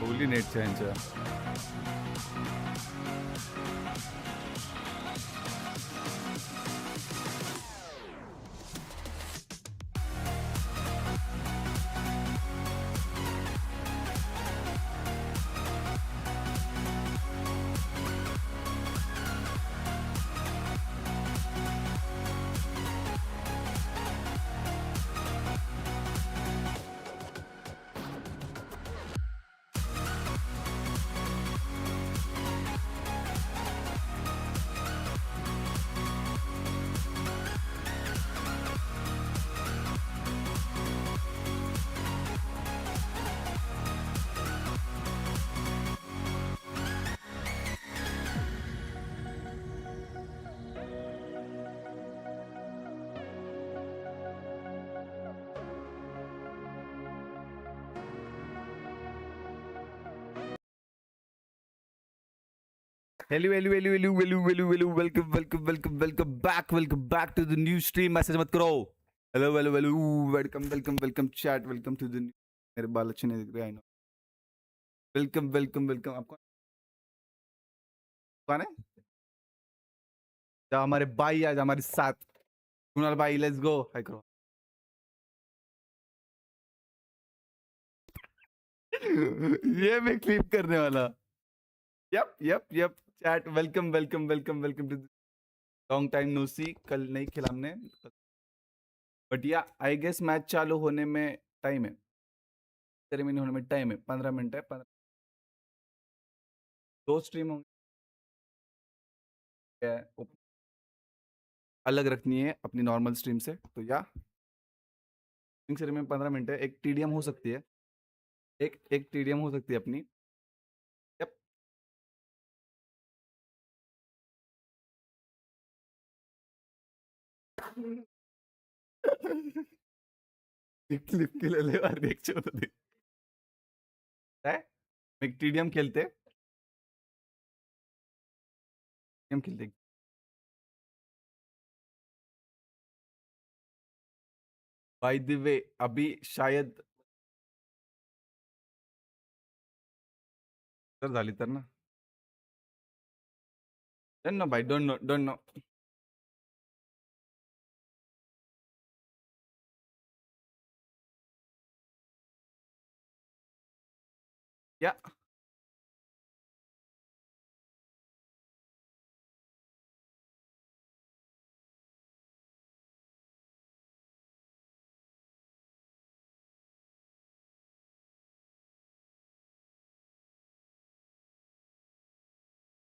Holi net यांच्या Hello, welcome back to the new stream. Message मत करो. Hello, welcome chat, welcome to the new. मेरे बाल अच्छे नहीं दिख रहे, I know. Welcome. आपको कौन है? जा हमारे भाई आज हमारे साथ. कुणाल भाई, let's go. हाय करो. ये मैं क्लिप करने वाला. Yep. Chat, welcome to the long time no see. कल नहीं खेला हमने. But yeah, I guess match चालू होने में टाइम है. सेरेमनी होने में टाइम है. 15 मिनट है. 2 स्ट्रीम होंगे. अलग रखनी है अपनी नॉर्मल स्ट्रीम से. तो या सेरेमनी में 15 मिनट है. एक टीडीएम हो सकती है. एक टीडीएम हो सकती है अपनी. क्लिप के ले और देख चो तो देख है. एक टीडीएम खेलते बाय द वे अभी शायद तर झाली तर ना. डोंट नो भाई, डोंट नो. या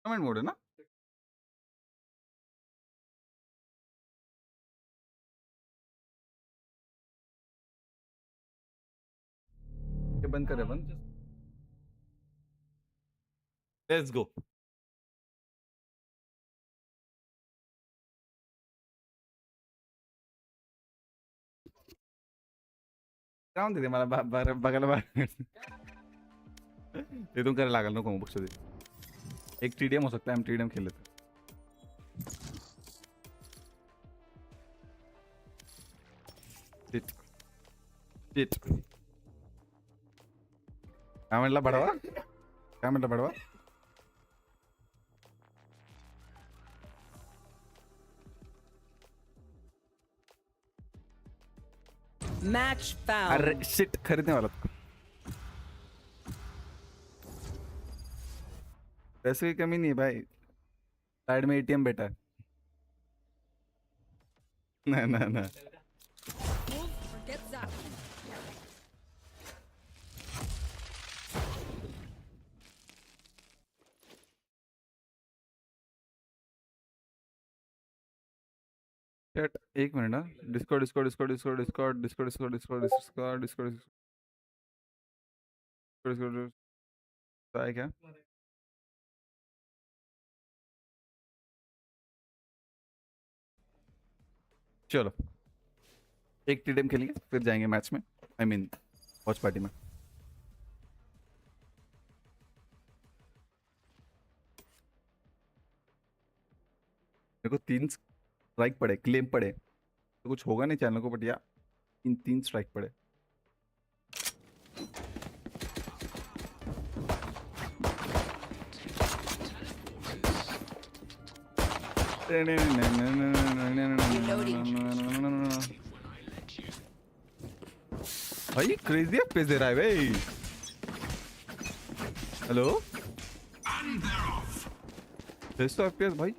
कमेंट मोड है ना. ये बंद करे बंद. Let's go. जाऊन दे मला बघायला ते तुम करायला लागल नको बघ. एक टीडीएम हो सकता है. हम टीडीएम खेल लेते. शिट काय म्हटलं बडवा. Match found. अरे शिट, खरीदने वाला था. पैसे की कमी नहीं है भाई. साइड में एटीएम बैठा है. ना चैट एक मिनट ना. डिस्कॉर्ड है क्या. चलो एक टीडीएम खेलेंगे फिर जाएंगे मैच में. आई मीन वॉच पार्टी में. मेरे को 3 स्ट्राइक पड़े, क्लेम पड़े. तो कुछ होगा नहीं चैनल को, बट या 3 स्ट्राइक पड़े. भाई क्रेजी एफपीएस दे रहा है भाई. हेलो 600 एफपीएस भाई.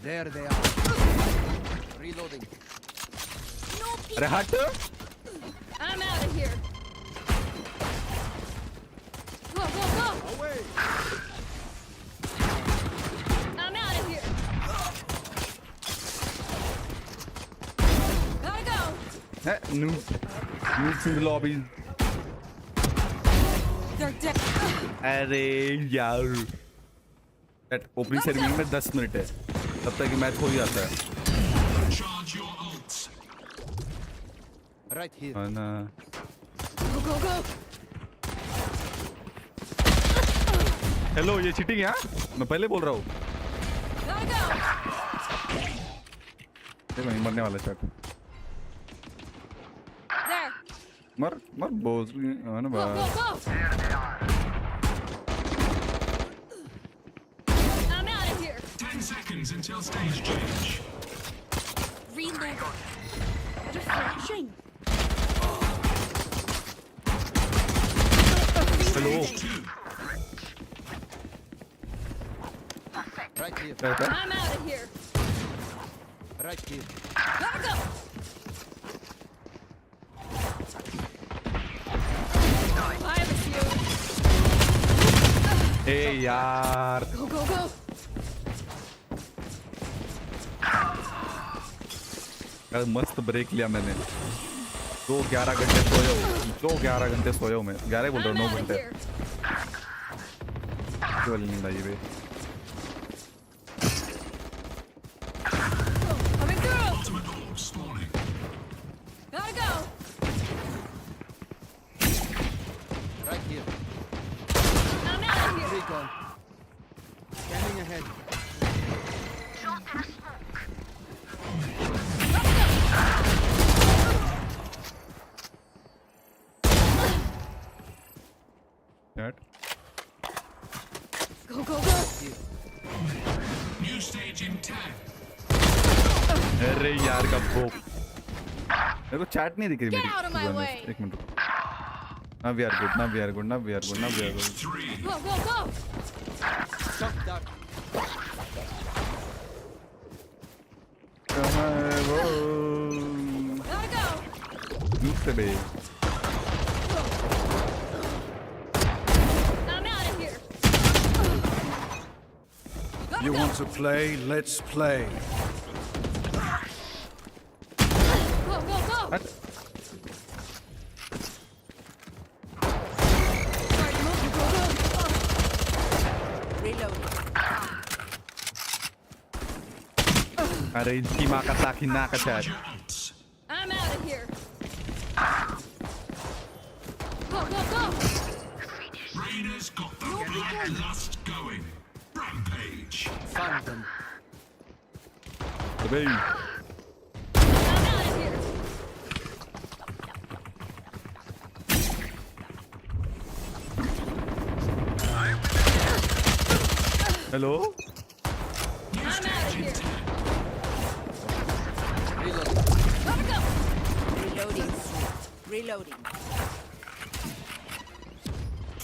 There they are. Reloading. अरे हट. I'm out of here. Go, go, go. Away. I'm out of here. Gotta go. Noob in the lobby. They're dead. अरे यार ओपनिंग सेरेमनी में 10 मिनट है तब तक मैच हो ही जाता है. Right here. ना Go, go, go. हेलो ये चीटिंग है. मैं पहले बोल रहा हूँ. Gotta go. देखो नहीं मरने वाला चैट. There. मर बोस ना Go, बा. go, go. I'm out of here. 10 seconds until stage change. Reload. Just flashing. Hello Right here. क्या होता है. I'm out of here. Right here. Gotta go. I have a few. ए यार Go, go, go. यार मस्त break लिया मैंने. 11 घंटे सोया हूँ. 11 घंटे सोया हूँ मैं. 11 बोल रहा हूँ I'm 9 out of घंटे. here. केवल नींद आई बे. Coming through. Ultimate orb spawning. Gotta go. Right here. I'm out of here. Recon. Scanning ahead. Chat Go, go, go. New stage in 10. अरे यार का भोग. मेरे को चैट नहीं दिख रही Get मेरी. out of my way. एक minute. Now we are good. Now we are good. Now we are good. Now we are good. 3. Go, go, go. Shot down. कहाँ है वो? Gotta go. Noob से बे. I'm out of here. Gotta You go. want to play? Let's play. Go, go, go. हट. Alright, move. Go, go. Reload. अरे इनकी माँ का ताकि ना का chat. Your ults. I'm out of here. Go, go, go. Rainer's got the bloodlust going. Rampage. Found them. अबे I'm out of here. Hello. I'm out of here. Reloading. Gotta go. Reloading. Reloading.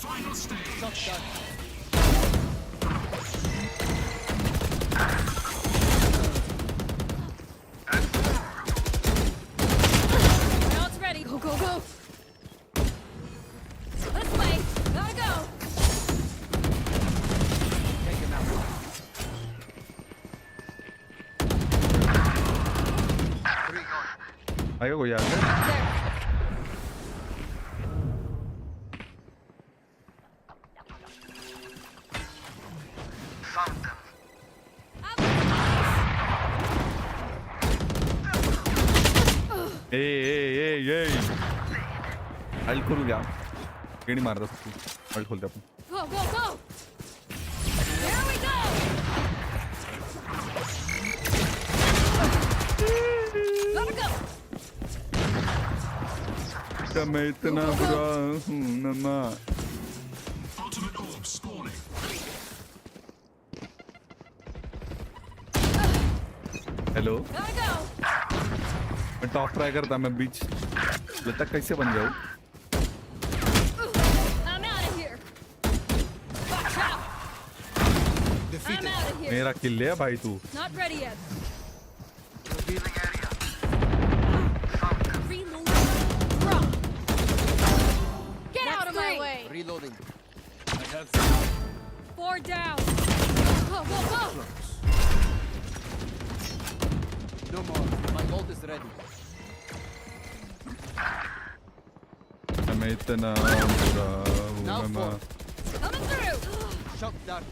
Final stage. Shot down. Now it's ready. Go, go, go. This way. Gotta go. Take him out. आएगा कोई आगे. There. Alt खोल गया. गेड़ी मार रहा सबको. Alt खोलते अपन. Go, go, go. There we go. Gotta go. क्या मैं इतना बुरा हूँ नन्ना. Ultimate orb spawning. Hello Gotta go. मैं टॉप ट्राई करता मैं बीच लगता कैसे बन जाऊँ I'm out of here. Watch out. I'm out of here. मेरा किल ले भाई तू Not ready yet. Reload. Drop. Get out of my way. Reloading. 4 down. Go, go, go. No more. My ult is ready. मैं इतना बुरा Now हूँ मैं 4. Coming through. Shock dart.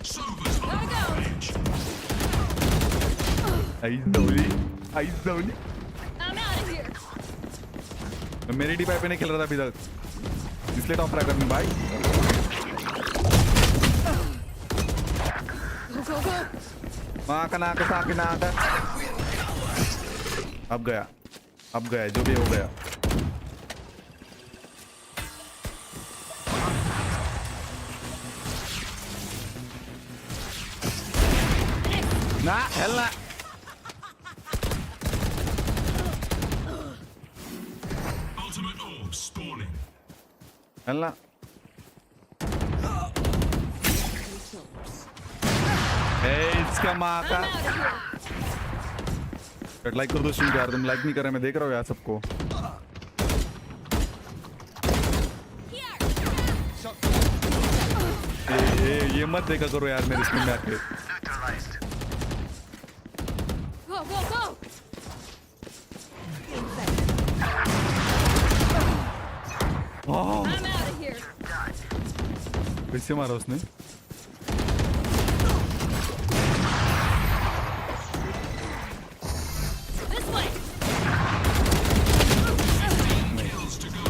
Sober's on Gotta go. rampage. आइस दौली I'm out of here. मैं मेरी D पे नहीं खेल रहा था अभी तक इसलिए टॉप ट्राई करनी भाई Go, go, go. माँ का अब गया जो भी हो गया ना हेल ना Ultimate orb spawning. हेल ना इसका माँ का I'm out of here. Like कर दो स्ट्रीम यार तुम लाइक नहीं कर रहे मैं देख रहा हूँ यार सबको Here. ये मत देखा करो यार मेरे स्क्रीन में आके Go, go, go. Oh I'm out of here. कैसे मारा उसने This way.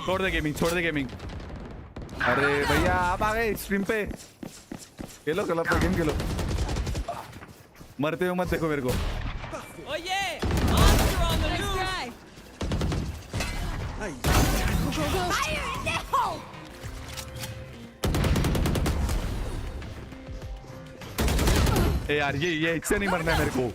छोड़ दे गेमिंग अरे भैया आप आ गए स्ट्रीम पे खेलो अपना गेम खेलो मरते हुए मत देखो मेरे को Oh yeah! Monster on the Nice loose! try. Go, go, go. Fire in the hole. ए यार ये इससे नहीं मरना है मेरे को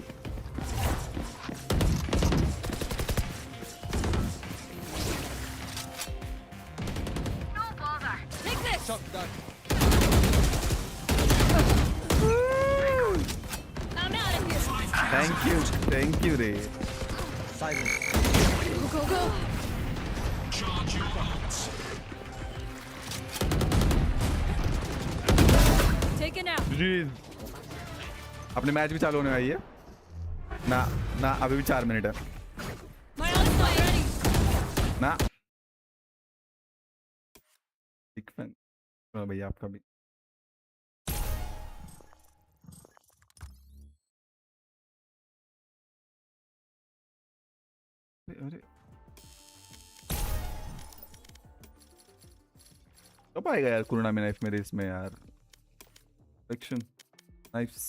Take this. Shock dart. I'm out of here. Thank you रे Silence. Go, go, go. Charge your ults. Taken out. जी अपने मैच भी चालू होने वाली है ना अभी भी 4 मिनट है My ult's not ready. ना बिग फैन भैया आपका भी अरे कब आएगा यार कोरोना में नाइफ मेरे इसमें यार सेक्शन नाइफ्स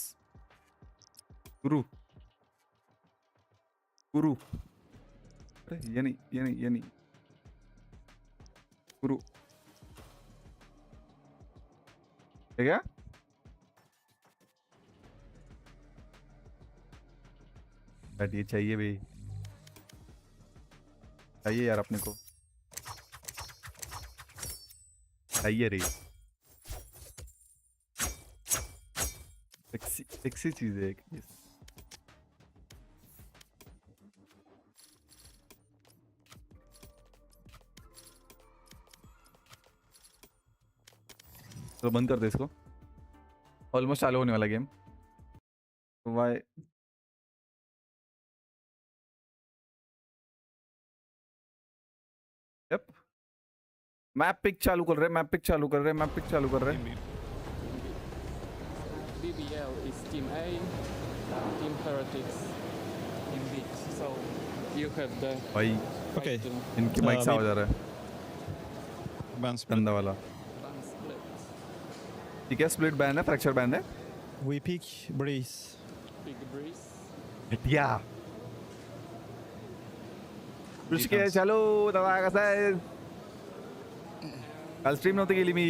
गुरु अरे ये नहीं गुरु ठीक है बट ये चाहिए भाई चाहिए यार अपने को चाहिए रे सेक्सी चीज है एक ये तो बंद कर दे इसको ऑलमोस्ट चालू होने वाला गेम वाई यप मैप पिक चालू कर रहे BBL is Team A, Team Heretics in B. So you have the भाई Okay. right to इनकी माइक सा हो जा रहा है Ban split. गंदा वाला ban split. ठीक है स्प्लिट बैन है फ्रैक्चर बैन है We pick Breeze. Big breeze. घटिया ऋषिकेश चलो दवा कसा आहे काल स्ट्रीम नव्हती गेली मी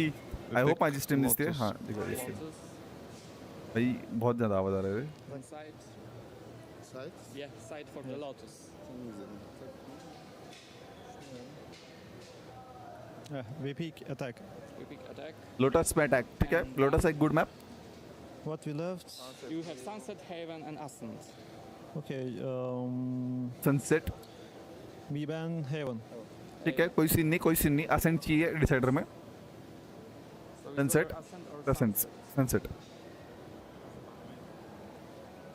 आय होप माझी स्ट्रीम दिसते हां ठीक आहे दिसते Lotus. भाई बहुत ज्यादा आवाज आ रहा है One side. Sides? Yeah, side for the Lotus. We peek attack. We pick attack. Lotus पे अटैक ठीक है लोटस एक good map What we left? You have Sunset, Haven, and Ascent. Okay. Sunset We ban Heaven. ठीक है कोई scene नहीं ascent चाहिए decider में So it's Sunset, either Ascent or sunset sunset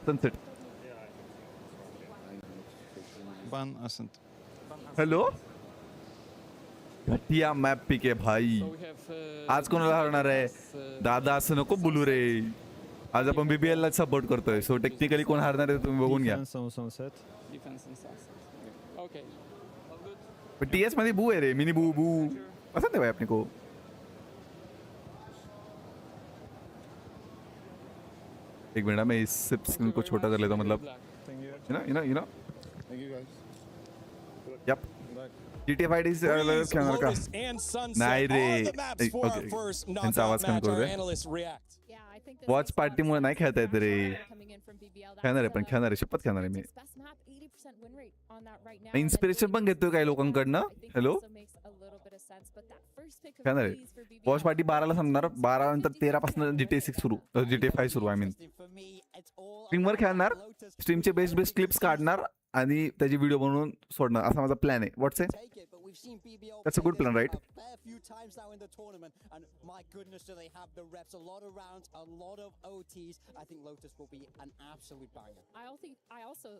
sunset Ban Ascent. Hello घटिया map पीके भाई So we have. आज कोणाला हरणार आहे दादा असं नको बोलू रे आज आपण बीबीएल ला सपोर्ट करतोय सो टेक्निकली कोण हारणार आहे तुम्ही बघून घ्या Defense on Sunset. Defense and Sunset. Okay. All good. पण टीएस मध्ये बू आहे रे मिनी बू पसंद है भाई अपने को एक मिनट मैं इस सिप्स Thank you को very छोटा much. कर लेता हूं मतलब Good luck. Thank you. you know Thank you guys. yep GTA 5 is खेळणार का Lotus and Sunset. नाही रे All the maps for okay our first त्यांचा knockout आवाज कमी match. करू Our they analysts react. Yeah, I think this watch makes a lot party of Mule sense. नाही खेळता येत रे Coming in from BBL, खेळणार आहे that's, पण खेळणार आहे शपथ खेळणार आहे मी it's best map, 80% win rate on that right now. And inspiration पण winning घेतोय काही I लोकांकडनं think hello also makes a little bit of sense, but that first pick of खेळणार आहे Please for BBL, watch party 12 ला संपणार 12 नंतर 13 पासून GTA 6 सुरू GTA 5 सुरू आय मीन स्ट्रीमवर खेळणार स्ट्रीमचे बेस्ट क्लिप्स काढणार आणि त्याची व्हिडिओ बनवून सोडणार असा माझा प्लॅन आहे व्हॉट्स आहे That's a good plan, right? A fair few times now in the tournament, and my goodness, do they have the reps? A lot of rounds, a lot of OTs. I think Lotus will be an absolute banger. I also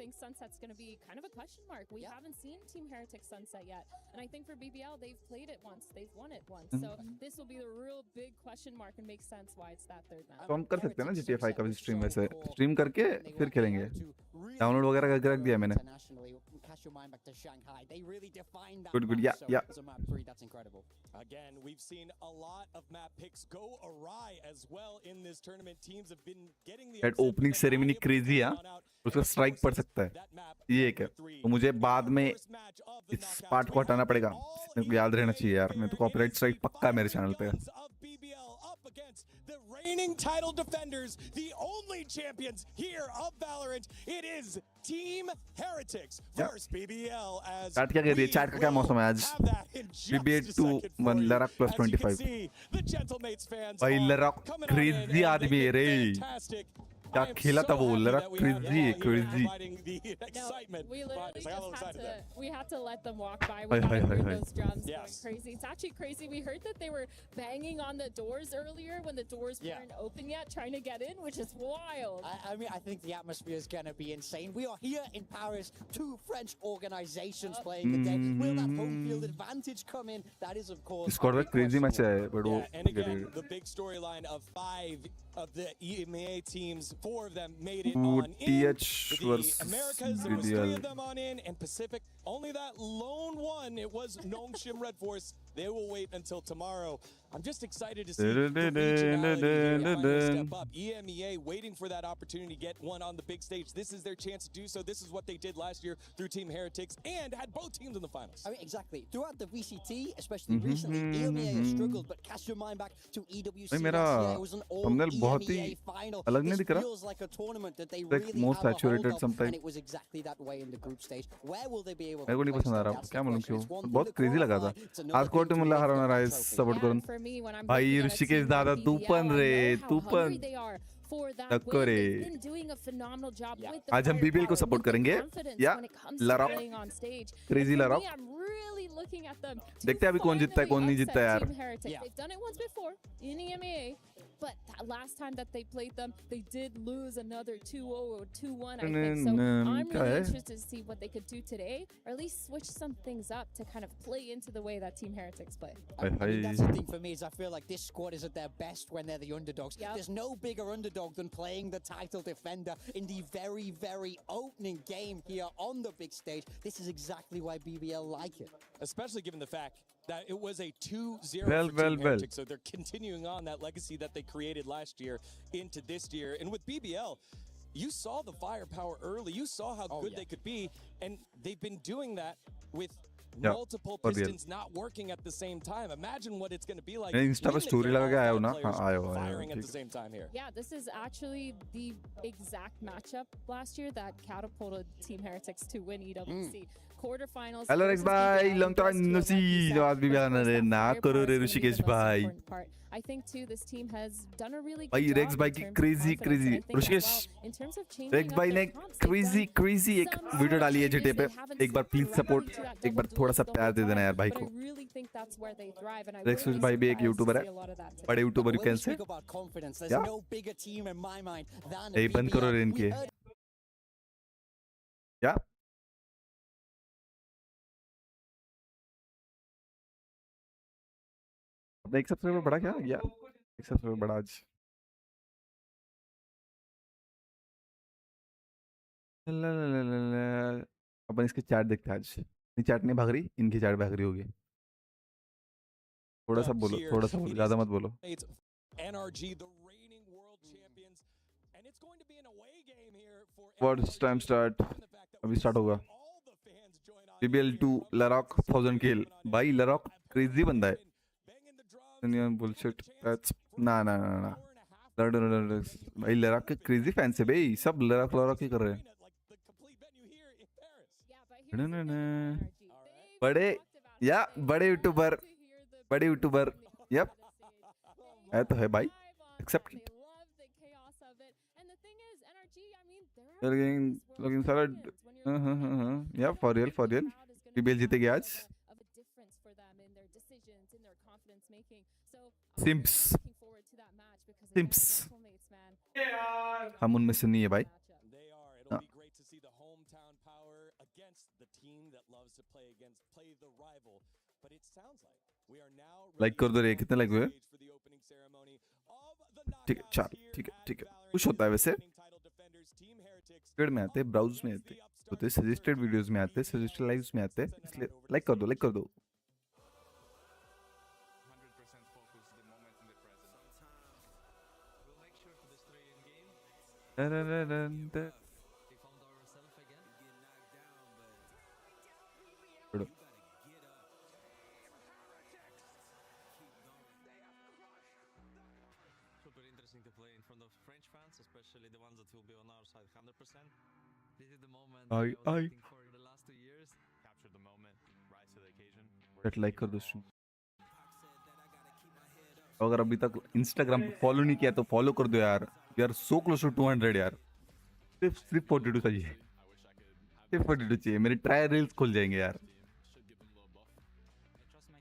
think Sunset's going to be kind of a question mark. We haven't seen Team Heretic Sunset yet, and I think for BBL they've played it once, they've won it once. So this will be the real big question mark and makes sense why it's that third match. तो हम कर सकते हैं ना GTA 5 का भी stream वैसे stream करके फिर खेलेंगे डाउनलोड वगैरह करके रख दिया मैंने Good, yeah. Again, we've seen a lot of map picks go awry as well in this tournament. Teams have been getting the That opening ceremony crazy है उसका स्ट्राइक पड़ सकता है ये एक है तो मुझे बाद में इस पार्ट को हटाना पड़ेगा मेरे को याद रहना चाहिए यार नहीं तो कॉपीराइट स्ट्राइक पक्का है मेरे चैनल पे The reigning title defenders, the only champions here of Valorant, it is Team Heretics versus BBL. As chat क्या कह रही है चैट का क्या मौसम है आज BBL 2-1 लरक plus 25 भाई लरक क्रेजी आदमी है रे क्या खेला था वो लरक crazy No, we literally we had to let them walk by. We had to hear those drums going crazy. It's actually crazy. We heard that they were banging on the doors earlier when the doors weren't open yet, trying to get in, which is wild. I mean, I think the atmosphere is going to be insane. We are here in Paris, two French organizations playing the game. Will that home field advantage come in? That is, of course, Discord में crazy match है but वो and again, the big storyline of 5 of the EMEA teams, 4 of them made it on in. TH The versus Americas, there was 3 BBL of them on in, and Pacific, only that lone one, it was Nongshim Red Force. They will wait until tomorrow. I'm just excited to see the regionality finally step up. EMEA waiting for that opportunity to get one on the big stage. This is their chance to do so. This is what they did last year through Team Heretics and had both teams in the finals. I mean, exactly. Throughout the VCT, especially recently, EMEA has struggled, but cast your mind back to EWC last year. It was an all EMEA final. This feels like a tournament that they really most have a hold saturated of, sometimes. and it was exactly that way in the group stage. Where will they be able मेरे को to नहीं place पसंद आ them? रहा That's the क्या मालूम question. क्यों It's one बहुत thing to crazy लगा था qualify, it's another आज कोर्ट thing to मुल्ला win हरवणार the आहे trophy. सपोर्ट Yeah, करून and for me, when I'm भाई looking at a Rishikesh team दादा like तू BBL, पण I रे know तू how पण hungry they are for that टक्कर win. रे They've been doing a phenomenal job with the आज हम BBL को firepower, सपोर्ट with the करेंगे confidence या when it comes to लरॉक playing on stage. Crazy And for लरॉक me, I'm really looking at them to देखते हैं अभी कौन जीतता है कौन नहीं जीतता है finally यार upset Team Heretic. They've done it once before in EMEA, but that last time that they played them, they did lose another 2-0 or 2-1, I think. So I'm क्या really है interested to see what they could do today, or at least switch some things up to kind of play into the way that Team Heretics play. I mean, that's the thing for me is I feel like this squad is at their best when they're the underdogs. Yep. There's no bigger underdog than playing the title defender in the very, very opening game here on the big stage. This is exactly why BBL like it. Especially given the fact that it was a 2-0 Well, for Team Heretics, so they're continuing on that legacy that they created last year into this year. And with BBL, you saw the firepower early. You saw how good they could be, and they've been doing that with Yeah, multiple for real. pistons not working at the same time. Imagine what it's going to be like. मैं Insta पे even if story they're लगा के all आया हूँ five ना, हाँ players आया हूँ firing at the ठीक same time here. Yeah, this is actually the exact matchup last year that catapulted Team Heretics to win EWC. Quarterfinals. Hello versus Rex भाई, BBL, long time BBL no see, like आज भी but of आना course रे that ना firepower करो is रे gonna be Rishikesh the most भाई. important part. I think too this team has done a really good भाई job रेक्स भाई in की terms of crazy confidence, crazy and I think as Rishikesh well, in terms of changing Rex up भाई ने their comps, they've crazy done crazy एक some video डाली है changes जिटे पे. they haven't एक बार stuck please directly support, to that एक बार double थोड़ा सा duels the प्यार whole दे देना time, यार भाई but को. I really think that's where they thrive, and I Rex wouldn't be भाई भी एक surprised to यूट्यूबर see है, a lot of that today. बड़े यूट्यूबर When we कैन से. speak about confidence, there's Yeah. no bigger team in my mind than यही बंद करो रे BBL. इनके. We heard क्या अपना एक सबसे बड़ा क्या या एक सबसे बड़ा आज अपन इसके चैट देखते हैं आज. इनकी चैट नहीं भाग रही, इनकी चैट भाग रही होगी. थोड़ा सा बोलो, थोड़ा सा बोलो, ज्यादा मत बोलो. It's NRG, the reigning world champions, and it's going to be an away game here for What NRG, time start? given the fact that अभी we start होगा. saw all the fans join on BBL 2 here. लरॉक 1000 किल. भाई लरॉक crazy बंदा है. Banging the drums, Indian bullshit. That's ना ना ना ना. भाई लरॉक के क्रेजी फैंस है भाई, सब लरॉक लरॉक ही कर रहे हैं. like the complete venue here in Paris. Yeah, but here's the ना, thing ना, with ना. NRG. They've बड़े talked about या it. बड़े They YouTuber, love to hear the बड़े यूट्यूबर. they यप है तो है भाई. thrive on Accept that. it. They love the chaos of it. And the thing is, NRG, I mean, they're They're getting looking solid. Yeah, for real, for real. BBL जीतेगी आज. of a difference for them in their decisions, in their confidence making. So Simps. looking forward to that match because they're Simps. mates, man. हम उनमें से नहीं है भाई. They are. It'll be great to see the hometown power against the team that loves to play the rival. But it sounds like we are now Like कर दो रे, कितने like हुए? for the opening ceremony of the ठीक है, knockouts चल, here ठीक है, at ठीक है. Valorant कुछ होता है वैसे. Co-Streaming title defenders, Team Heretics, feed में आते, ब्राउज में आते, होते सजेस्टेड वीडियोस में आते, सजेस्टेड लाइव्स में आते. इसलिए लाइक कर दो, लाइक कर दो. Super interesting to play in front of French fans, especially the ones that will be on our side 100%. This is the moment I was waiting for the last 2 years. Capture the moment, rise to the occasion. But like कर दो stream. अगर अभी तक Instagram पे follow नहीं किया तो follow कर दो यार. We are so close to 200 यार. सिर्फ 42 चाहिए, सिर्फ 42 चाहिए. मेरे ट्रायल रील्स खुल जाएंगे यार.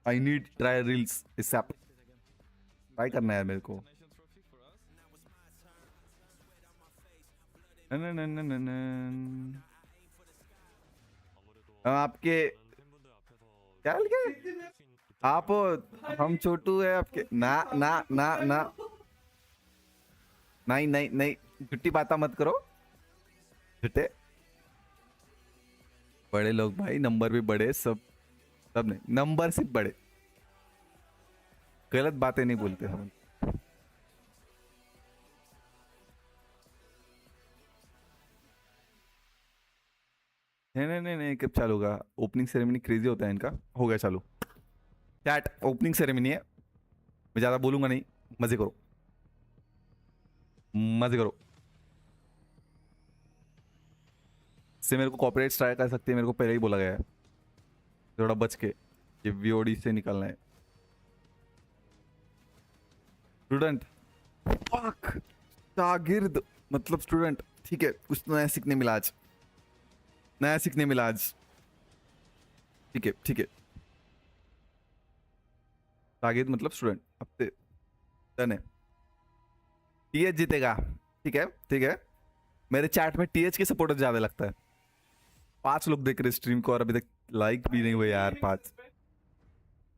आई नीड ट्रायल रील्स इससे ट्राई करना है यार मेरे को. आपके क्या लिखे? आप हम छोटू है आपके. ना ना ना ना नहीं नहीं नहीं, झूठी बातें मत करो झूठे. बड़े लोग भाई, नंबर भी बड़े, सब सब नहीं, नंबर सिर्फ बड़े. गलत बातें नहीं बोलते हम. नहीं कब चालू होगा? ओपनिंग सेरेमनी क्रेजी होता है इनका. हो गया चालू. चैट ओपनिंग सेरेमनी है, मैं ज्यादा बोलूंगा नहीं. मजे करो, मजे करो. से मेरे को कॉपीराइट स्ट्राइक कर सकते हैं, मेरे को पहले ही बोला गया है. थोड़ा बच के, ये वीओडी से निकलना है. स्टूडेंट फक, शागिर्द मतलब स्टूडेंट. ठीक है, कुछ नया सीखने मिला आज, नया सीखने मिला आज. ठीक है ठीक है. शागिर्द मतलब स्टूडेंट. अब से डन है. टीएच जीतेगा. ठीक है ठीक है. मेरे चैट में टीएच के सपोर्टर ज्यादा लगता है. 5 लोग देख रहे स्ट्रीम को और अभी तक लाइक भी नहीं हुए यार. 5,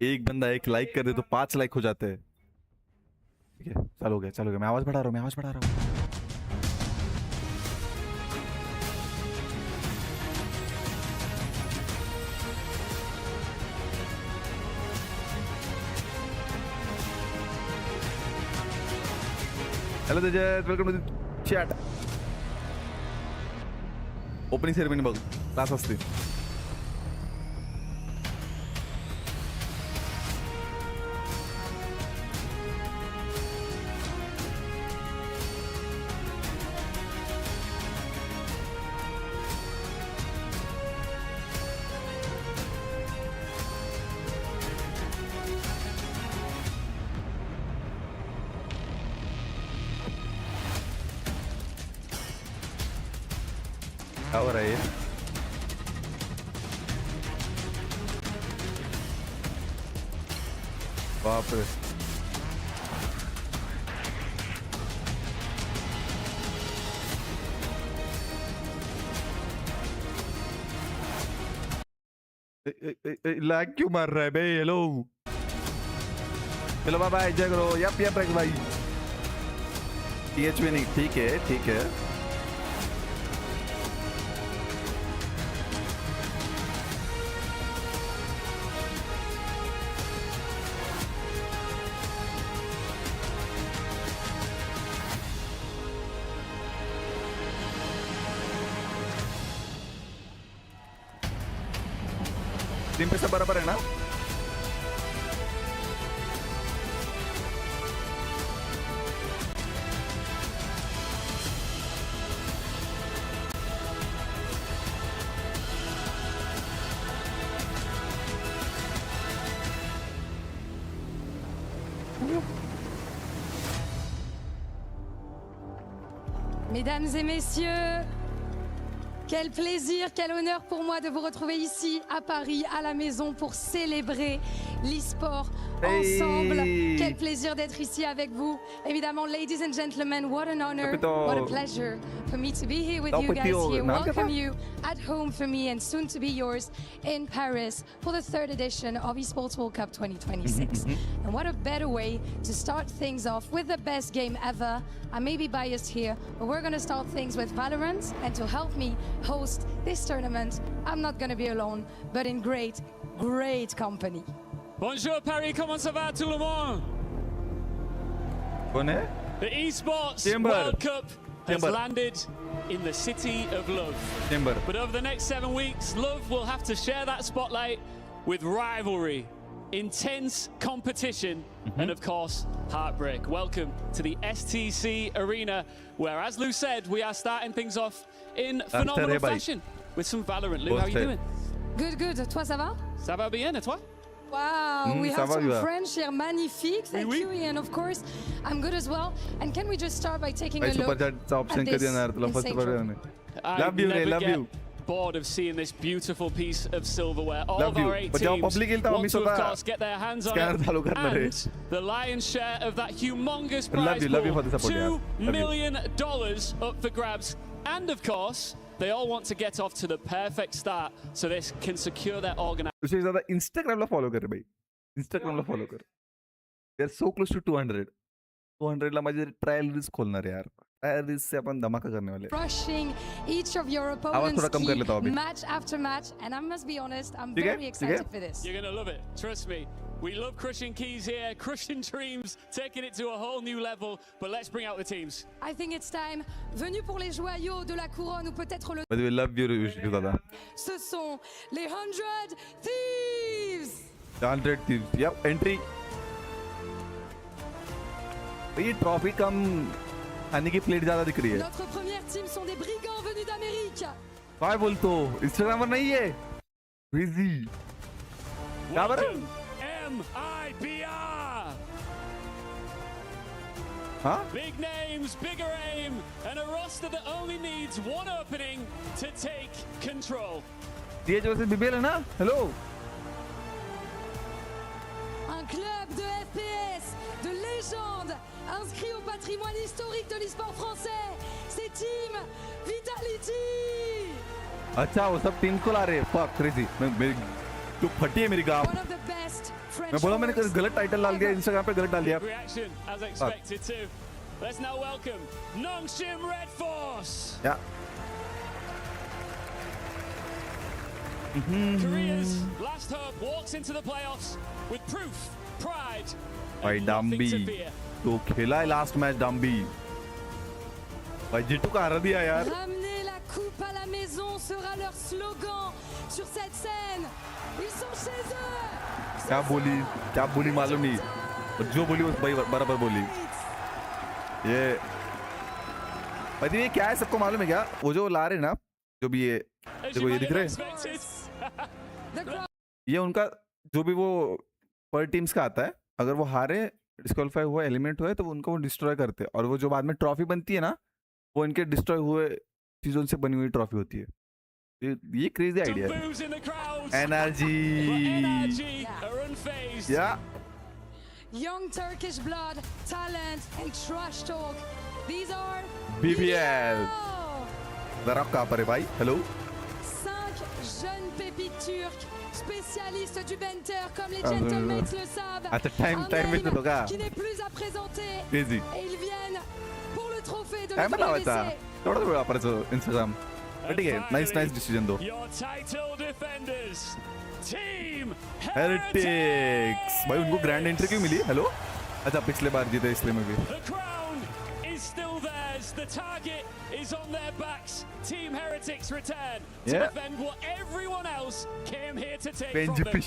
एक बंदा एक लाइक कर दे तो 5 लाइक हो जाते हैं. ठीक है, चलो गया चलो गया. मैं आवाज बढ़ा रहा हूँ, मैं आवाज बढ़ा रहा हूँ. Hello Tejas, welcome to chat. Opening ceremony बघ, क्लास असते. हो रहा है ये? बाप रे। लैग क्यों मार रहा है बे? हेलो चलो बाय बाय, जय करो। यप यप भाई, TH भी नहीं, ठीक है ठीक है। टीम पे सब बराबर है ना? Mesdames et messieurs, quel plaisir, quel honneur pour moi de vous retrouver ici à Paris, à la maison, pour célébrer l'e-sport ensemble. Quel plaisir d'être ici avec vous. Évidemment, ladies and gentlemen, what an honor, what a pleasure for me to be here with you guys here. Welcome you at home for me and soon to be yours in Paris for the third edition of Esports World Cup 2026. And what a better way to start things off with the best game ever. I may be biased here, but we're going to start things with Valorant. And to help me host this tournament, I'm not going to be alone, but in great, great company. Bonjour Paris, comment ça va tout le monde? The Esports World Cup has landed in the city of love. But over the next 7 weeks, love will have to share that spotlight with rivalry, intense competition, and of course, heartbreak. Welcome to the STC Arena, where, as Lou said, we are starting things off in phenomenal fashion with some Valorant. Lou, how are you doing? Good, good. Toi, ça va? Ça va bien, et toi? Wow, we have some French here. Magnifique. Thank you, Ian. Of course, I'm good as well. And can we just start by taking a look at this insane love you. Bored of seeing this beautiful piece of silverware. All of our 8 teams want to, of course, get their hands on it. And the lion's share of that humongous prize pool, $2 million up for grabs. And of course, they all want to get off to the perfect start so this can secure their organization. उससे ज़्यादा Instagram ला follow कर भाई, Instagram ला follow कर. They are so close to 200. 200 ला माझे trial risk खोलणार यार. Trial risk से अपन धमाका करने वाले. Crushing each of your opponents match after match, and I must be honest, I'm very excited for this. You're gonna love it, trust me. We love crushing keys here, crushing dreams, taking it to a whole new level. But let's bring out the teams. I think it's time. Venu pour les joyaux de la couronne ou peut-être le. By the way, love you, Dada. Ce sont les 100 Thieves. 100 Thieves. Yep, entry. ये trophy कम आने की plate ज्यादा दिख रही है. Notre première team sont des brigands venus d'Amérique. काय बोलतो? Instagram पर नहीं है. Busy. क्या बरं? MIBR. Huh? Big names, bigger aim, and a roster that only needs one opening to take control. TH versus BBL है ना? Hello. Un club de FPS, de légende, inscrit au patrimoine historique de l'e-sport français. C'est Team Vitality. अच्छा वो सब team को ला रहे हैं. Fuck crazy. मैं तो फटी है मेरी गाँव. One of the best French. मैं बोला मैंने गलत टाइटल डाल दिया, Instagram पे गलत डाल दिया. Reaction as expected too. Let's now welcome Nongshim Red Force. Yeah. Korea's last hope walks into the playoffs with proof, pride, भाई nothing to fear. तो खेला है लास्ट मैच डम्बी. भाई जिट्टू का हरा दिया यार. Ramener la coupe à la maison sera leur slogan sur cette scène. Ils sont chez eux. क्या बोली मालूम नहीं. जो बोली वो भाई बराबर बोली. ये भाई ये क्या है सबको मालूम है क्या? वो जो ला रहे ना, जो भी ये देखो ये दिख रहे हैं. ये उनका जो भी वो पर टीम्स का आता है, अगर वो हारे, डिस्क्वालीफाई हुआ, एलिमिनेट हुए, तो उनको वो डिस्ट्रॉय करते हैं. और वो जो बाद में ट्रॉफी बनती है ना, वो इनके डिस्ट्रॉय हुए चीजों से बनी हुई ट्रॉफी होती है. ये crazy idea है. Boos in the crowds. Energy. NRG are unfazed. Yeah. Young Turkish blood, talent, and trash talk. These are BBL. The Rock का पर भाई. Hello. 5 jeunes pépites turcs, spécialistes du Benter, comme les Gentlemates le savent. At the time में तो का. Qui n'est plus à présenter. Crazy. Et ils viennent pour le trophée de Time l'EWC. थोड़ा वापस Instagram. ठीक है. Nice decision though. Your title defenders, Team Heretics. भाई उनको grand entry क्यों मिली? Hello. अच्छा पिछले बार जीते इसलिए में भी. The crown is still theirs. The target is on their backs. Team Heretics return to defend what everyone else came here to take from them.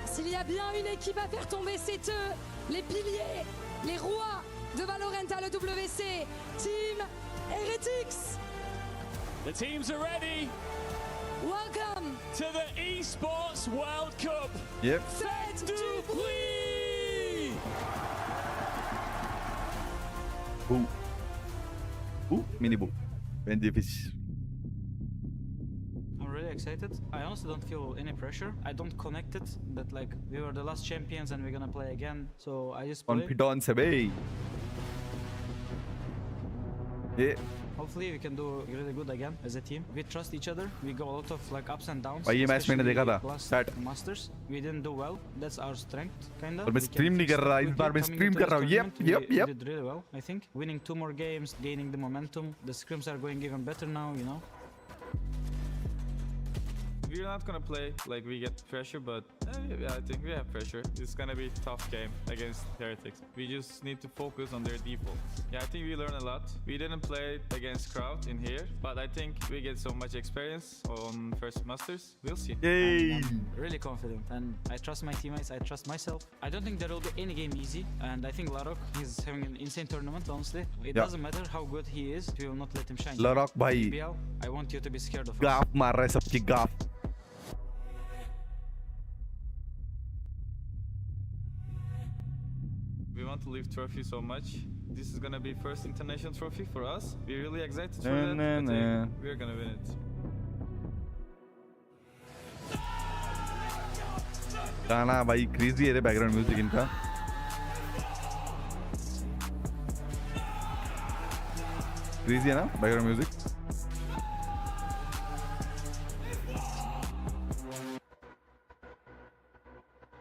S'il y a bien une équipe à faire tomber, c'est eux, les piliers, les rois de Valorant à l'EWC, Team Heretics. The teams are ready. Welcome to the Esports World Cup. Yep. Faites du bruit. Mini boo. Bendifish. I'm really excited. I honestly don't feel any pressure. I don't connect it that like we were the last champions and we're gonna play again. So I just play. Confidence है भाई. Yeah. Hopefully we can do really good again as a team. We trust each other. We go a lot of like ups and downs. भाई ये match मैंने देखा था. Start. Masters. We didn't do well. That's our strength, kinda. और मैं stream नहीं कर रहा. इस बार मैं stream कर रहा हूँ. Yep. We did really well, I think. Winning 2 more games, gaining the momentum. The scrims are going even better now, you know. We're not gonna play like we get pressure, but I think we have pressure. It's gonna be a tough game against Heretics. We just need to focus on their default. Yeah, I think we learn a lot. We didn't play against crowd in here, but I think we get so much experience on first Masters. We'll see. Yay! I'm really confident and I trust my teammates, I trust myself. I don't think there will be any game easy, and I think Larok is having an insane tournament, honestly. It doesn't matter how good he is, we will not let him shine. Larok भाई. BBL, I want you to be scared of us. गाफ मार रहा है सबकी गाफ. We want to leave trophy so much. This is gonna be first international trophy for us. We're really excited for that. I think we're gonna win it. गाना भाई crazy है रे background music इनका. Crazy है ना background music.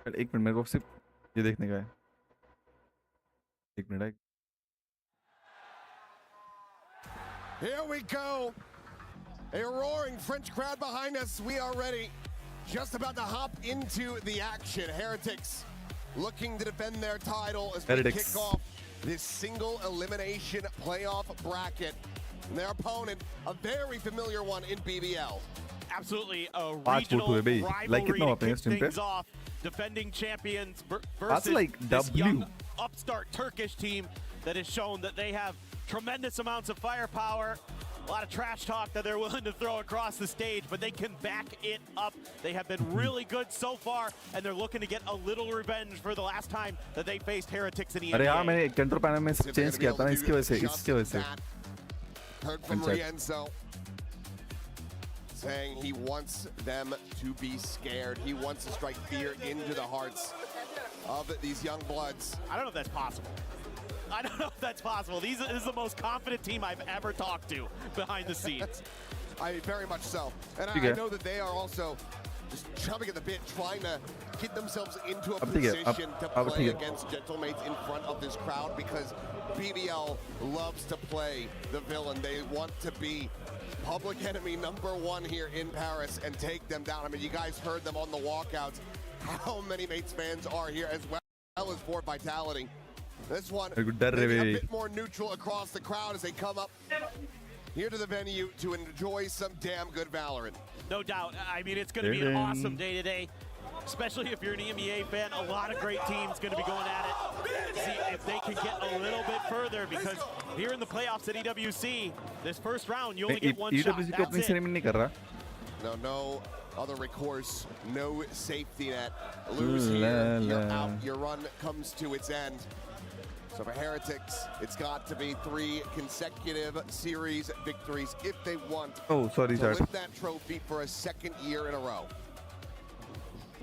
एक minute मेरे को सिर्फ ये देखने का है. Here we go. A roaring French crowd behind us. We are ready. Just about to hop into the action. Heretics looking to defend their title as we kick off this single elimination playoff bracket. And their opponent, a very familiar one in BBL. Absolutely a regional rivalry to kick things off. Defending champions versus this young upstart Turkish team that has shown that they have tremendous amounts of firepower, a lot of trash talk that they're willing to throw across the stage, but they can back it up. They have been really good so far, and they're looking to get a little revenge for the last time that they faced Heretics in EMEA. अरे हाँ मैंने control panel में change किया था ना इसकी वजह से. Heard from Rienzo saying he wants them to be scared. He wants to strike fear into the hearts of these young bloods. I don't know if that's possible. I don't know if that's possible. This is the most confident team I've ever talked to behind the scenes. Very much so. And I know that they are also just chomping at the bit, trying to get themselves into a position to play against Gentlemates in front of this crowd, because BBL loves to play the villain. They want to be public enemy #1 here in Paris and take them down. I mean, you guys heard them on the walkouts. How many Mates fans are here, as well as for Vitality. This one maybe a bit more neutral across the crowd as they come up here to the venue to enjoy some damn good Valorant. No doubt. I mean, it's going to be an awesome day today, especially if you're an EMEA fan. A lot of great teams going to be going at it. See if they can get a little bit further, because here in the playoffs at EWC, this first round, you only get one shot. That's it. No other recourse, no safety net. Lose here, you're out. Your run comes to its end. So for Heretics, it's got to be 3 consecutive series victories if they want Oh, sorry, to sir. lift that trophy for a 2nd year in a row.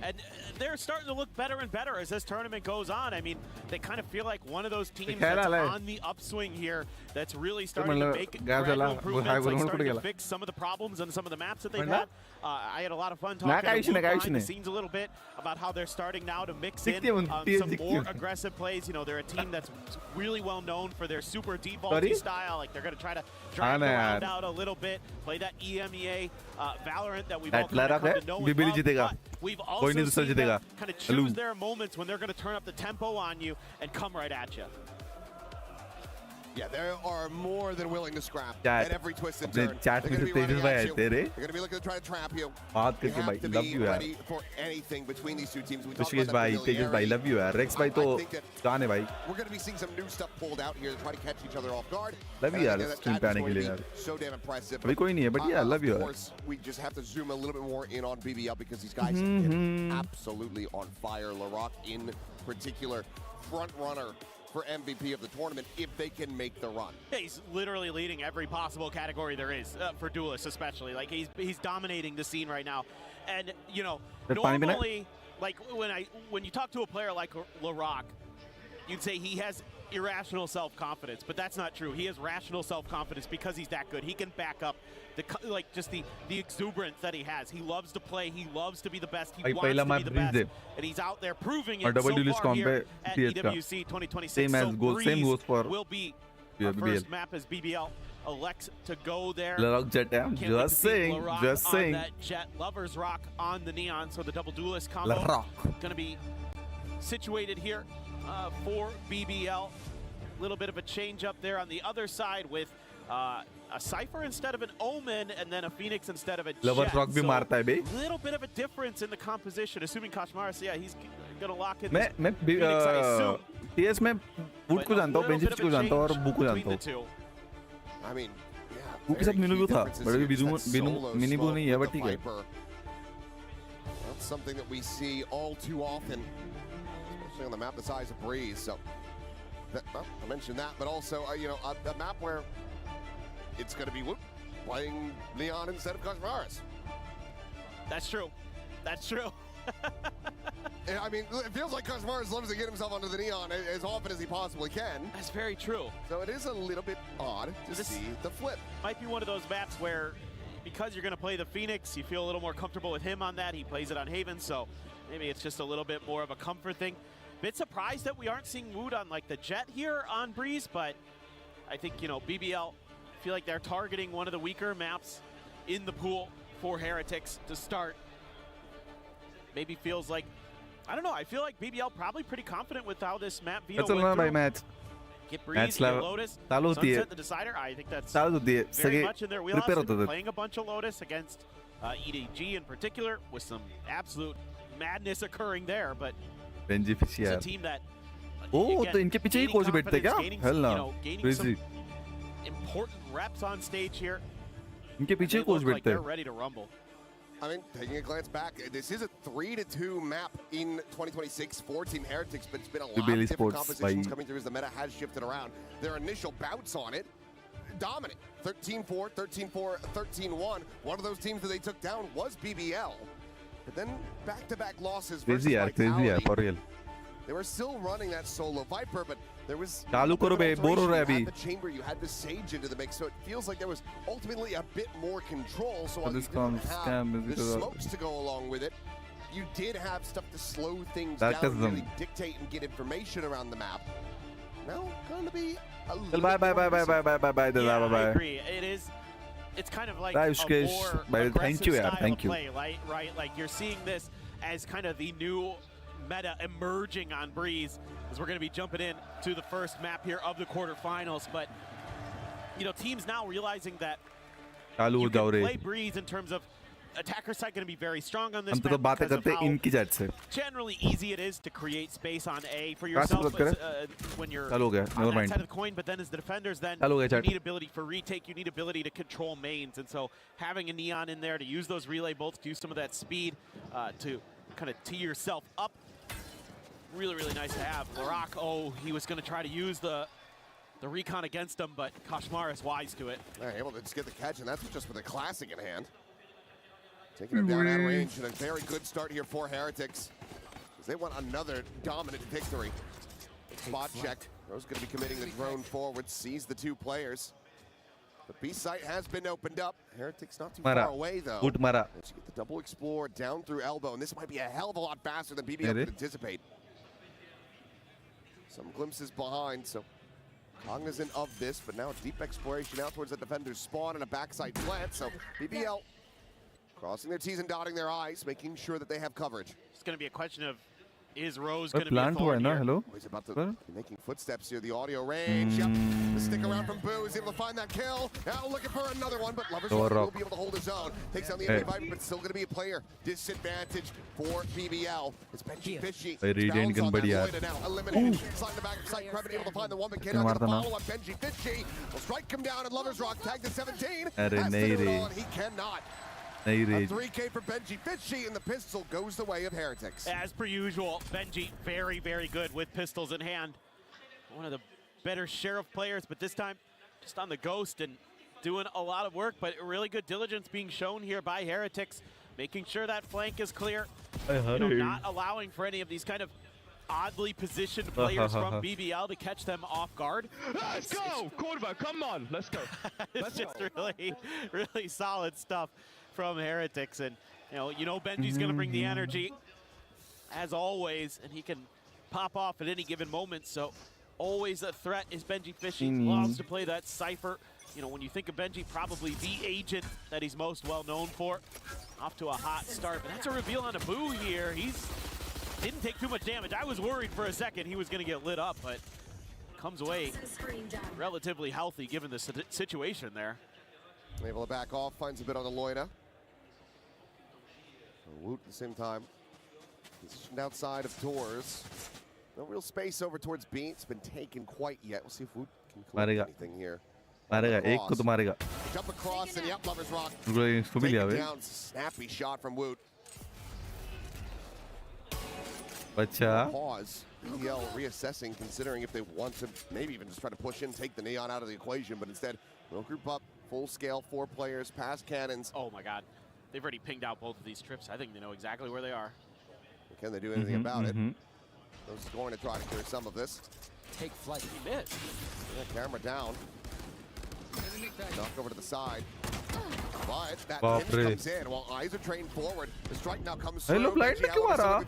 And they're starting to look better and better as this tournament goes on. I mean, they kind of feel like one of those teams that's on the upswing here that's really starting to make gradual improvements, like starting to fix some of the problems on some of the maps that they've had. I had a lot of fun talking to Luke behind the scenes a little bit about how they're starting now to mix in some more aggressive plays. You know, they're a team that's really well known for their super defaulty style. Like, they're going to try to drive the round out a little bit, play that EMEA Valorant that we've all come to know and love. But we've also seen them kind of choose their moments when they're going to turn up the tempo on you and come right at you. Yeah, they are more than willing to scrap at every twist and turn. They're going to be running at you. They're going to be looking to try to trap you. You have to be ready for anything between these two teams. We talked about that familiarity. love you, Rex bhai to gaane bhai. We're going to be seeing some new stuff pulled out here to try to catch each other off guard. Love you, yaar. Stream pe aane ke liye yaar. So damn impressive. Abhi koi nahi hai, but yeah, love you. Of course, we just have to zoom a little bit more in on BBL because these guys are absolutely on fire. LaRock in particular, front runner for MVP of the tournament if they can make the run. Yeah, he's literally leading every possible category there is for duelists, especially. Like, he's dominating the scene right now. And you know, normally, like when you talk to a player like LaRock, you'd say he has irrational self-confidence, but that's not true. He has rational self-confidence because he's that good. He can back up the exuberance that he has. He loves to play. He loves to be the best. He wants to be the best. And he's out there proving it so far here at EWC 2026. Same goes for will be our first map as BBL elects to go there. LaRock Jet, just saying. That Jet Lovers Rock on the Neon, so the double duelist combo going to be situated here for BBL. A little bit of a change up there on the other side with a Cypher instead of an Omen, and then a Phoenix instead of a Jet. Lovers Rock bhi marta hai bhai. A little bit of a difference in the composition, assuming Kashmaris, yeah, he's going to lock in मैं Phoenix, I assume. TS में Wood को जानता हूँ, Benji को जानता हूँ और Boo को जानता हूँ. I mean, Boo के साथ Minu भी था, but अभी Mini Boo नहीं है, but ठीक है. That's something that we see all too often, especially on the map the size of Breeze. So I mentioned that, but also you know, a map where it's going to be playing Neon instead of Kashmaris. That's true. That's true. I mean, it feels like Kashmaris loves to get himself onto the Neon as often as he possibly can. That's very true. So it is a little bit odd to see the flip. Might be one of those maps where, because you're going to play the Phoenix, you feel a little more comfortable with him on that. He plays it on Haven, so maybe it's just a little bit more of a comfort thing. Bit surprised that we aren't seeing Wood on like the Jet here on Breeze, but I think, you know, BBL, I feel like they're targeting one of the weaker maps in the pool for Heretics to start. Maybe feels like, I don't know, I feel like BBL probably pretty confident with how this map went through. Get Breeze, get Lotus, Sunset the Decider. I think that's very much in their wheelhouse. Playing a bunch of Lotus against EDG in particular with some absolute madness occurring there, but it's a team that again, इनके पीछे ही coach बैठते क्या? Hell no. Crazy. Important reps on stage here. इनके पीछे coach बैठते हैं. They're ready to rumble. I mean, taking a glance back, this is a 3-2 map in 2026 for Team Heretics, but it's been a lot of different compositions coming through as the meta has shifted around. Their initial bouts on it, dominant. 13-4, 13-4, 13-1. One of those teams that they took down was BBL. But then back-to-back losses versus Vitality. For real. They were still running that solo Viper, but there was चालू करो बे, bore हो रहा है अभी. the chamber, you had the Sage into the mix, so it feels like there was ultimately a bit more control. So while you didn't have the smokes to go along with it, you did have stuff to slow things down, really dictate and get information around the map. Now, going to be a little bye. Yeah, I agree. It's kind of like a more aggressive style of play, right? Like you're seeing this as kind of the new meta emerging on Breeze as we're going to be jumping in to the first map here of the quarterfinals. But, you know, teams now realizing that you can play Breeze in terms of attacker side going to be very strong on this map because of how generally easy it is to create space on A for yourself when you're on that side of the coin. But then as the defenders, then you need ability for retake, you need ability to control mains. And so having a Neon in there to use those relay bolts, to use some of that speed to kind of tee yourself up really, really nice to have. Larak, oh, he was going to try to use the recon against him, but Kashmar is wise to it. They're able to just get the catch, and that's just with a classic in hand. Taking him down at range, and a very good start here for Heretics. They want another dominant victory. Spot check. Rose going to be committing the drone forward, sees the two players. The B site has been opened up. Heretics not too far away, though. Good Mara. Let's get the double explore down through elbow, and this might be a hell of a lot faster than BBL could anticipate. Some glimpses behind, so cognizant of this, but now deep exploration out towards the defender's spawn and a backside plant. So BBL crossing their T's and dotting their I's, making sure that they have coverage. It's going to be a question of, is Rose going to be a thorn here? Hello? He's about to be making footsteps here. The audio range. Yep. The stick around from Boo is able to find that kill. Now looking for another one, but Lovers will be able to hold his own. Takes down the enemy Viper, but still going to be a player disadvantage for BBL. It's Benji Fishy. Now eliminated. Slide in the back of sight. Krebin able to find the one, but cannot get the follow up. Benji Fishy will strike him down, and Lovers Rock tagged to 17. Has to do it all, and he cannot. A 3K for Benji Fishy, and the pistol goes the way of Heretics. As per usual, Benji very, very good with pistols in hand. One of the better Sheriff players, but this time just on the Ghost and doing a lot of work, but really good diligence being shown here by Heretics, making sure that flank is clear, not allowing for any of these kind of oddly positioned players from BBL to catch them off guard. Let's go! Cordoba, come on, let's go. It's just really, really solid stuff from Heretics, and you know Benji's going to bring the energy as always, and he can pop off at any given moment. So always a threat is Benji Fishy. Loves to play that Cypher. You know, when you think of Benji, probably the agent that he's most well known for. Off to a hot start, but that's a reveal on Abu here. Didn't take too much damage. I was worried for a second he was going to get lit up, but comes away relatively healthy given the situation there. Able to back off, finds a bit on the Loida. Woot at the same time. Positioned outside of doors. No real space over towards B. It's been taken quite yet. We'll see if Woot can collect anything here. Jump across and yep, Lovers Rock. Take it down. Snappy shot from Woot. Pause. BBL reassessing, considering if they want to maybe even just try to push in, take the Neon out of the equation, but instead they'll group up, full scale, 4 players, past cannons. Oh my god. They've already pinged out both of these trips. I think they know exactly where they are. Can they do anything about it? Those going to try to clear some of this. Take flight. He missed. Camera down. Knock over to the side. But that pinch comes in while eyes are trained forward. The strike now comes through. Hello, blind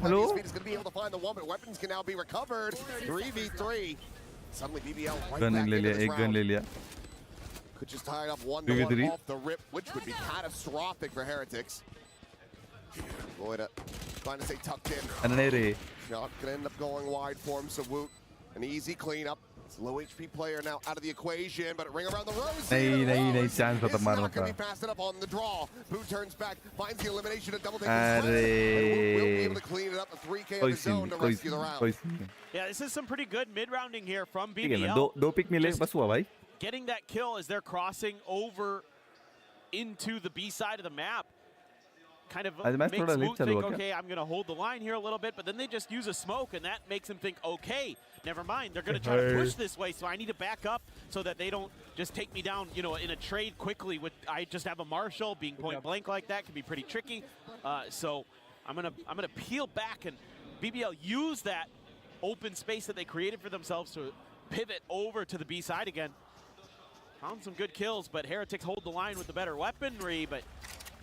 hello. He's going to be able to find the one, but weapons can now be recovered. 3v3. Suddenly BBL right back into this round. Could just tie it up 1-1 off the rip, which would be catastrophic for Heretics. Loida trying to stay tucked in. Shot gonna end up going wide for him, so Woot, an easy cleanup. It's a low HP player now out of the equation, but a ring around the rose. It's not gonna be fast enough on the draw. Boo turns back, finds the elimination and double take. And Woot will be able to clean it up. A 3K of his own to rescue the round. Yeah, this is some pretty good mid-rounding here from BBL. Getting that kill as they're crossing over into the B side of the map kind of makes Woot think, okay, I'm going to hold the line here a little bit, but then they just use a smoke, and that makes him think, okay, never mind, they're going to try to push this way, so I need to back up so that they don't just take me down, you know, in a trade quickly. I just have a Marshall. Being point blank like that can be pretty tricky. So I'm gonna peel back, and BBL use that open space that they created for themselves to pivot over to the B side again. Found some good kills, but Heretics hold the line with the better weaponry, but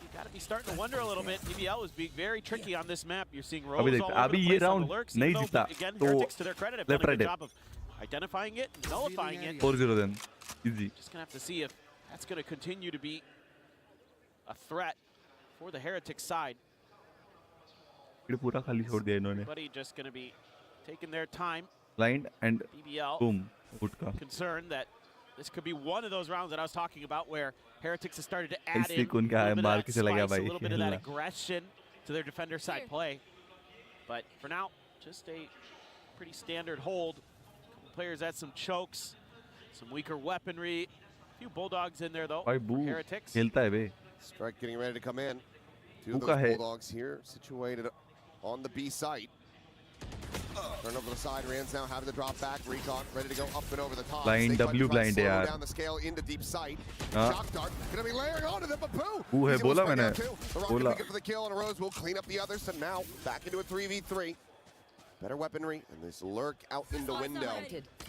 you got to be starting to wonder a little bit. BBL is being very tricky on this map. You're seeing Rose all over the place on the lurks. Again, Heretics, to their credit, have done a good job of identifying it and nullifying it. 4-0 then. Easy. Just going to have to see if that's going to continue to be a threat for the Heretics side. Everybody just going to be taking their time. Blind and BBL boom. Concerned that this could be one of those rounds that I was talking about where Heretics has started to add in a little bit of that aggression to their defender side play. But for now, just a pretty standard hold. A couple players had some chokes, some weaker weaponry. A few Bulldogs in there though for Heretics. Strike getting ready to come in. 2 of those Bulldogs here situated on the B site. Turn over the side, Rans now having to drop back. Recon ready to go up and over the top. Blind W blind yaar. Down the scale into deep sight. Shock dart gonna be layering onto them, but Pooh. है बोला मैंने. Bola. For the kill, and Rose will clean up the others. So now back into a 3v3. Better weaponry, and this lurk out in the window.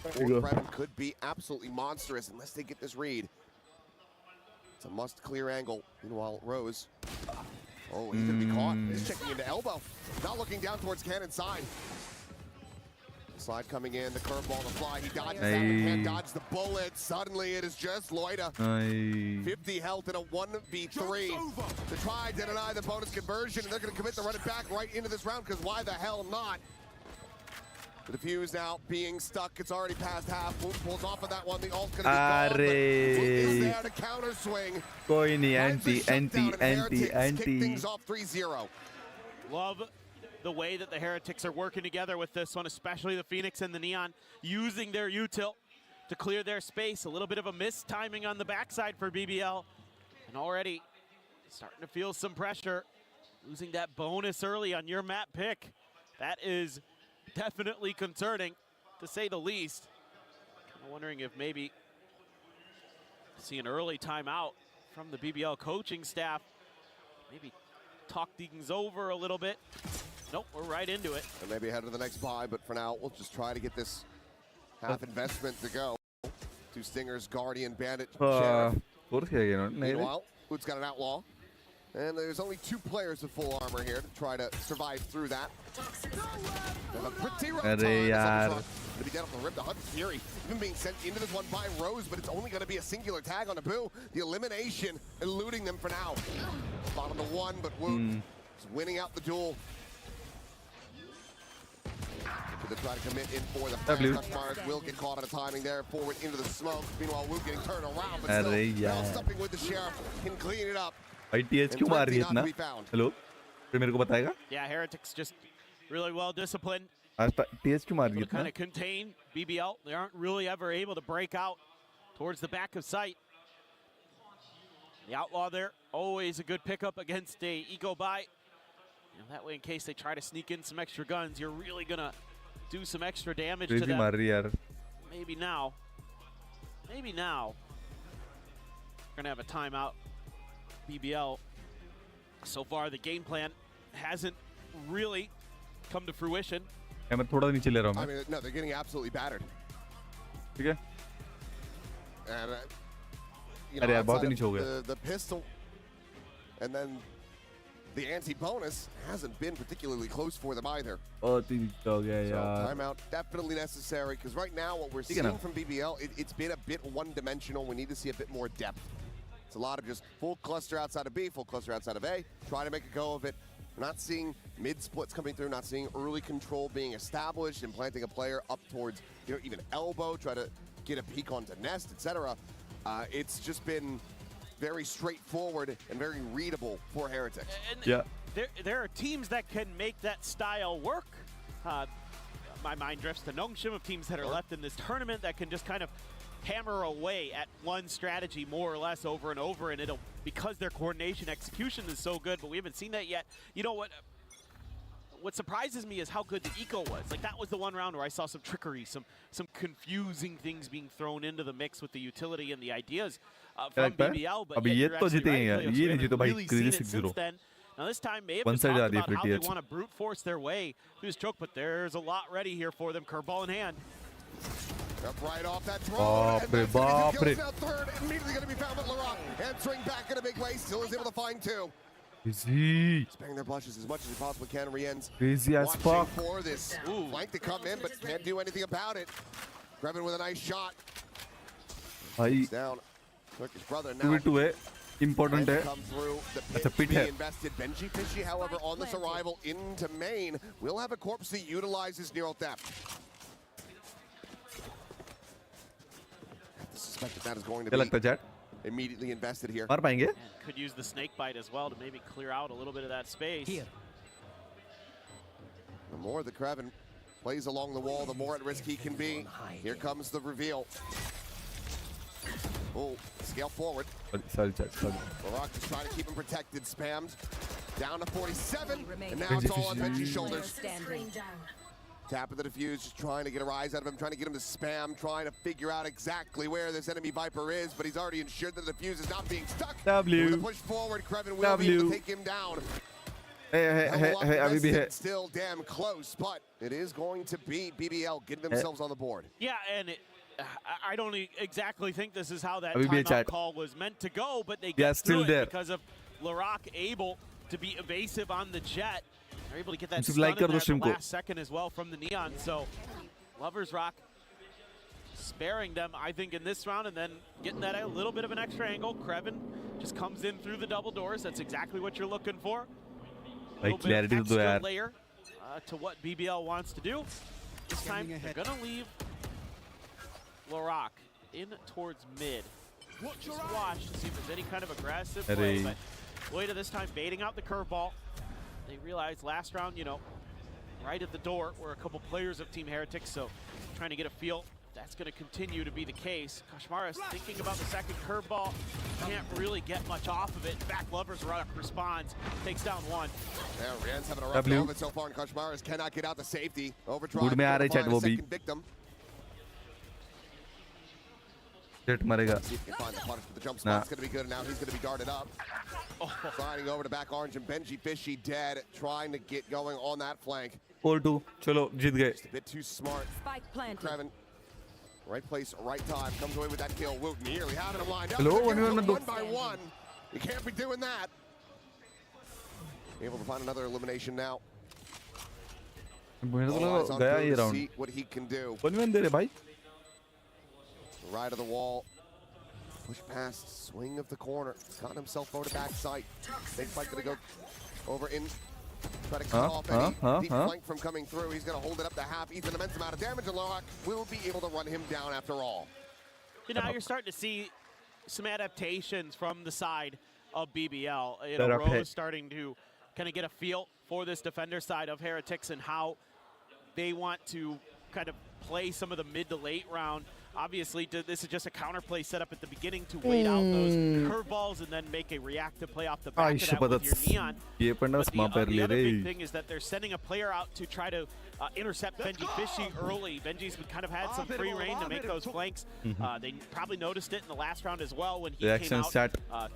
Kreven could be absolutely monstrous unless they get this read. It's a must clear angle. Meanwhile, Rose. Oh, he's gonna be caught. He's checking into elbow. Not looking down towards cannon side. Slide coming in, the curveball on the fly. He dodges that, can't dodge the bullet. Suddenly it is just Loida. 50 health in a 1v3 to try to deny the bonus conversion, and they're gonna commit to run it back right into this round, because why the hell not? The defuse now being stuck. It's already past half. Woot pulls off of that one. The ult's gonna be gone, but Woot is there to counter swing. कोई नहीं, anti. Kick things off 3-0. Love the way that the Heretics are working together with this one, especially the Phoenix and the Neon, using their util to clear their space. A little bit of a missed timing on the backside for BBL, and already starting to feel some pressure. Losing that bonus early on your map pick, that is definitely concerning, to say the least. Kind of wondering if maybe see an early timeout from the BBL coaching staff. Maybe talk things over a little bit. Nope, we're right into it. And maybe head to the next buy, but for now, we'll just try to get this half investment to go. Two Stingers, Guardian, Bandit, Sheriff. Meanwhile, Woot's got an Outlaw. And there's only 2 players with full armor here to try to survive through that. There's a pretty rough time. Gonna be down off the rip. The Hunt Fury even being sent into this one by Rose, but it's only gonna be a singular tag on Abu. The elimination eluding them for now. Bottom to 1, but Woot is winning out the duel. To try to commit in for the Mark will get caught on a timing there, forward into the smoke. Meanwhile, Woot getting turned around, but still stepping with the Sheriff, can clean it up. ITH क्यों मार रही है इतना? Hello, फिर मेरे को बताएगा? Yeah, Heretics just really well disciplined. आज TH क्यों मार रही है इतना? Kind of contain BBL. They aren't really ever able to break out towards the back of sight. The Outlaw there, always a good pickup against a eco buy. You know, that way, in case they try to sneak in some extra guns, you're really gonna do some extra damage to them. Maybe now. Maybe now. We're gonna have a timeout. BBL. So far, the game plan hasn't really come to fruition. I mean, no, they're getting absolutely battered. Okay. And you know, the pistol, and then the anti-bonus hasn't been particularly close for them either. So timeout definitely necessary, because right now what we're seeing from BBL, it's been a bit one-dimensional. We need to see a bit more depth. It's a lot of just full cluster outside of B, full cluster outside of A, trying to make a go of it. We're not seeing mid-splits coming through, not seeing early control being established and planting a player up towards, you know, even elbow, try to get a peek onto nest, etc. It's just been very straightforward and very readable for Heretics. And there are teams that can make that style work. My mind drifts to Nongshim of teams that are left in this tournament that can just kind of hammer away at one strategy more or less over and over, and it'll, because their coordination execution is so good, but we haven't seen that yet. You know what surprises me is how good the eco was. Like, that was the one round where I saw some trickery, some confusing things being thrown into the mix with the utility and the ideas from BBL, but you're absolutely right, we really seen it since then. Now this time, may have just talked about how they want to brute force their way through this choke, but there's a lot ready here for them. Curveball in hand. Right off that drone, third, immediately going to be found with Larock, answering back in a big way, still is able to find 2. Sparing their blushes as much as he possibly can. Rien's watching for this flank to come in, but can't do anything about it. Kreven with a nice shot. He's down. Turkish brother now. Important है. अच्छा पिट है. Invested. Benji Fishy, however, on this arrival into main, will have a corpse that utilizes neural theft. I suspect that is going to be immediately invested here. मार पाएंगे? Could use the snake bite as well to maybe clear out a little bit of that space. Here. The more the Kreven plays along the wall, the more at risk he can be. Here comes the reveal. Oh, scale forward. Sorry. Larock just trying to keep him protected, spammed. Down to 47, and now it's all on Benji's shoulders. Tapping the defuse, just trying to get a rise out of him, trying to get him to spam, trying to figure out exactly where this enemy Viper is, but he's already ensured that the defuse is not being stuck. W. With a push forward, Kreven will be able to take him down. Hey, अभी भी है. Still damn close, but it is going to be BBL getting themselves on the board. Yeah, and I don't exactly think this is how that अभी भी है timeout chat. call was meant to go, but they They are get through still it there. because of Laroc able to be evasive on the jet. They're able to get that सिर्फ stun like in कर there दो at the stream को. last second as well from the Neon. So Lovers Rock sparing them, I think, in this round, and then getting that a little bit of an extra angle. Kreven just comes in through the double doors. That's exactly what you're looking for. भाई clarity तो दो यार. Layer to what BBL wants to do. This time they're gonna leave Laroc in towards mid. Just watch to see if there's any kind of aggressive play, but Loida this time baiting out the curveball. They realized last round, you know, right at the door were a couple players of Team Heretics, so trying to get a feel. That's going to continue to be the case. Koshmaris thinking about the second curveball. Can't really get much off of it. In fact, Lovers Rock responds, takes down one. Yeah, Rian's having a rough go of it so far, and Koshmaris cannot get out the safety. Overdrive. Good में आ रहे chat वो भी. Victim. Jet मरेगा. See if he can find the punish, but the jump spot's going to be good, and now he's going to be guarded up. Sliding over to back orange, and Benji Fishy dead, trying to get going on that flank. 4-2. चलो जीत गए. Just a bit too smart. Spike planted. Kreven, right place, right time, comes away with that kill. Woot nearly having him lined up. Hello, one by one. You can't be doing that. Able to find another elimination now. मेरे को All eyes लगा on गया Boone ये to round. see what he can do. 1v1 दे रहे भाई. Right of the wall. Push past, swing of the corner. He's gotten himself over to back sight. Big fight gonna go over in. Try to cut off any deep flank from coming through. He's gonna hold it up to half. Eats an immense amount of damage, and Laroc will be able to run him down after all. You know, you're starting to see some adaptations from the side of BBL. You know, Rose starting to kind of get a feel for this defender side of Heretics and how they want to kind of play some of the mid to late round. Obviously, this is just a counterplay set up at the beginning to wait out those curveballs and then make a reactive play off the back of that with your Neon. But the other big thing is that they're sending a player out to try to intercept Benji Fishy early. Benji's kind of had some free reign to make those flanks. They probably noticed it in the last round as well when he came out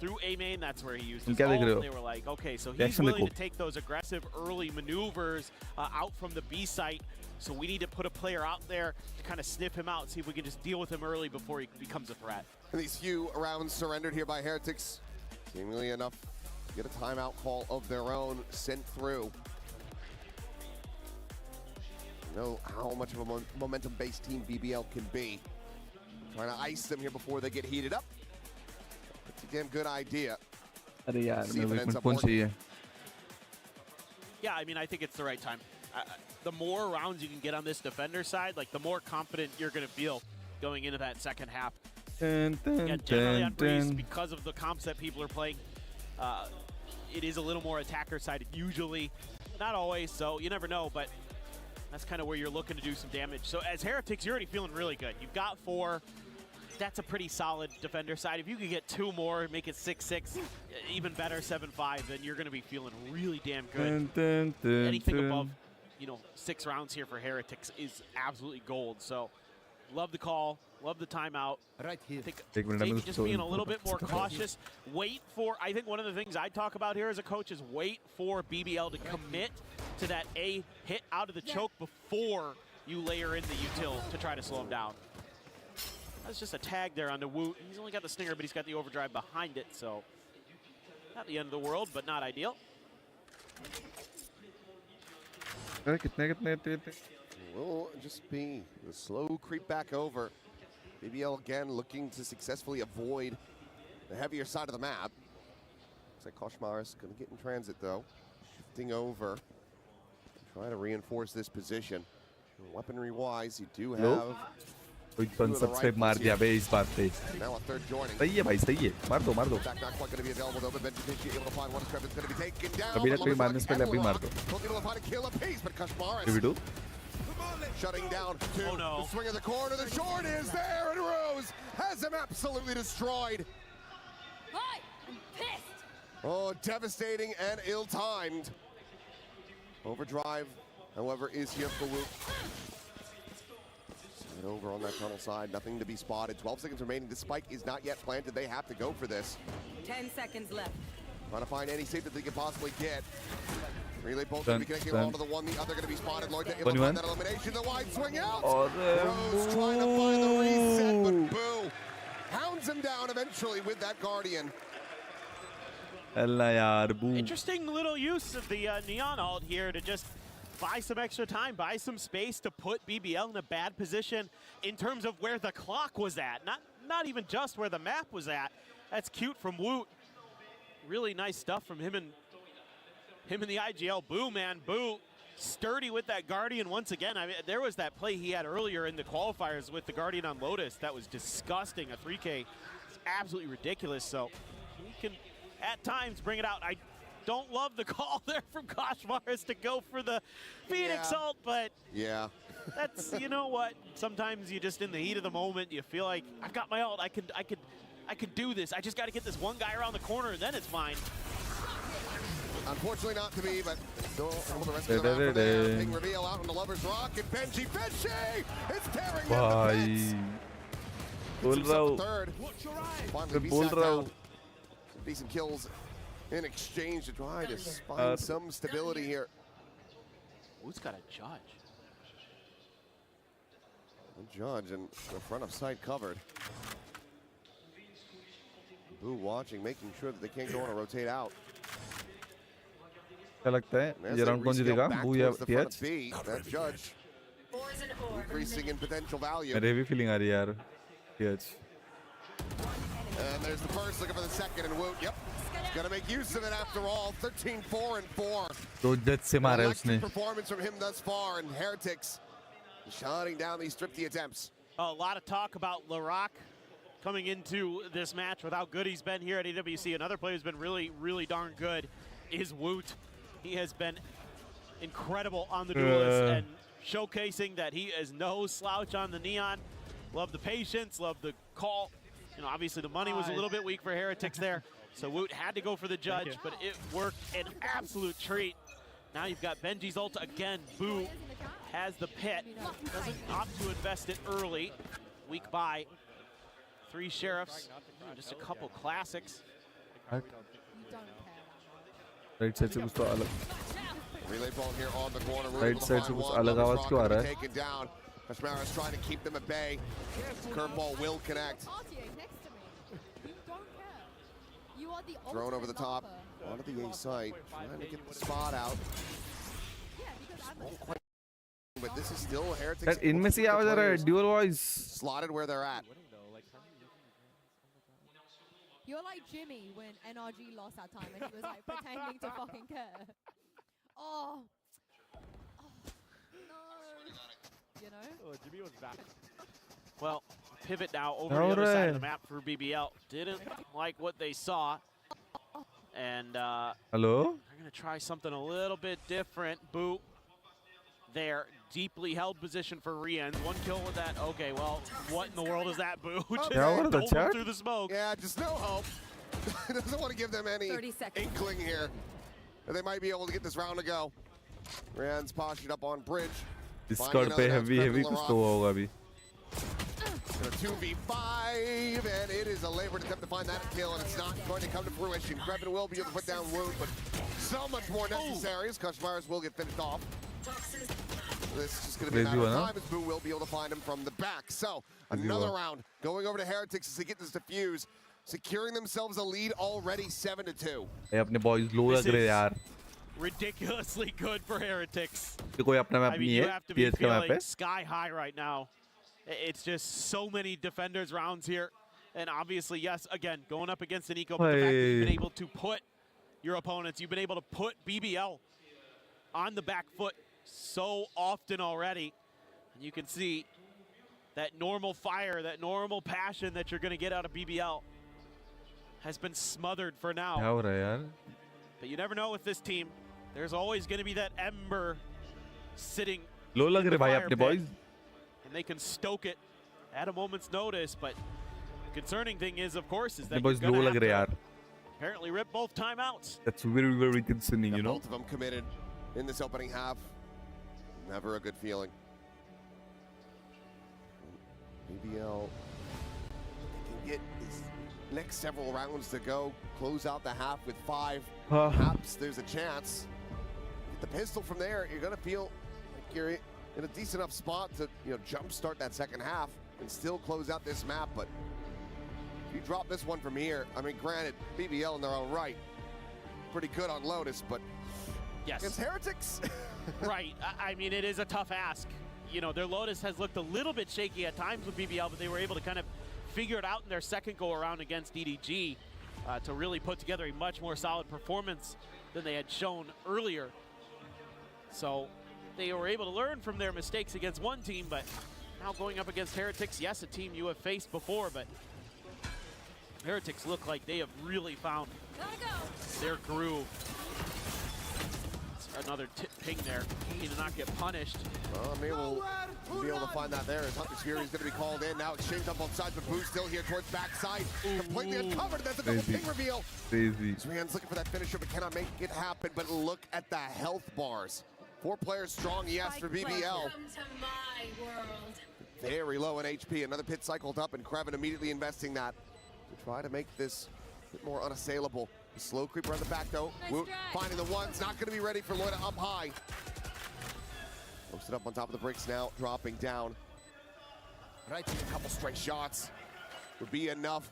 through A main. That's where he used his ult. They were like, okay, so he's willing to take those aggressive early maneuvers out from the B site. So we need to put a player out there to kind of sniff him out, see if we can just deal with him early before he becomes a threat. And these few rounds surrendered here by Heretics, seemingly enough to get a timeout call of their own sent through. You know how much of a momentum-based team BBL can be. Trying to ice them here before they get heated up. It's a damn good idea. अरे यार See if it मेरे ends को up कौन working. चाहिए? Yeah, I mean, I think it's the right time. The more rounds you can get on this defender side, like the more confident you're going to feel going into that second half. Generally on Breeze, because of the comps that people are playing, it is a little more attacker sided usually. Not always, so you never know, but that's kind of where you're looking to do some damage. So as Heretics, you're already feeling really good. You've got 4. That's a pretty solid defender side. If you could get 2 more, make it 6-6, even better, 7-5, then you're going to be feeling really damn good. Anything above, 6 rounds here for Heretics is absolutely gold. So love the call, love the timeout. Right here. I think maybe just being a little bit more cautious. Wait for, I think one of the things I talk about here as a coach is wait for BBL to commit to that A hit out of the choke before you layer in the util to try to slow him down. That's just a tag there on the Woot. He's only got the stinger, but he's got the overdrive behind it, so not the end of the world, but not ideal. Will just be the slow creep back over. BBL again looking to successfully avoid the heavier side of the map. Looks like Koshmaris going to get in transit though. Shifting over. Try to reinforce this position. Weaponry wise, you do have कोई subscribe मार दिया बे इस बात पे. now a third joining. सही है भाई सही है. मार दो. Back not quite going to be available though, but Benji Fishy able to find one. Kreven's going to be taken down. कभी ना कभी मारने से पहले अभी मार दो. Able to find a kill apiece, but Koshmaris Did we do? shutting down to the swing of the corner. The short is there, and Rose has him absolutely destroyed. I'm pissed. Oh, devastating and ill-timed. Overdrive however, is here for Woot. And over on that tunnel side, nothing to be spotted. 12 seconds remaining. The spike is not yet planted. They have to go for this. 10 seconds left. Trying to find any save that they can possibly get. Relay both going to be connecting onto the one, the other going to be spotted. Lloyd able to find that elimination. The wide swing out. Rose trying to find the reset, but Boo hounds him down eventually with that Guardian. Interesting little use of the Neon ult here to just buy some extra time, buy some space to put BBL in a bad position in terms of where the clock was at. Not even just where the map was at. That's cute from Woot. Really nice stuff from him and the IGL. Boo, man, Boo, sturdy with that Guardian once again. I mean, there was that play he had earlier in the qualifiers with the Guardian on Lotus. That was disgusting. A 3K. It's absolutely ridiculous. So he can, at times, bring it out. I don't love the call there from Koshmars to go for the Phoenix ult, but yeah, that's, you know what? Sometimes you just, in the heat of the moment, you feel like, I've got my ult. I could do this. I just got to get this one guy around the corner, and then it's fine. Unfortunately not to be, but still able to rescue them out from there. Big reveal out on the Lover's Rock, and Benji is tearing them to bits. Third. Finally be sat down. Some decent kills in exchange to try to find some stability here. Who's got a judge? A judge in the front of sight covered. Boo watching, making sure that they can't go on a rotate out. क्या लगता है ये round कौन जीतेगा बू या TH That judge increasing in potential value. मेरे भी फीलिंग आ रही है यार TH And there's the first, looking for the second, and Woot, yep, gonna make use of it after all. 13-4-4. दो जज से मारा है उसने. Performance from him thus far, and Heretics shutting down these thrifty attempts. A lot of talk about Larock coming into this match with how good he's been here at EWC. Another player who's been really, really darn good is Woot. He has been incredible on the duelist and showcasing that he is no slouch on the Neon. Love the patience, love the call. You know, obviously the money was a little bit weak for Heretics there, so Woot had to go for the judge, but it worked an absolute treat. Now you've got Benji's ult again. Boo has the pit, doesn't opt to invest it early. Weak buy. 3 sheriffs, just a couple classics. Right side से कुछ तो अलग Relay ball here on the corner. Right side से कुछ अलग आवाज क्यों आ रहा है Taken down. Koshmars trying to keep them at bay. Curveball will connect. Thrown over the top. Onto the A site. Trying to get the spot out. But this is still Heretics. इनमें से आवाज आ रहा है dual voice slotted where they're at. You're like Jimmy when NRG lost that time and he was like pretending to fucking care. Oh. No. You know? Oh, Jimmy was back. Well, pivot now over the other side of the map for BBL. Didn't like what they saw. And hello? They're going to try something a little bit different. Boo. There, deeply held position for Rians. 1 kill with that. Okay, well, what in the world is that, Boo? Just dove through the smoke. Yeah, just no hope. Doesn't want to give them any inkling here. They might be able to get this round to go. Rians postured up on bridge. Discord पे heavy कुछ तो होगा अभी. 2v5, and it is a labored attempt to find that kill, and it's not going to come to fruition. Grevin will be able to put down Woot, but so much more necessary as Koshmars will get finished off. This is just going to be a matter of time as Boo will be able to find him from the back. So, another round going over to Heretics as they get this defuse, securing themselves a lead already 7-2. अपने boys low लग रहे यार. Ridiculously good for Heretics. कोई अपना map I mean, नहीं you है. have to be feeling sky high right now. It's just so many defenders rounds here. And obviously, yes, again, going up against an eco, but the fact that you've been able to put your opponents, you've been able to put BBL on the back foot so often already. And you can see that normal fire, that normal passion that you're going to get out of BBL has been smothered for now. क्या हो रहा है यार? But you never know with this team. There's always going to be that ember sitting लो लग रहे भाई अपने boys. And they can stoke it at a moment's notice. But the concerning thing is, of course, is that boys you're going low to have to apparently rip both timeouts. That's very, very concerning, you know. Both of them committed in this opening half. Never a good feeling. BBL can get these next several rounds to go. Close out the half with 5. Perhaps there's a chance. Get the pistol from there. You're gonna feel like you're in a decent enough spot to jumpstart that second half and still close out this map. But if you drop this one from here, I mean, granted, BBL in their own right, pretty good on Lotus, but against Heretics. Right. I mean, it is a tough ask. Their Lotus has looked a little bit shaky at times with BBL, but they were able to kind of figure it out in their second go around against EDG to really put together a much more solid performance than they had shown earlier. So they were able to learn from their mistakes against one team, but now going up against Heretics, yes, a team you have faced before, but Heretics look like they have really found their groove. Another ping there. He did not get punished. Well, maybe we'll be able to find that there as Hunter's Fury is going to be called in. Now exchange on both sides, but Boo still here towards backside. Completely uncovered. That's a double ping reveal. Crazy. Zrian's looking for that finisher, but cannot make it happen. But look at the health bars. 4 players strong, yes, for BBL. Welcome to my world. Very low in HP. Another pit cycled up, and Kreven immediately investing that to try to make this a bit more unassailable. The slow creeper on the back, though. Woot finding the ones. Not going to be ready for Loida up high. Posted up on top of the bricks now, dropping down. Right, a couple straight shots would be enough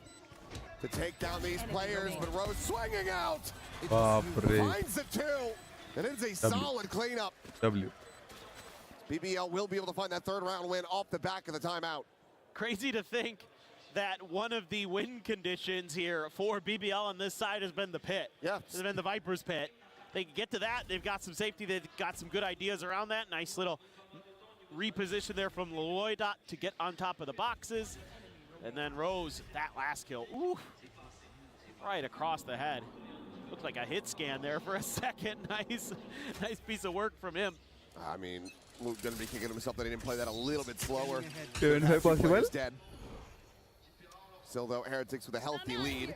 to take down these players, but Rose swinging out. Finds the 2, and it is a solid cleanup. BBL will be able to find that 3rd round win off the back of the timeout. Crazy to think that one of the win conditions here for BBL on this side has been the pit. Yeah. Has been the Viper's pit. They can get to that. They've got some safety. They've got some good ideas around that. Nice little reposition there from Loida to get on top of the boxes. And then Rose, that last kill. Ooh, right across the head. Looked like a hit scan there for a second. Nice piece of work from him. I mean, Luke going to be kicking himself that he didn't play that a little bit slower. Dead. Still, though, Heretics with a healthy lead.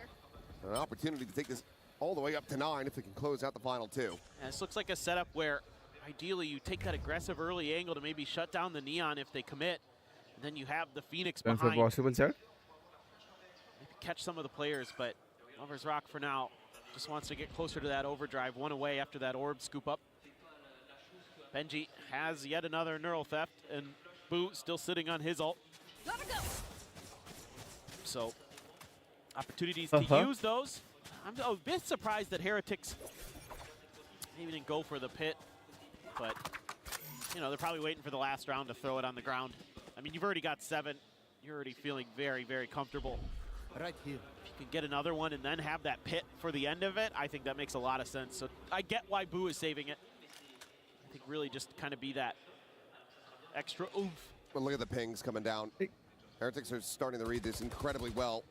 An opportunity to take this all the way up to 9 if they can close out the final 2. And this looks like a setup where ideally you take that aggressive early angle to maybe shut down the Neon if they commit. And then you have the Phoenix behind. Possible, sir. Maybe catch some of the players, but Lovers Rock for now just wants to get closer to that overdrive. 1 away after that orb scoop up. Benji has yet another neural theft, and Boo still sitting on his ult. So, opportunities to use those. I'm a bit surprised that Heretics maybe didn't go for the pit, but they're probably waiting for the last round to throw it on the ground. I mean, you've already got 7. You're already feeling very, very comfortable. Right here. If you can get another one and then have that pit for the end of it, I think that makes a lot of sense. So I get why Boo is saving it. I think really just kind of be that extra oomph. But look at the pings coming down. Heretics are starting to read this incredibly well.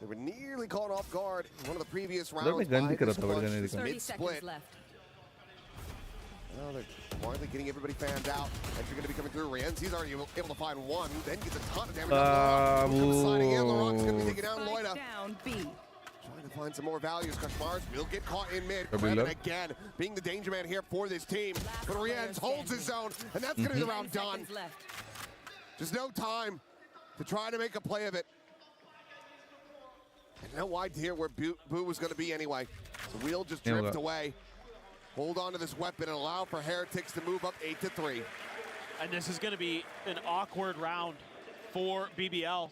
They were nearly caught off guard in one of the previous rounds. 30 seconds left. Well, they're finally getting everybody fanned out. Actually going to be coming through. Rienz, he's already able to find 1, then gets a ton of damage. Sliding in, LaRock's going to be taking down Loida. Down B. Trying to find some more values. Crushmars will get caught in mid. Kreven again being the danger man here for this team. But Rienz holds his zone, and that's going to be the round done. Just no time to try to make a play of it. And no idea where Boo was going to be anyway. So we'll just drift away. Hold on to this weapon and allow for Heretics to move up 8-3. And this is going to be an awkward round for BBL.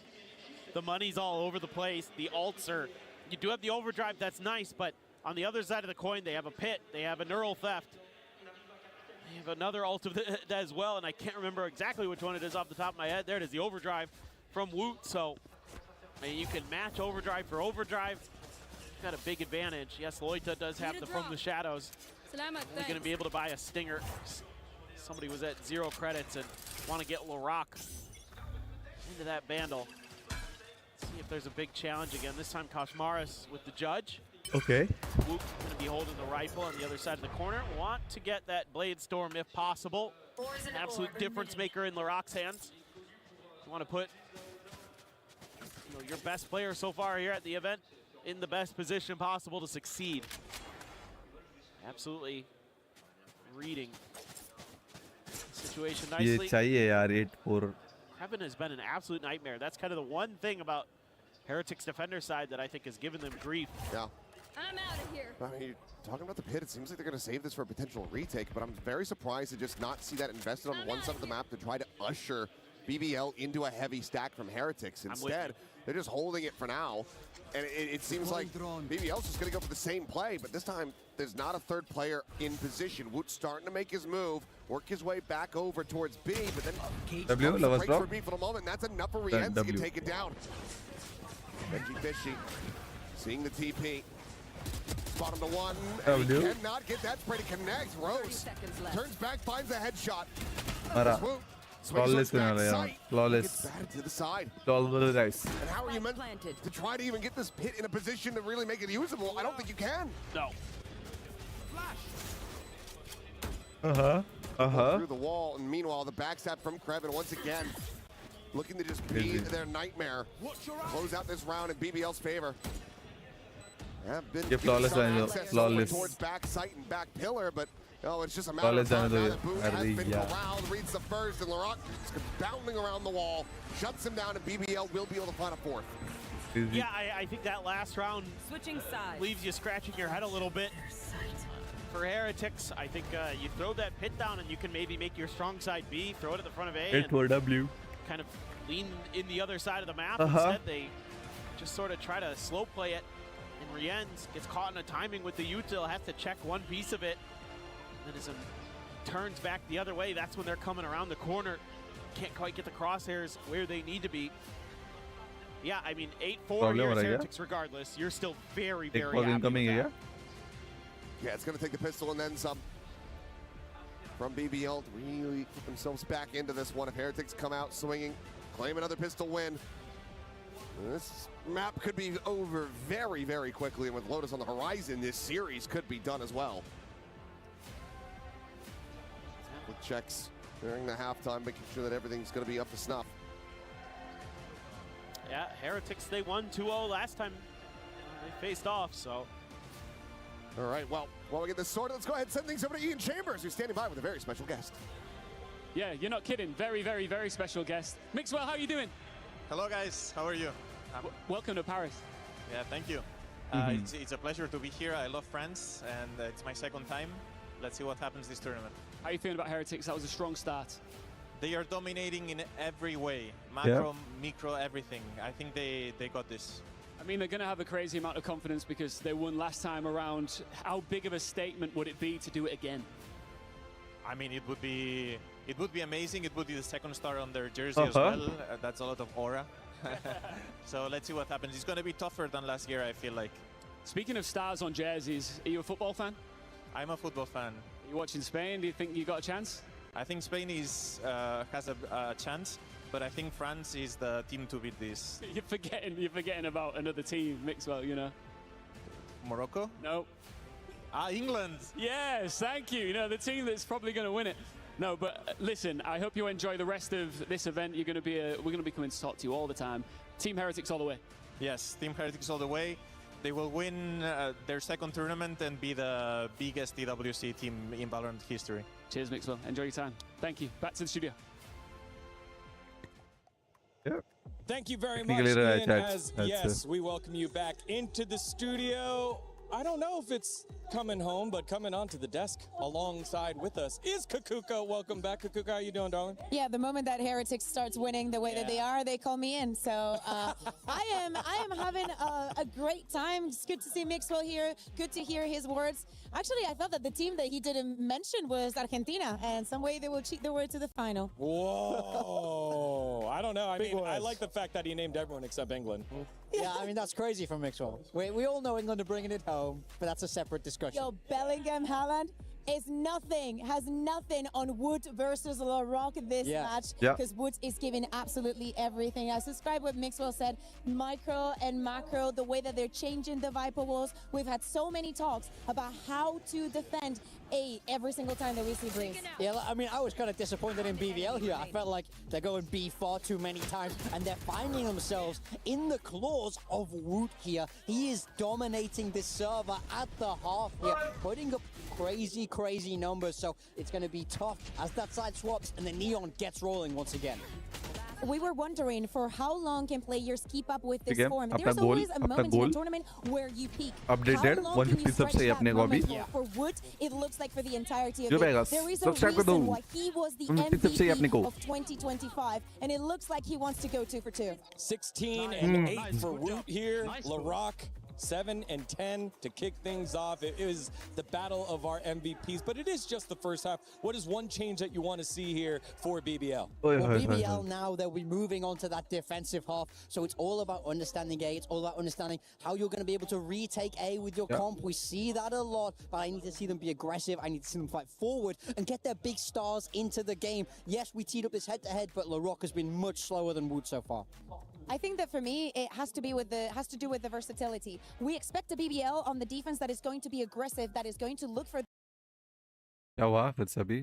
The money's all over the place. The ults are, you do have the overdrive, that's nice, but on the other side of the coin, they have a pit, they have a neural theft. They have another ult of that as well, and I can't remember exactly which one it is off the top of my head. There it is, the overdrive from Woot. So, I mean, you can match overdrive for overdrive. Got a big advantage. Yes, Loita does have the From the Shadows. Only going to be able to buy a Stinger. Somebody was at 0 credits and want to get LaRock into that bandle. See if there's a big challenge again. This time Koshmaris with the judge. Okay. Woot going to be holding the rifle on the other side of the corner. Want to get that Blade Storm if possible. An absolute difference maker in LaRock's hands. You want to put your best player so far here at the event in the best position possible to succeed. situation ये nicely. चाहिए यार 8-4. Kevin has been an absolute nightmare. That's kind of the one thing about Heretics defender side that I think has given them grief. Yeah. I'm out of here. I mean, talking about the pit, it seems like they're going to save this for a potential retake, but I'm very surprised to just not see that invested on one side of the map to try to usher BBL into a heavy stack from Heretics. Instead, they're just holding it for now. And it seems like BBL's just going to go for the same play, but this time there's not a third player in position. Woot's starting to make his move, work his way back over towards B, but then W, lowest drop. for B for the moment. That's enough for Rienzi to take it down. Benji Fishy seeing the TP. Spot him to one. And he cannot get that spray to connect. Rose turns back, finds a headshot. Flawless flawless. To the side. Flawless. And how are you meant to try to even get this pit in a position to really make it usable? I don't think you can. No. Through the wall, and meanwhile, the backstab from Krevin once again looking to just be their nightmare. Close out this round in BBL's favor. Have been flawless towards back sight and back pillar, but it's just a matter of time now that Boone has been corralled, reads the first, and Laurent is bounding around the wall, shuts him down, and BBL will be able to find a fourth. Yeah, I think that last round leaves you scratching your head a little bit. For Heretics, I think you throw that pit down and you can maybe make your strong side B, throw it at the front of A, and W. kind of lean in the other side of the map. Instead, they just sort of try to slow play it. And Rienz gets caught in a timing with the util, has to check one piece of it. And then as it turns back the other way, that's when they're coming around the corner. Can't quite get the crosshairs where they need to be. Yeah, I mean, 8-4 here is Heretics regardless. You're still very, very happy with that. Yeah, it's going to take the pistol and then some from BBL to really put themselves back into this one. If Heretics come out swinging, claim another pistol win, this map could be over very, very quickly. And with Lotus on the horizon, this series could be done as well. With checks during the halftime, making sure that everything's going to be up to snuff. Yeah, Heretics, they won 2-0 last time they faced off, so. All right, well, while we get this sorted, let's go ahead and send things over to Ian Chambers, who's standing by with a very special guest. Yeah, you're not kidding. Very, very, very special guest. Mixwell, how are you doing? Hello, guys. How are you? Welcome to Paris. Yeah, thank you. It's a pleasure to be here. I love France, and it's my second time. Let's see what happens this tournament. How are you feeling about Heretics? That was a strong start. They are dominating in every way. Macro, micro, everything. I think they got this. I mean, they're going to have a crazy amount of confidence because they won last time around. How big of a statement would it be to do it again? I mean, it would be amazing. It would be the second star on their jersey as well. That's a lot of aura. So let's see what happens. It's going to be tougher than last year, I feel like. Speaking of stars on jerseys, are you a football fan? I'm a football fan. Are you watching Spain? Do you think you got a chance? I think Spain has a chance, but I think France is the team to beat this. You're forgetting about another team, Mixwell, you know. Morocco? No. England. Yes, thank you. You know, the team that's probably going to win it. No, but listen, I hope you enjoy the rest of this event. We're going to be coming to talk to you all the time. Team Heretics all the way. Yes, Team Heretics all the way. They will win their second tournament and be the biggest EWC team in Valorant history. Cheers, Mixwell. Enjoy your time. Thank you. Back to the studio. Thank you very much, Ian. Yes, we welcome you back into the studio. I don't know if it's coming home, but coming onto the desk alongside with us is Kakuka. Welcome back, Kakuka. How you doing, darling? Yeah, the moment that Heretics starts winning the way that they are, they call me in. So I am having a great time. It's good to see Mixwell here. Good to hear his words. Actually, I thought that the team that he didn't mention was Argentina, and some way they will cheat their way to the final. Whoa! I don't know. I mean, I like the fact that he named everyone except England. Yeah, I mean, that's crazy from Mixwell. We all know England are bringing it home, but that's a separate discussion. Yo, Bellingham, Haaland has nothing on Wood versus Laroque this match, because Wood is giving absolutely everything. I subscribe what Mixwell said, micro and macro, the way that they're changing the Viper walls. We've had so many talks about how to defend A every single time that we see Breeze. Yeah, I mean, I was kind of disappointed in BBL here. I felt like they're going B far too many times, and they're finding themselves in the claws of Woot here. He is dominating this server at the half here, putting up crazy, crazy numbers. So it's going to be tough as that side swaps and the Neon gets rolling once again. We were wondering for how long can players keep up with this Okay, form. apna There's goal, always a apna moment goal. in a tournament where you peak. Updated, How long can you 150 subs stretch चाहिए that अपने को अभी. moment for Woot? It looks like for the entirety of जो it. रहेगा, There is a subscribe कर दो. reason why he was the 150 subs चाहिए अपने MVP को. of 2025, and it looks like he wants to go 2 for 2. 16 and 8 for Woot here. LaRock 7 and 10 to kick things off. It is the battle of our MVPs, but it is just the first half. What is one change that you want to see here for BBL? Well, BBL now, they'll be moving on to that defensive half, so it's all about understanding A. It's all about understanding how you're going to be able to retake A with your comp. We see that a lot, but I need to see them be aggressive. I need to see them fight forward and get their big stars into the game. Yes, we teed up this head-to-head, but LaRock has been much slower than Woot so far. I think that for me, it has to do with the versatility. We expect a BBL on the defense that is going to be aggressive, that is going to look for. क्या हुआ फिर से अभी?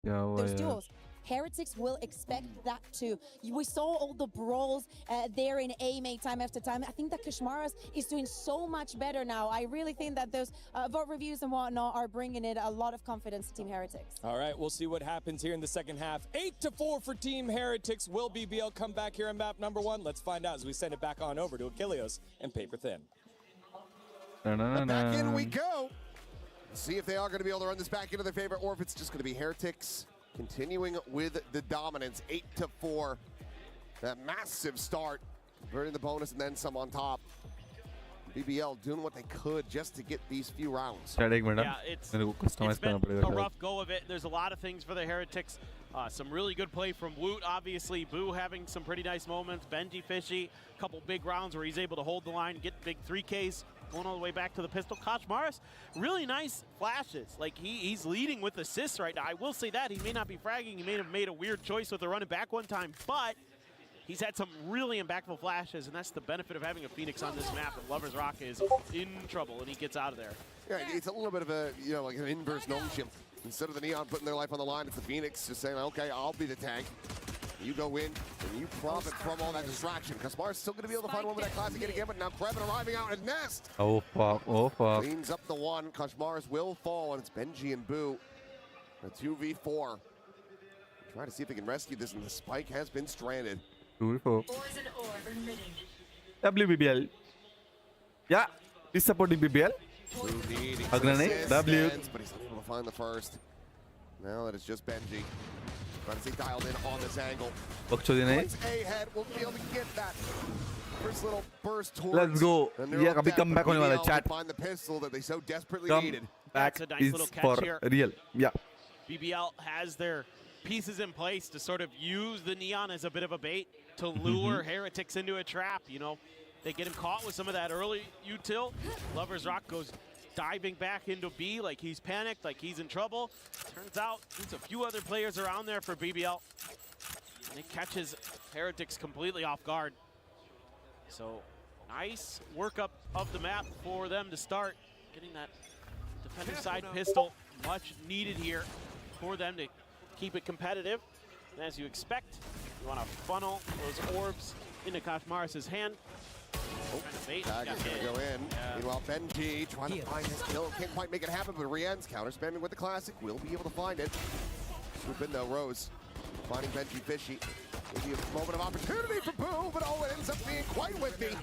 क्या हुआ Those यार? duels. Heretics will expect that too. We saw all the brawls there in A made time after time. I think that Kashmaras is doing so much better now. I really think that those vote reviews and whatnot are bringing it a lot of confidence to Team Heretics. All right, we'll see what happens here in the second half. 8-4 for Team Heretics. Will BBL come back here on map number 1? Let's find out as we send it back on over to Achilleos and Paper Thin. And back in we go. See if they are going to be able to run this back into their favor, or if it's just going to be Heretics continuing with the dominance. 8-4. That massive start, converting the bonus and then some on top. BBL doing what they could just to get these few rounds. Yeah, it's been a rough go of it. There's a lot of things for the Heretics. Some really good play from Woot, obviously. Boo having some pretty nice moments. Benji Fishy, a couple big rounds where he's able to hold the line, get big 3Ks, going all the way back to the pistol. Kochmaris, really nice flashes. Like, he's leading with assists right now. I will say that. He may not be fragging. He may have made a weird choice with the running back one time, but he's had some really impactful flashes, and that's the benefit of having a Phoenix on this map. And Lovers Rock is in trouble, and he gets out of there. Yeah, it's a little bit of a, like an inverse Nongshim. Instead of the Neon putting their life on the line, it's the Phoenix just saying, okay, I'll be the tank. You go in, and you profit from all that distraction. Kaspar's still going to be able to find one with that classic hit again, but now Krebin arriving out at Nest. Oh, fuck. Oh, fuck. Cleans up the one. Kashmars will fall, and it's Benji and Boo. A 2v4. Try to see if they can rescue this, and the spike has been stranded. 2v4. WBBL. Yeah, he's supporting BBL. Aggranate, W. But he's not able to find the first. Now that it's just Benji. Trying to stay dialed in on this angle. Once A-head, we'll be able to get that first little burst towards. Let's go. Yeah, abhi come back होने वाला है chat. Find the pistol that they so desperately Come needed. back That's a nice is little catch for here. real. Yeah. BBL has their pieces in place to sort of use the Neon as a bit of a bait to lure Heretics into a trap. You know, they get him caught with some of that early util. Lovers Rock goes diving back into B like he's panicked, like he's in trouble. Turns out there's a few other players around there for BBL. And it catches Heretics completely off guard. So nice work up of the map for them to start. Getting that defender side pistol, much needed here for them to keep it competitive. And as you expect, you want to funnel those orbs into Kochmaris' hand. Tag is going to go in. Meanwhile, Benji trying to find his kill. Can't quite make it happen, but Rian's counter spamming with the classic. Will be able to find it. Swoop in though, Rose. Finding Benji Fishy. Maybe a moment of opportunity for Boo, but oh, it ends up being quite whiffy.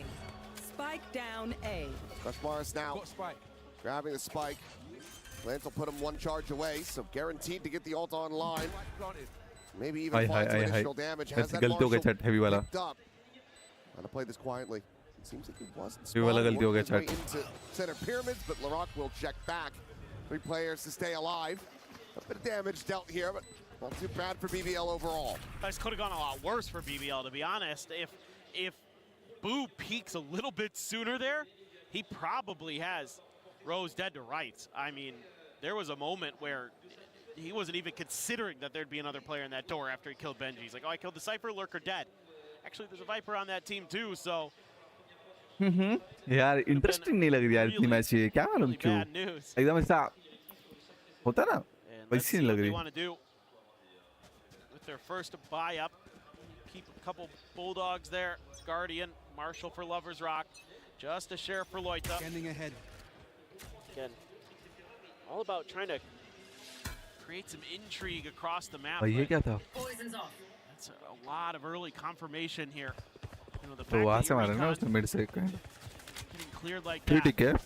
Spike down A. Rushmars now grabbing the spike. Lance will put him one charge away, so guaranteed to get the ult online. Maybe even find some additional damage. Has that Marshall picked up. Trying to play this quietly. It seems like he wasn't spawning his way into center pyramids, but LaRock will check back. 3 players to stay alive. A bit of damage dealt here, but not too bad for BBL overall. This could have gone a lot worse for BBL, to be honest. If Boo peaks a little bit sooner there, he probably has Rose dead to rights. I mean, there was a moment where he wasn't even considering that there'd be another player in that door after he killed Benji. He's like, oh, I killed the Cypher, Lurker dead. Actually, there's a Viper on that team too, so यार interesting नहीं लग रही यार इतनी match ये, क्या मालूम क्यों एकदम ऐसा होता ना वैसी नहीं लग रही. With their first buy up, keep a couple bulldogs there. Guardian, Marshall for Lovers Rock, just a share for Loita. Standing ahead. Again, all about trying to create some intrigue across the map. ये क्या था? That's a lot of early confirmation here. You know, the तो वहाँ fact से that मारा ना Eurocon उसने mid से कहीं. getting cleared like ठीक that है.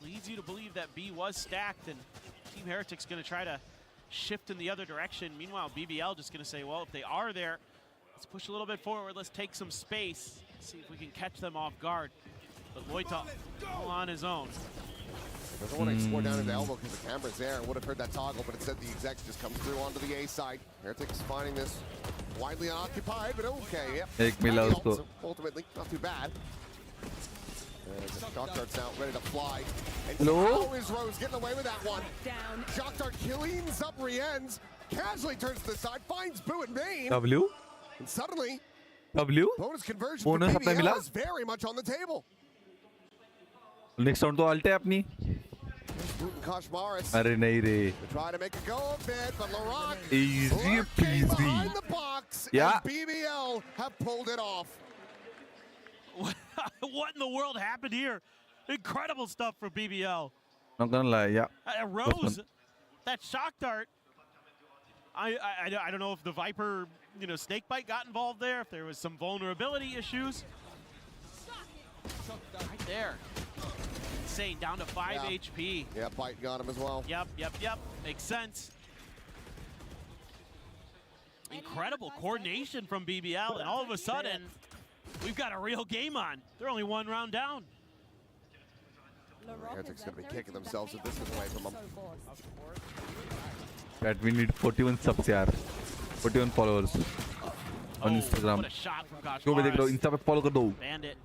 leads you to believe that B was stacked, and Team Heretic's going to try to shift in the other direction. Meanwhile, BBL just going to say, well, if they are there, let's push a little bit forward. Let's take some space. See if we can catch them off guard. But Loita all on his own. Doesn't want to explore down into elbow because the camera's there. Would have heard that toggle, but instead the exec just comes through onto the A side. Heretic's finding this widely unoccupied, but okay. Yep. एक मिला उसको. So ultimately, not too bad. Shock Dart's out, ready to fly. And Hello? how is Rose getting away with that one? Down. Shock Dart cleans up Rien's, casually turns to the side, finds Boo and Main. W And suddenly, W bonus conversion Bonus for अपना BBL मिला? is very much on the table. Next round तो alt है अपनी. Boot and Koshmaris अरे नहीं रे. try to make a go of it, but Larock Easy looking peasy. behind the box, Yeah. and BBL have pulled it off. What in the world happened here? Incredible stuff for BBL. Not gonna lie, yeah. Rose, that shock dart. I don't know if the Viper, snakebite got involved there, if there was some vulnerability issues. Right there. Insane, down to 5 HP. Yeah, bite got him as well. Yep. Makes sense. Incredible coordination from BBL, and all of a sudden, we've got a real game on. They're only one round down. Heretic's going to be kicking themselves if this is away from them. That we need 41 subs यार. 41 followers on Instagram. What a shot from Gosh. जो भी देख रहे हो Insta पे follow कर दो. Bandit.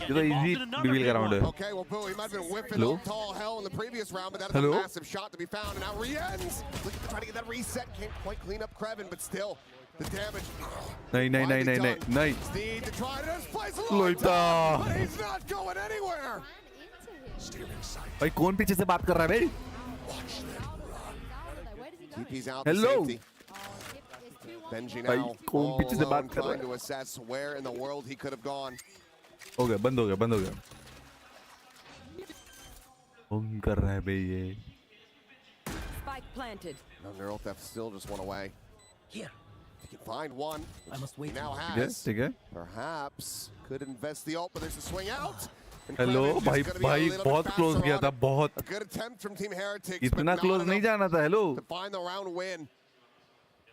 ये तो easy BBL का round है. Okay, well, Boo, he might have been whiffing Hello? off tall hell in the previous round, but that is Hello? a massive shot to be found. And now Rien's looking to try to get that reset. Can't quite clean up Krevin, but still, the damage. नहीं. Steed to try to displace Loita. but he's not going anywhere. भाई कौन पीछे से बात कर रहा है भाई? TP's out Hello? to safety. Benji भाई now कौन all पीछे से alone बात कर रहा trying है? to assess where in the world he could have gone. हो गया बंद हो गया. कौन कर रहा है भाई ये? Spike planted. No, neural theft still just went away. Here. He can find one. I must He wait. now ठीक has. है. Perhaps could invest the ult, but there's a swing out. And hello Krevin's भाई just gonna be a little bit बहुत faster close गया on था it. बहुत. A good attempt from Team Heretics, but इतना not close नहीं enough जाना था. Hello. to find the round win.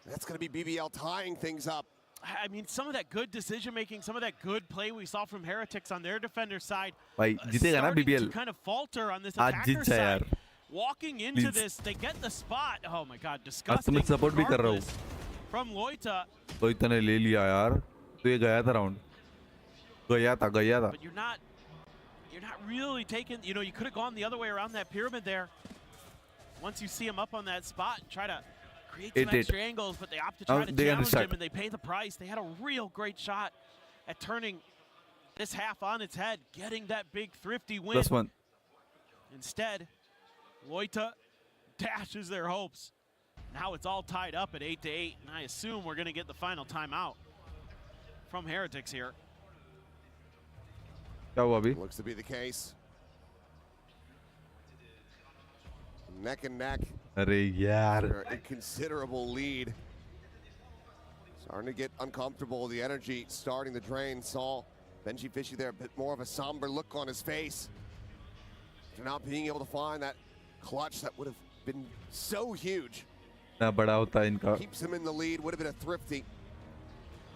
That's going to be BBL tying things up. I mean, some of that good decision making, some of that good play we saw from Heretics on their defender side. भाई जीतेगा ना starting BBL. to kind of falter on this आज जीत attacker जाए side. यार. Walking into Please. this, they get the spot. Oh my God, आज disgusting. तो मैं support भी कर रहा हूँ. regardless. From Loita, तो इतने ले लिया यार. तो ये गया था राउंड. गया था. but you're not really taking. You could have gone the other way around that pyramid there. Once you see him up on that spot, and try to create some extra angles, but they opt to try Now to they challenge understand. him, and they pay the price. They had a real great shot at turning this half on its head, getting that big thrifty win. +1. Instead, Loita dashes their hopes. Now it's all tied up at 8-8, and I assume we're going to get the final timeout from Heretics here. क्या हुआ अभी? Looks to be the case. Neck and neck. अरे यार. They're in considerable lead. Starting to get uncomfortable. The energy starting to drain. Saw Benji Fishy there, a bit more of a somber look on his face. After not being able to find that clutch that would have been so huge. ना बड़ा होता है इनका. Keeps him in the lead. Would have been a thrifty.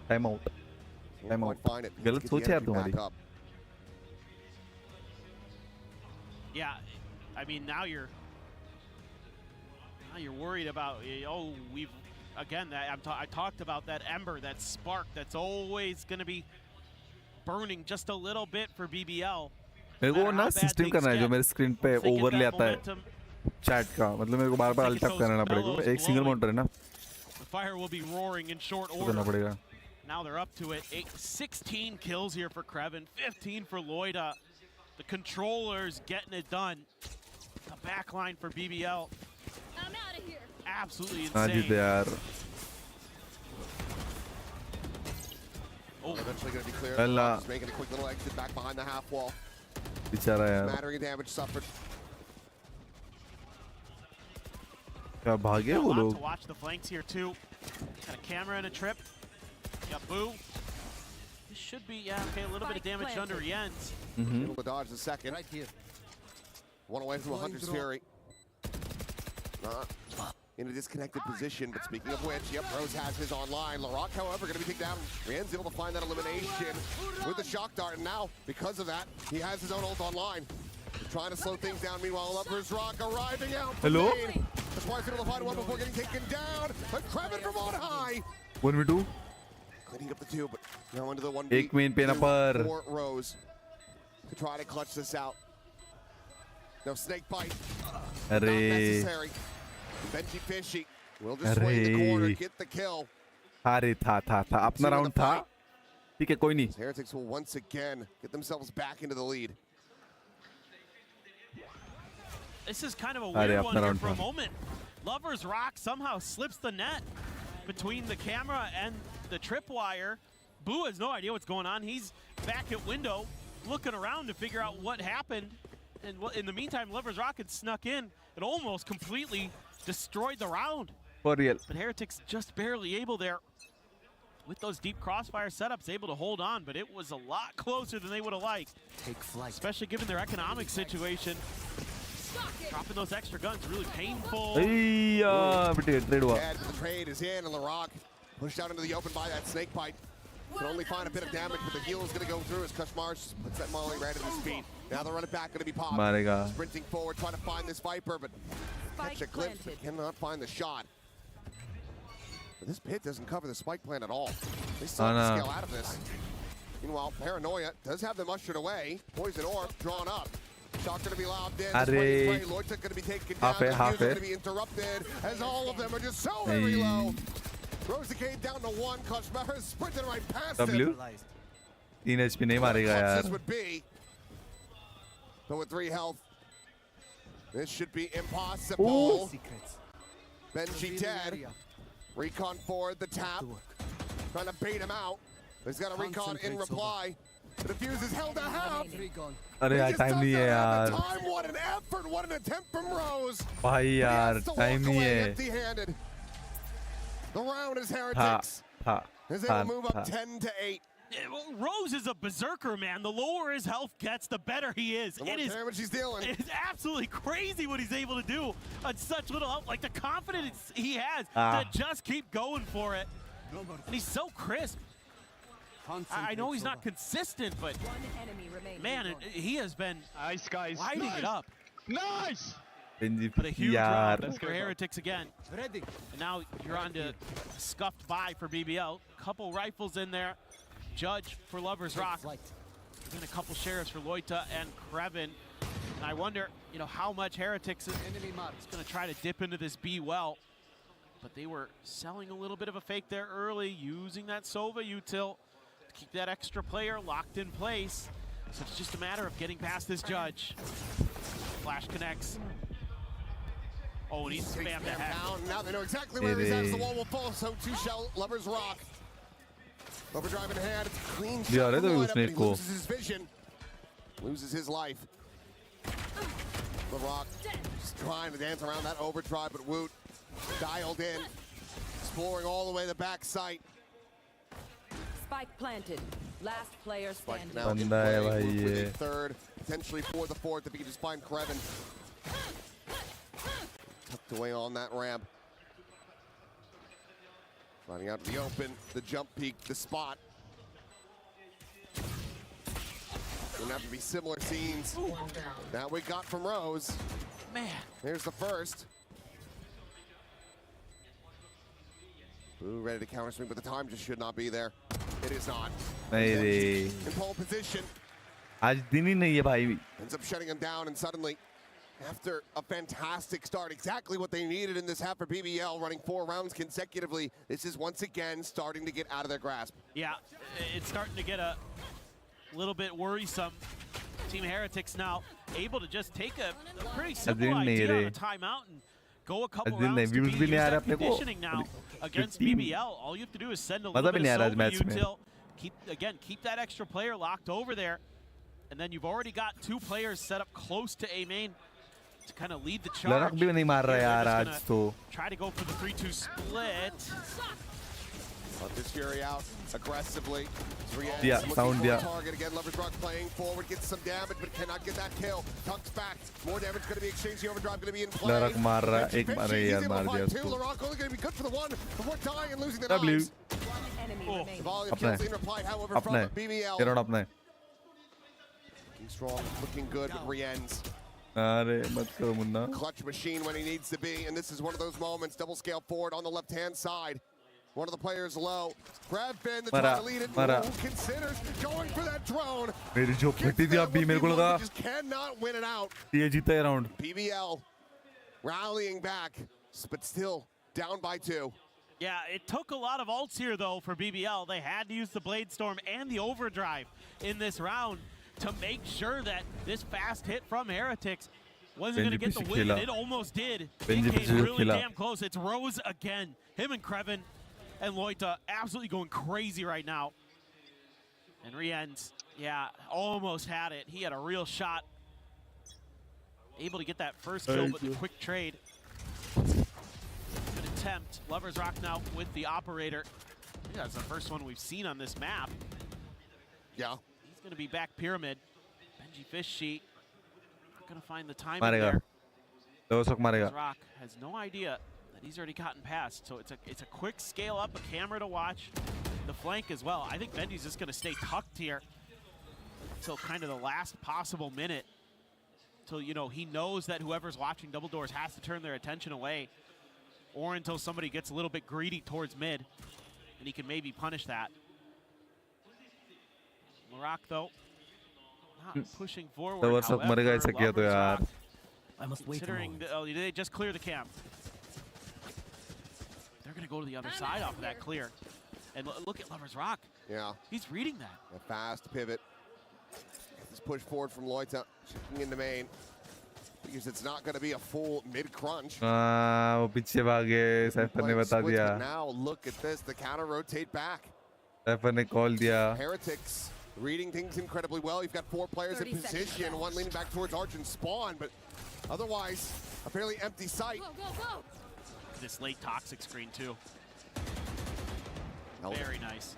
Time out. Can't quite find it. गलत Get the सोच है यार energy तुम्हारी. back up. Yeah, I mean now you're worried about I talked about that ember, that spark that's always going to be burning just a little bit for BBL. मेरे को ना system करना है जो मेरे स्क्रीन पे overlay आता है चैट का, मतलब मेरे को बार-बार अल्ट टैप करना पड़ेगा. एक सिंगल मॉनिटर है ना. The fire will be roaring in short करना order. पड़ेगा. Now they're up to it. 16 kills here for Krevin, 15 for Loida. The controllers getting it done. The backline for BBL. I'm out of here. Absolutely हाँ insane. जीते यार. Eventually going to be clear. Allah. Just making a quick little exit back behind the half wall. बेचारा यार. Smattering of damage suffered. क्या भागे वो A lot लोग? to watch the flanks here too. Got a camera and a trip. Got Boo. This should be, yeah, okay, a little bit of damage under Jens. Able to dodge the second. Right here. One away from a Hunter's Fury. In a disconnected position, but speaking of which, yep, Rose has his online. Laroc, however, going to be taken down. Rien's able to find that elimination with the shock dart, and now, because of that, he has his own ult online. Trying to slow things down. Meanwhile, Lovers Rock arriving out. Hello? That's why he's able to find one before getting taken down. But Krevin from on high. 1v2. Cleaning up the two, but now into the 1v. एक main पे ना पर. For Rose to try to clutch this out. No snake bite. Not अरे. necessary. Benji Fishy will just swing the corner, get the kill. अरे था अपना round था. ठीक है कोई नहीं. Heretics will once again get themselves back into the lead. This is kind of a weird one here for a moment. Lovers Rock somehow slips the net between the camera and the tripwire. Boo has no idea what's going on. He's back at window looking around to figure out what happened. And in the meantime, Lovers Rock had snuck in and almost completely destroyed the round. For real. But Heretics just barely able there. With those deep crossfire setups, able to hold on, but it was a lot closer than they would have liked. Take flight. Especially given their economic situation. Dropping those extra guns, really painful. trade हुआ. The trade is in, and Laroc pushed out into the open by that snake bite. Can only find a bit of damage, but the heal is going to go through as Kushmarsh puts that Molly right at his feet. Now the run it back, going to be popped. मारेगा. Sprinting forward, trying to find this Viper, but catch a glimpse, but cannot find the shot. But this pit doesn't cover the spike plant at all. They still have to scale out of this. Meanwhile, Paranoia does have them ushered away. Poison Orb drawn up. Shock going to be lobbed in. Loita going to be taken down. The views are going to be interrupted as all of them are just so very low. Rosicade down to one. Kushmarsh sprinting right past him. 3 HP नहीं मारेगा यार. This would be, but with 3 health, this should be impossible. Benji dead. Recon forward, the tap. Trying to bait him out. He's got a recon in reply. The defuse is held to half. अरे यार time नहीं है यार. What an effort, what an attempt from Rose. भाई यार time नहीं है. The round is Heretics. As they will move up 10-8. Rose is a berserker, man. The lower his health gets, the better he is. The more damage he's dealing. It is absolutely crazy what he's able to do on such little health. Like the confidence he has to just keep going for it. And he's so crisp. I know he's not consistent, but man, he has been lighting it up. Nice. But a huge round for Heretics again. And now you're on to scuffed by for BBL. Couple rifles in there. Judge for Lovers Rock. And a couple sheriffs for Loita and Krevin. And I wonder, how much Heretics is going to try to dip into this B well. But they were selling a little bit of a fake there early, using that Sova util to keep that extra player locked in place. So it's just a matter of getting past this Judge. Flash connects. Oh, and he's spammed ahead. Now they know exactly where he's at. The wall will fall, so 2 shell, Lovers Rock. Overdrive in hand, it's a clean shot. He loses his vision, loses his life. Laroc just trying to dance around that overdrive, but Woot dialed in, exploring all the way the back site. Spike planted. Last player standing. Now in play, Woot with the 3rd, potentially for the 4th if he can just find Krevin. Tucked away on that ramp. Running out to the open, the jump peak, the spot. Gonna have to be similar scenes that we got from Rose. Man. Here's the first. Ooh, ready to counter swing, but the time just should not be there. It is not. नहीं in pole position. आज दिन ही नहीं है भाई. Ends up shutting him down, and suddenly After a fantastic start, exactly what they needed in this half for BBL, running 4 rounds consecutively. This is once again starting to get out of their grasp. Yeah, it's starting to get a little bit worrisome. Team Heretics now able to just take a pretty simple idea on a timeout and go a couple rounds to be use that conditioning now against BBL. All you have to do is send a little bit of Sova util. Keep that extra player locked over there. And then you've already got 2 players set up close to A main to kind of lead the charge. Try to go for the 3-2 split. Let this Fury out aggressively. Yeah, sound target again. Lovers Rock playing forward, gets some damage, but cannot get that kill. Tucks back. More damage going to be exchanged. The overdrive going to be in play. Larak mar raha, ek mare yaar maar diya usko. Larak only going to be good for the one before dying and losing the knives. The volume of kills in reply, however, from BBL. Get on apne. Looking strong, looking good, but Rien's. Clutch machine when he needs to be, and this is one of those moments. Double scale forward on the left-hand side. One of the players low. Grabfin, the trying to lead it. Who considers going for that drone? Just cannot win it out. BBL rallying back, but still down by 2. Yeah, it took a lot of ults here, though, for BBL. They had to use the Blade Storm and the Overdrive in this round to make sure that this fast hit from Heretics wasn't going to get the win. It almost did. It came really damn close. It's Rose again. Him and Krevin and Loita absolutely going crazy right now. And Rienz, yeah, almost had it. He had a real shot. Able to get that first kill, but the quick trade. Good attempt. Lovers Rock now with the operator. I think that's the first one we've seen on this map. Yeah. He's going to be back pyramid. Benji Fish Sheet. Not going to find the time there. Rock has no idea that he's already gotten past. So it's a quick scale up, a camera to watch. The flank as well. I think Benji's just going to stay tucked here until kind of the last possible minute. Until, you know, he knows that whoever's watching double doors has to turn their attention away. Or until somebody gets a little bit greedy towards mid. And he can maybe punish that. Larak, though, not pushing forward. However, I must wait. Considering they just clear the camp. They're going to go to the other side off of that clear. And look at Lovers Rock. Yeah. He's reading that. A fast pivot. This push forward from Loita, checking into main. Because it's not going to be a full mid-crunch. वो पीछे भागे सैफर ने बता दिया. Now look at this, the counter rotate back. सैफर ने call दिया. Heretics reading things incredibly well. You've got 4 players in position, one leaning back towards Arch and Spawn, but otherwise a fairly empty site. Go, go, go. This late toxic screen too. Very nice.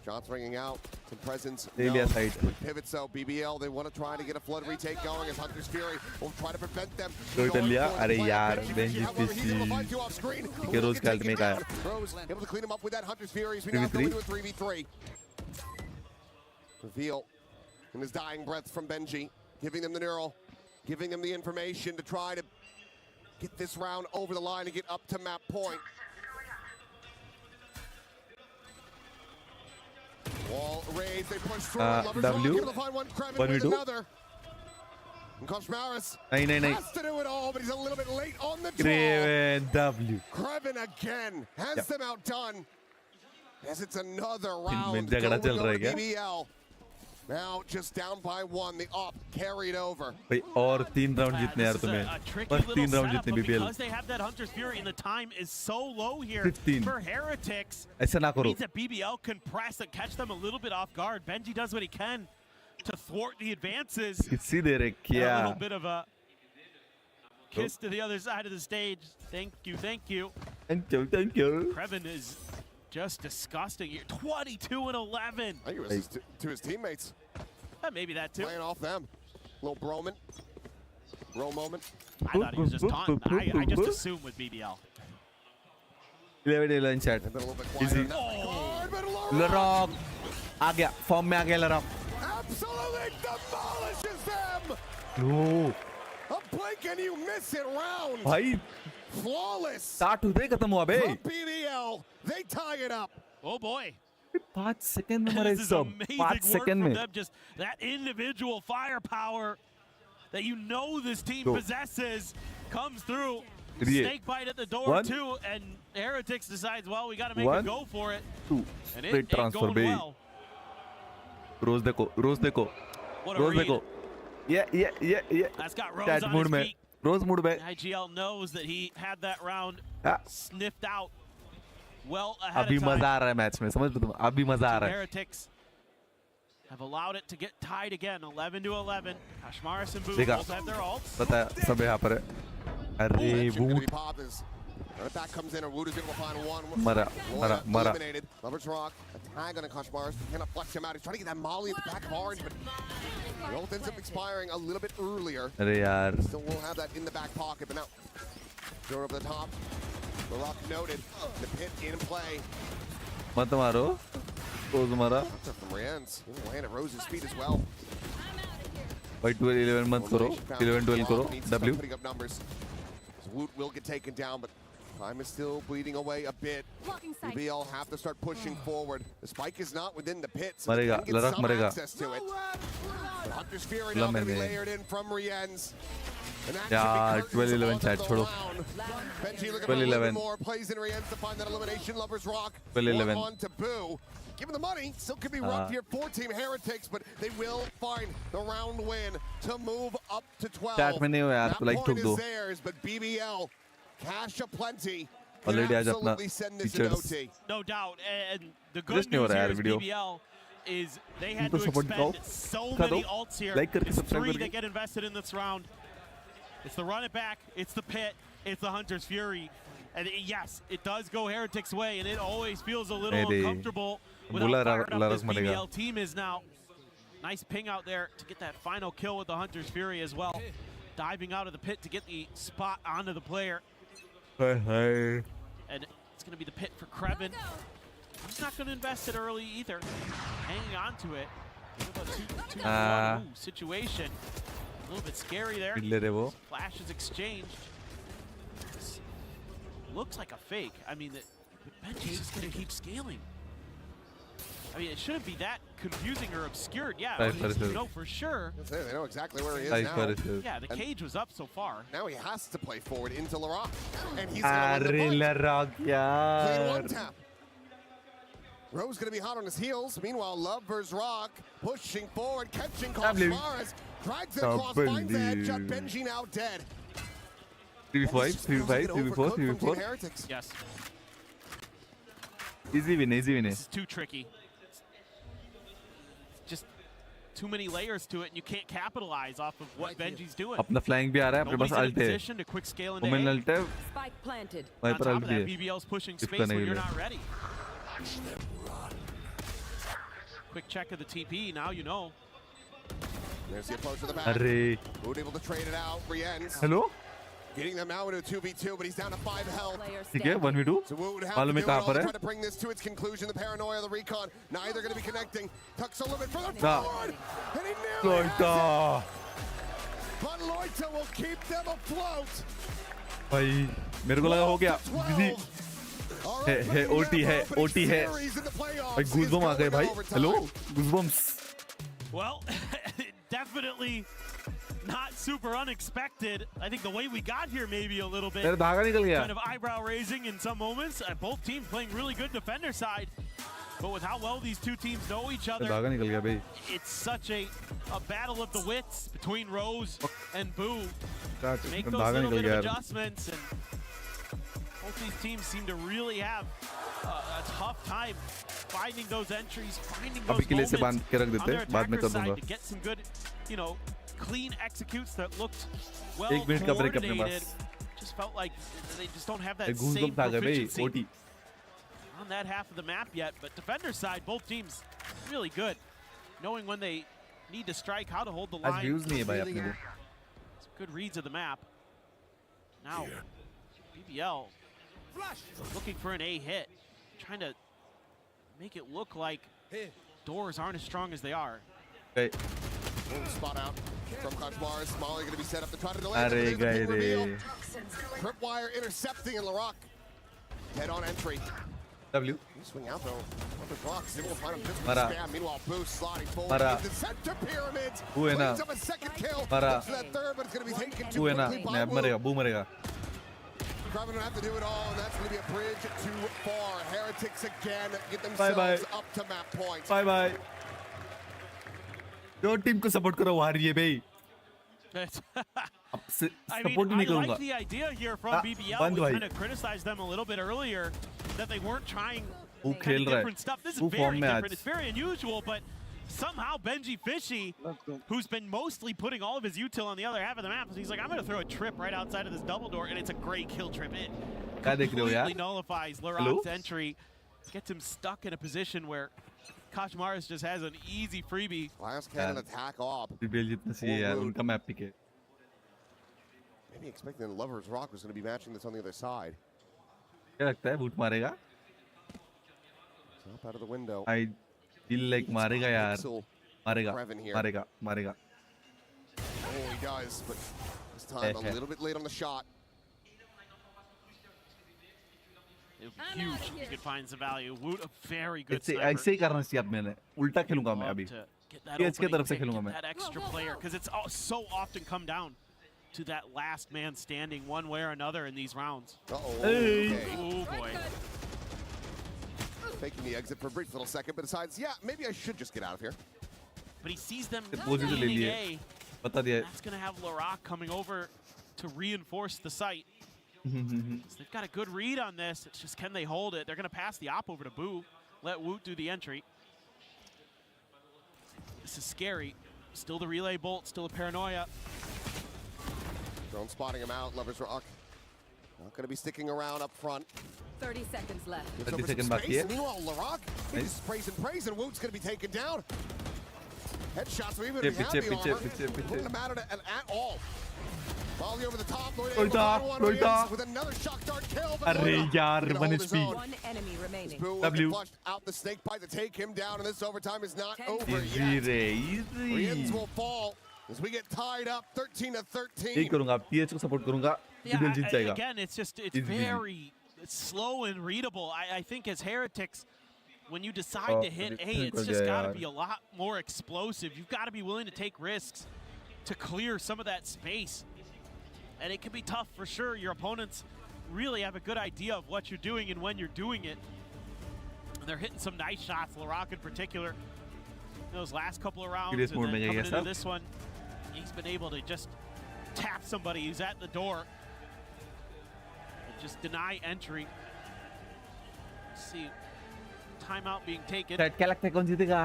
Shots ringing out. Some presence. Side. Pivot, so BBL, they want to try to get a flood retake going as Hunter's Fury will try to prevent them. अरे यार Benji के रोज का ultimate आया. Rose able to clean him up with that Hunter's Fury. We now go into a 3v3. Reveal in his dying breath from Benji, giving them the neural, giving them the information to try to get this round over the line and get up to map point. Wall raised, they push through. W. Able to find one, Krevin with another. And Costream has to do it all, but he's a little bit late on the draw. W. Krevin again has them outdone. As it's another round. BBL. Now just down by 1, the up carried over. भाई और 3 round जीतने यार तुम्हें. बस 3 round जीतने BBL. Because they have that Hunter's Fury and the time is so low here 15. for Heretics. ऐसा ना करो. Means that BBL can press and catch them a little bit off guard. Benji does what he can to thwart the advances. किसी दे रहे क्या? A little bit of a kiss to the other side of the stage. Thank you, thank you. Thank you, thank you. Krevin is just disgusting here. 22 and 11. I think it was to his teammates. Maybe that too. Playing off them. Little bro moment. I thought he was just taunting. I just assumed with BBL. 11 chat. Easy. Larak. आ गया. Form में आ गया Larak. Absolutely demolishes them. No. A blink and you miss it round. भाई. Flawless. Start होते ही खत्म हुआ बे. BBL. They tie it up. Oh boy. 5 second में मरे सब. 5 सेकंड में. Just that individual firepower. that you know this team possesses comes through. Idiot. Snake bite at the door too, and Heretics decides, well, we got to make a go for it. 2 And it straight ain't transfer going baby. well. Rose देखो What a Rose read. देखो yeah That's got Rose chat on mood his में feet. Rose mood में IGL knows that he had that round sniffed out well ahead अभी of time. मजा आ रहा है match में समझ लो तुम अभी मजा आ रहा है Heretics have allowed it to get tied again, 11-11. Ashmaris and Boo देखा both have their ults. पता है सब यहाँ पर है अरे वो That comes in, and Wood is able to find one. Mara. Eliminated. Lovers Rock, a tag on a Koshmars. Cannot flex him out. He's trying to get that molly at the back of Orange, but the ult ends up expiring a little bit earlier. अरे यार Still will have that in the back pocket, but now throw it over the top. The Rock noted. The pit in play. मत मारो Rose मारा From Rian's. Land at Rose's feet as well. भाई 12-11 मत करो 11-12 करो W Putting up numbers. Woot will get taken down, but time is still bleeding away a bit. BBL have to start pushing forward. The spike is not within the pit, so they मरेगा can get लड़क some मरेगा access to it. But Hunter's Fury now going to be layered in from Rian's. यार 12-11 chat छोड़ो Benji looking for a little bit more. Plays in Rian's to find that elimination. Lovers Rock. 12-11 on to Boo. Give him the money. Still could be rough here for Team Heretics, but they will find the round win to move up to 12. chat में नहीं हो यार तो like ठोक दो Is theirs, but BBL, cash aplenty. Already आज अपना Send this in features OT. No doubt, and the Just good नहीं हो news रहा here यार is video BBL is they had तो to support expend करो so कर दो many ults here. like करके It's subscribe 3 करके that get invested in this round. It's the run it back, it's the pit, it's the Hunter's Fury. And yes, it does go Heretics' way, and it always feels a little uncomfortable with how fired up this BBL team is now. Nice ping out there to get that final kill with the Hunter's Fury as well. Diving out of the pit to get the spot onto the player. And it's going to be the pit for Krevin. He's not going to invest it early either. Hanging on to it. Two situation. A little bit scary there. Flashes exchanged. Looks like a fake. I mean, Benji's just going to keep scaling. I mean, it shouldn't be that confusing or obscured. Yeah, you know for sure. They know exactly where he is now. Yeah, the cage was up so far. Now he has to play forward into LaRock. And he's अरे LaRock यार one tap. Rose going to be hot on his heels. Meanwhile, Lovers Rock pushing forward, catching Costream. Drags it across, finds the headshot. Benji now dead. 3v5 Yes. easy win This is too tricky. Just too many layers to it, and you can't capitalize off of what Benji's doing. अपना flying भी आ रहा है अपने पास Nobody's in a ult है position to quick scale into women A. ult है Spike planted. On Viper top ult of भी that, है BBL's pushing इसका space when नहीं you're है not ready. Quick check of the TP, now you know. There's the approach to the back. अरे Wood able to trade it out. Rian's hello getting them now into a 2v2, but he's down to 5 health. ठीक है 1v2 So Wood have मालूम to है do it कहाँ all पर to है try to bring this to its conclusion. The paranoia, the recon, neither going to be connecting. Tucks a little bit further Da. forward, and he nearly has Loita it. But Loita will keep them afloat. भाई मेरे को लगा हो गया busy है OT है OT है भाई गूज़बम्स आ गए भाई hello goosebumps Well, definitely not super unexpected. I think the way we got here maybe a little bit तेरा धागा निकल गया kind of eyebrow raising in some moments. Both teams playing really good defender side. But with how well these two teams know each other, धागा निकल गया भाई it's such a battle of the wits between Rose and Boo. Make those धागा little निकल bit गया of यार adjustments, and both these teams seem to really have a tough time finding those entries, finding those अभी के लिए से बांध moments के रख on देते their हैं बाद में कर attacker दूंगा side to get some good, you know, clean executes that looked well एक मिनट का ब्रेक अपने coordinated. पास Just felt like they just don't have that same goosebumps आ गए भाई proficiency OT on that half of the map yet. But defender side, both teams really good, knowing when they need to strike, how to hold the आज line. Views नहीं है भाई अपने को Some good reads of the map. Now, BBL looking for an A hit, trying to make it look like doors aren't as strong as they are. Okay. Spot out from Koshmars. Molly going to be set up to try to delay अरे the गए reveal. रे Tripwire intercepting, and LaRock head on entry. W. Swing out though. On the clock. Sybil will find him just with Mara. the spam. Meanwhile, Boost sliding forward Mara. into center pyramids. Buena. Brings up a second kill. Mara. Looks for that third, but it's going to be taken too Buena. quickly by Wu. Marega. Boo marega. Kraven don't have to do it all, and that's going to be a bridge too far. Heretics again get Bye themselves bye. up to map point. Bye bye. जो team को support करो वो हार रही है भाई. I Support mean, नहीं I करूँगा. like the idea here from BBL. बंद We भाई. kind of criticized them a little bit earlier that they weren't trying वो kind खेल of रहा है. different stuff. This is वो very फॉर्म में different. आज. It's very unusual, but somehow Benji Fishy, who's been mostly putting all of his util on the other half of the map, he's like, I'm going to throw a trip right outside of this double door, and it's a great kill trip. It क्या देख रहे हो यार? completely nullifies Hello? Laroc's entry, gets him stuck in a position where Kashmaris just has an easy freebie. Last cannon attack off. BBL जितना चाहिए यार उनका map pick है. Maybe expecting that Lover's Rock was going to be matching this on the other side. क्या लगता है boot मारेगा? Up out of the window. I feel like मारेगा यार. मारेगा. Kraven here. मारेगा. मारेगा. Oh, he does, but this time a little bit late on the shot. It would be huge if you could find some value. Woot, a very good ऐसे sniper. ऐसे ही करना चाहिए अब मैंने. उल्टा खेलूंगा मैं अभी. To get that PH की opening तरफ से pick, खेलूंगा get मैं. that extra player, because it's so often come down to that last man standing one way or another in these rounds. Uh-oh. Hey. Okay. Oh boy. Taking the exit for a brief little second, but decides, yeah, maybe I should just get out of here. But he sees them Position ले leading लिए. A. बता दिया. That's going to have Laroc coming over to reinforce the site. So they've got a good read on this. It's just, can they hold it? They're going to pass the op over to Boo. Let Woot do the entry. This is scary. Still the relay bolt, still a paranoia. Drone spotting him out. Lover's Rock not going to be sticking around up front. 30 seconds left. Gives over some space. Meanwhile, Laroc, he just sprays and Woot's going to be taken down. Headshots, even if he had the armor, wouldn't have mattered at all. Volley over the top, Lloyd able to find one wins with another shock dart kill. अरे यार 1 HP. One enemy remaining. Boo W. flushed out the snake bite to take him down, and this overtime is not over Easy yet. रे easy. Rians will fall as we get tied up 13-13. यही करूँगा. PH को support करूँगा. BBL जीत जाएगा. Again, it's very slow and readable. I think as Heretics, when you decide to hit A, it's just got to be a lot more explosive. You've got to be willing to take risks to clear some of that space. And it can be tough for sure. Your opponents really have a good idea of what you're doing and when you're doing it. And they're hitting some nice shots, Laroc in particular. Those last couple of rounds, and then coming into this one, he's been able to just tap somebody who's at the door and just deny entry. Let's see, timeout being taken. क्या लगता है कौन जीतेगा?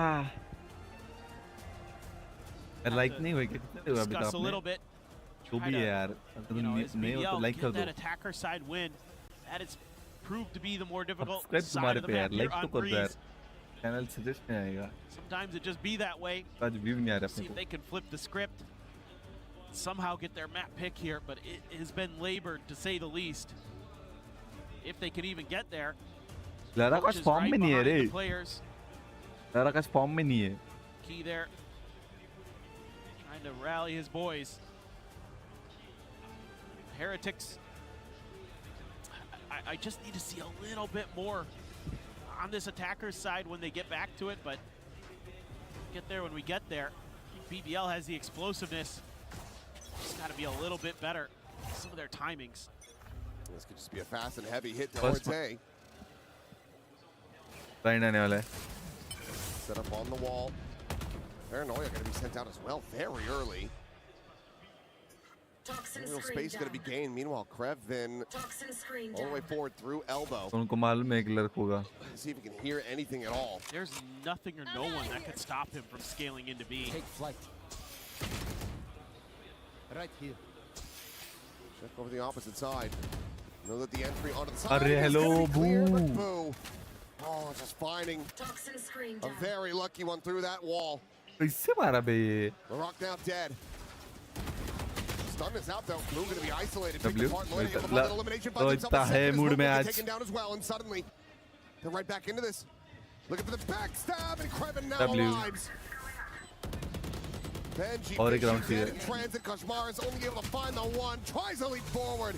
Like नहीं हुए कितने हुए अभी तक Discuss a little आपने? bit. जो भी है यार. नहीं हो तो लाइक कर Get that दो. attacker side win. That has proved to be the more difficult subscribe side तुम्हारे of the पे यार. map लाइक here तो on कर दो यार. Breeze. चैनल सजेस्ट नहीं आएगा. Sometimes it just be that way. आज व्यू नहीं आ रहा See अपने if को. they can flip the script. Somehow get their map pick here, but it has been labored to say the least. If they can even get there. Lara का Coach is form right में नहीं है behind रे. the players. Lara का form में नहीं है. Key there. Trying to rally his boys. Heretics. I just need to see a little bit more on this attacker's side when they get back to it, but get there when we get there. BBL has the explosiveness. Just got to be a little bit better. Some of their timings. This could just be a fast and heavy hit to Orte. Right आने वाला है. Set up on the wall. Paranoia going to be sent out as well very early. Real space going to be gained. Meanwhile, Krevin all the way forward through elbow. उनको मालूम है कि लड़क होगा. See if he can hear anything at all. There's nothing or no one that could stop him from scaling into B. Take flight. Right here. Check over the opposite side. Know that the entry onto the side अरे is hello gonna be clear, but Boo. Boo. Oh, just finding a very lucky one through that wall. इससे मारा बे ये. Laroc now dead. Stun is out though. Blue going to be isolated. W. Picked apart. Lloyd able to find that elimination तो by himself. इतना है mood में आज. Taken down as well, and suddenly they're right back into this. Looking for the backstab, and Krevin now W. alive. Benji और एक round dead चाहिए. in transit. Kashmar is only able to find the one. Tries to leap forward.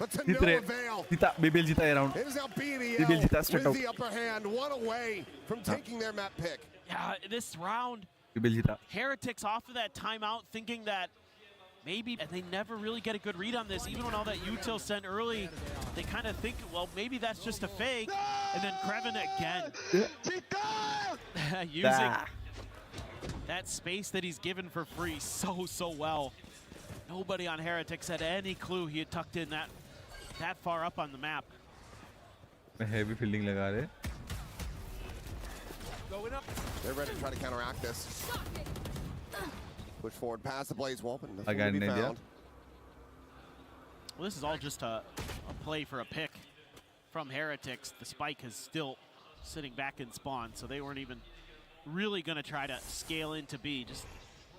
but to Jeet no रहे avail. जीता BBL जीता ये round It is now BBL BBL जीता straight with out the upper hand, one away from taking their map pick. Yeah, this round, BBL जीता Heretics off of that timeout thinking that maybe, and they never really get a good read on this, even when all that util sent early, they kind of think, well, maybe that's just a fake, and then Kreven again. Using that space that he's given for free so well. Nobody on Heretics had any clue he had tucked in that far up on the map. heavy fielding लगा रहे They're ready to try to counteract this. Push forward past the Blaze wall, but nothing Again, to be India. found. Well, this is all just a play for a pick from Heretics. The spike is still sitting back in spawn, so they weren't even really going to try to scale into B. Just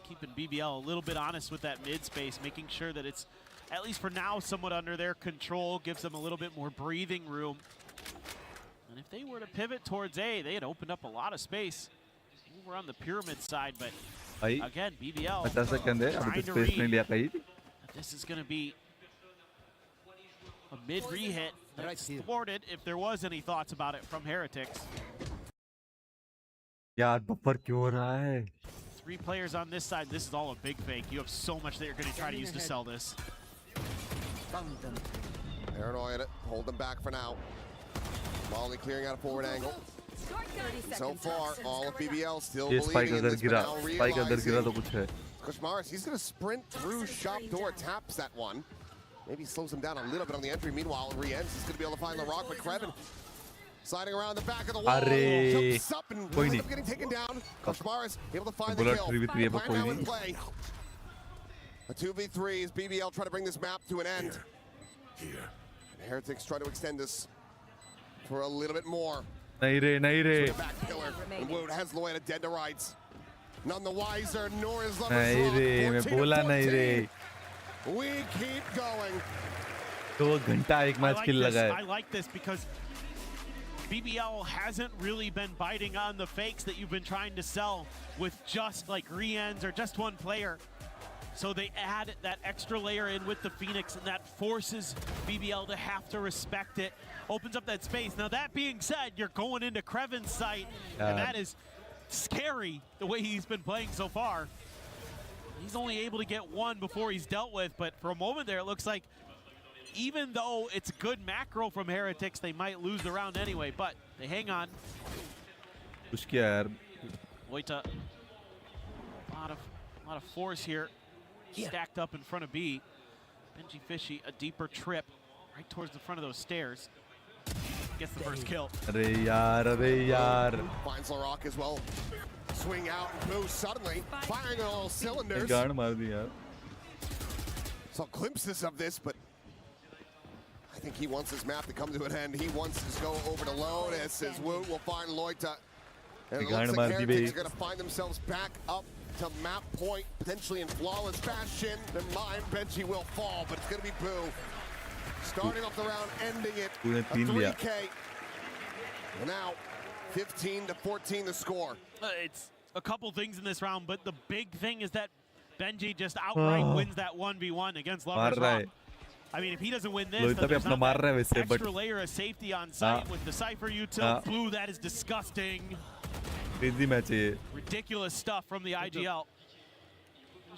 keeping BBL a little bit honest with that mid space, making sure that it's, at least for now, somewhat under their control, gives them a little bit more breathing room. And if they were to pivot towards A, they had opened up a lot of space. We're on the pyramid side, but again, BBL trying to read that this is going to be a mid re-hit that's thwarted if there was any thoughts about it from Heretics. यार buffer क्यों हो रहा है 3 players on this side. This is all a big fake. You have so much that you're going to try to use to sell this. Paranoia, hold them back for now. Molly clearing out a forward angle. So far, all of BBL still believing in this, but now realizing Kushmaris, he's going to sprint through shop door, taps that one. Maybe slows him down a little bit on the entry. Meanwhile, Riens is going to be able to find the rock, but Kreven sliding around the back of the wall, jumps up and ends up getting taken down. Kushmaris able to find the kill. Find with play. A 2v3 as BBL try to bring this map to an end. And Heretics try to extend this for a little bit more. नहीं रे Back pillar. And Wood has Loyana dead to rights. None the wiser, nor is नहीं रे मैं बोला नहीं रे We keep going. 2 घंटा एक मैच किल लगा है I like this because BBL hasn't really been biting on the fakes that you've been trying to sell with just like Riens or just one player. So they add that extra layer in with the Phoenix, and that forces BBL to have to respect it. Opens up that space. Now that being said, you're going into Kreven's site, and that is scary the way he's been playing so far. He's only able to get 1 before he's dealt with, but for a moment there it looks like even though it's good macro from Heretics, they might lose the round anyway, but they hang on. Loita, a lot of force here. Stacked up in front of B. Benji Fishy, a deeper trip right towards the front of those stairs. Gets the first kill. अरे यार Finds LaRock as well. Swing out and boost suddenly, firing on all cylinders. गाड़ मार दी यार Saw glimpses of this, but I think he wants his map to come to an end. He wants to go over to Lotus as Woot will find Loita. And it looks like Heretics are going to find themselves back up to map point, potentially in flawless fashion. Their mind, Benji will fall, but it's going to be Boo. Starting off the round, ending it. A 3K. And now, 15-14 the score. It's a couple things in this round, but the big thing is that Benji just outright wins that 1v1 against Lover's Rock. I mean, if he doesn't win this, then there's not that extra layer of safety on site with the Cypher util. Boo, that is disgusting. crazy match है ये Ridiculous stuff from the IGL.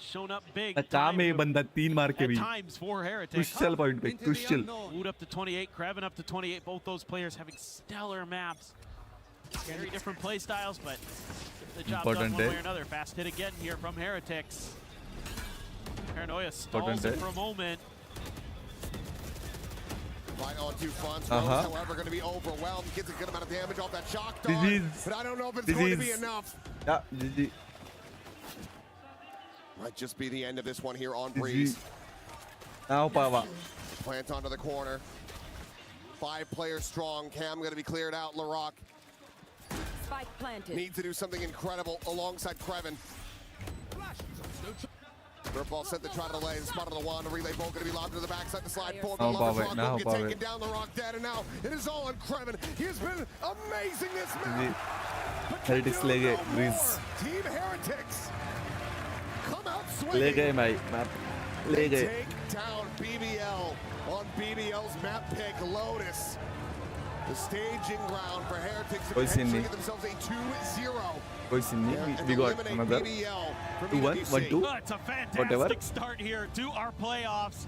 Shown up big. काम है बंदा 3 मार के भी times for Heretics. crucial point पे crucial Wood up to 28, Kreven up to 28. Both those players having stellar maps. Very different play styles, but the job done one way or another. Fast hit again here from Heretics. Paranoia stalls it for a moment. Right on 2 fronts. However, going to be overwhelmed. Gets a good amount of damage off that shock dart. But I don't know if it's going to be enough. Yeah, GG. Might just be the end of this one here on Breeze. Now, Pava. Plant onto the corner. 5 players strong. Cam going to be cleared out. LaRock Spike planted. needs to do something incredible alongside Kreven. Ball set to try to lay the spot of the wand. Relay ball going to be lobbed to the backside. The slide forward. Now get taken down. The Rock dead, and now it is all on Kreven. He has been amazing this match. Heretics ले गए Breeze Team Heretics come out ले swinging. गए map They take down BBL on BBL's map pick, Lotus. The staging ground for Heretics to potentially get themselves a 2-0. We got another 2-1, 1-2. Oh, it's a fantastic start here to our playoffs.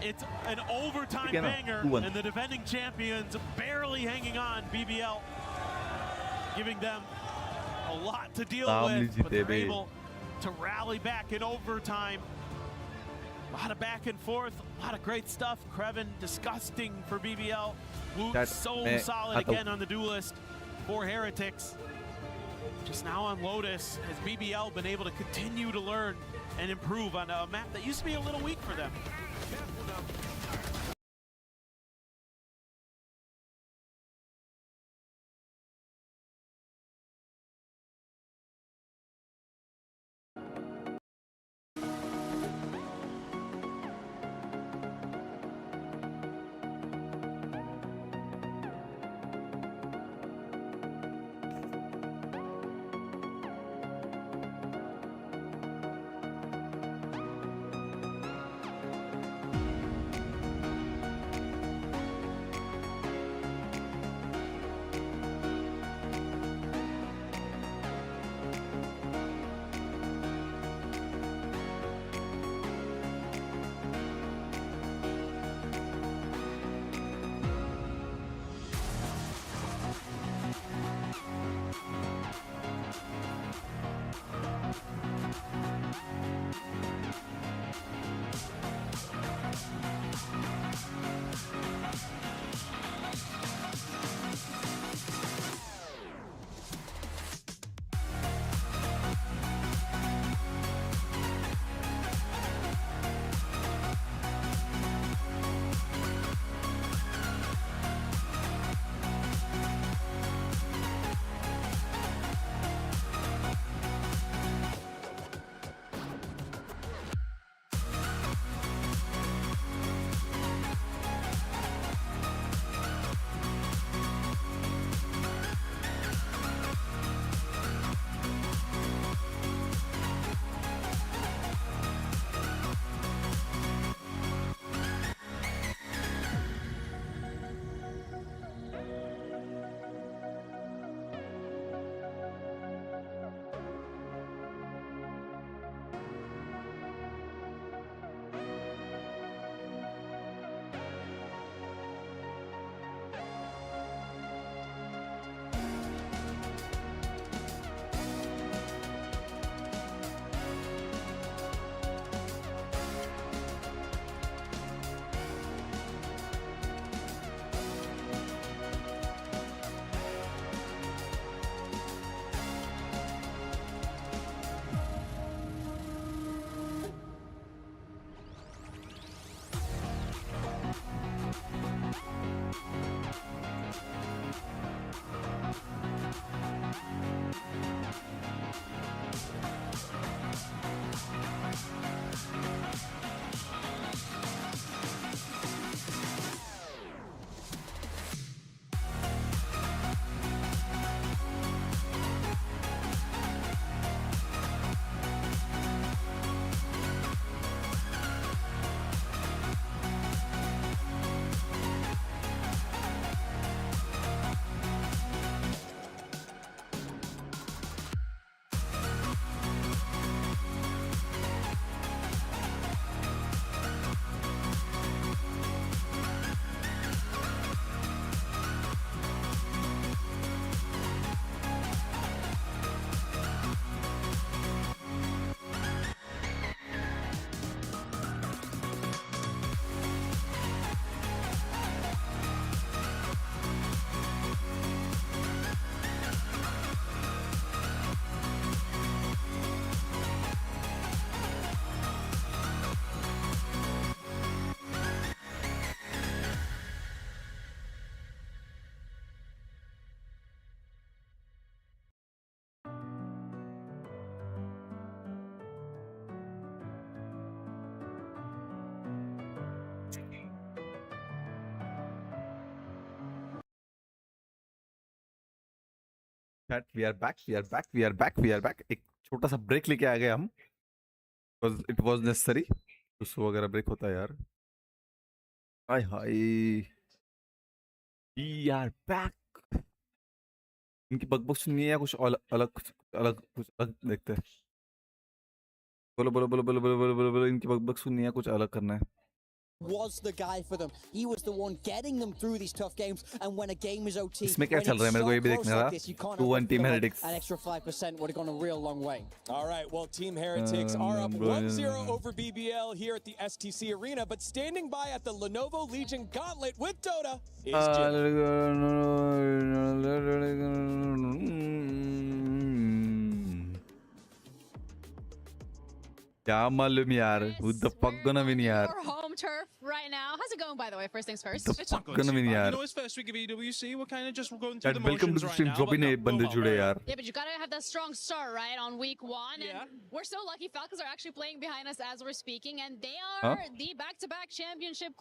It's an overtime banger, and the defending champions barely hanging on. BBL giving them a lot to deal with, but they're able to rally back in overtime. A lot of back and forth, a lot of great stuff. Kreven, disgusting for BBL. Woot, so solid again on the duelist for Heretics. Just now on Lotus, has BBL been able to continue to learn and improve on a map that used to be a little weak for them. Chat, we are back. एक छोटा सा break लेके आ गए हम because it was necessary. तो वगैरह break होता है यार. हाय हाय. We are back. इनकी बकबक सुननी है या कुछ अलग देखते हैं. बोलो बोलो बोलो बोलो बोलो बोलो बोलो बोलो इनकी बकबक सुननी है कुछ अलग करना है. Was the guy for them. He was the one getting them through these tough games. And when a game is OT, इसमें क्या चल रहा है मेरे को ये भी देखना था. 2-1 Team Heretics. An extra 5% would have gone a real long way. All right, well, Team Heretics are up 1-0 over BBL here at the STC Arena, but standing by at the Lenovo Legion Gauntlet with Dota is क्या मालूम यार. Who the fuck gonna win यार. Our home turf right now. How's it going, by the way? First things first. It's not gonna win यार. You know, it's first week of EWC. We're kind of just going through the Welcome motions to right stream. now. जो भी नए बंदे जुड़े यार. Yeah, but you gotta have that strong start, right, on week 1. And we're so lucky. Falcons are actually playing behind us as we're speaking, and they are the back-to-back championship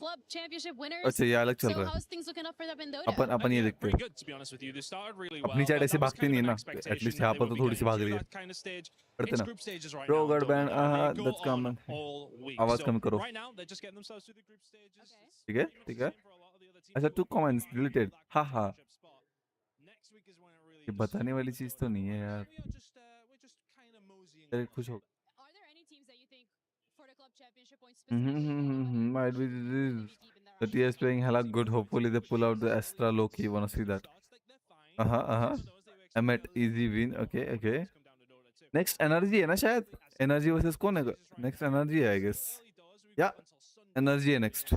winners. अच्छा ये अलग चल So रहा है. how's things looking up for them in Dota? अपन ये देखते Pretty हैं. good, to be honest with you. They started really well. अपनी साइड ऐसे That was भागती kind नहीं of है an ना. expectation At least that यहाँ they पर would तो be थोड़ी सी getting भाग to रही है. that kind of stage. करते It's ना. group stages right Bro, now. God Dota, ban. and they go That's common. on all week. आवाज So कम करो. right now, they're just getting themselves through the group stages. ठीक है ठीक है. अच्छा 2 comments related. हाँ हाँ. ये बताने वाली चीज तो नहीं है यार. अरे खुश हो. Are there any teams that you think for the club championship points specifically? Might be the TS playing hella good. Hopefully they pull out the Astra Loki. Wanna see that? I met easy win. Okay. Next energy है ना शायद. Energy versus कौन है? Next energy है I guess. Yeah. Energy है next.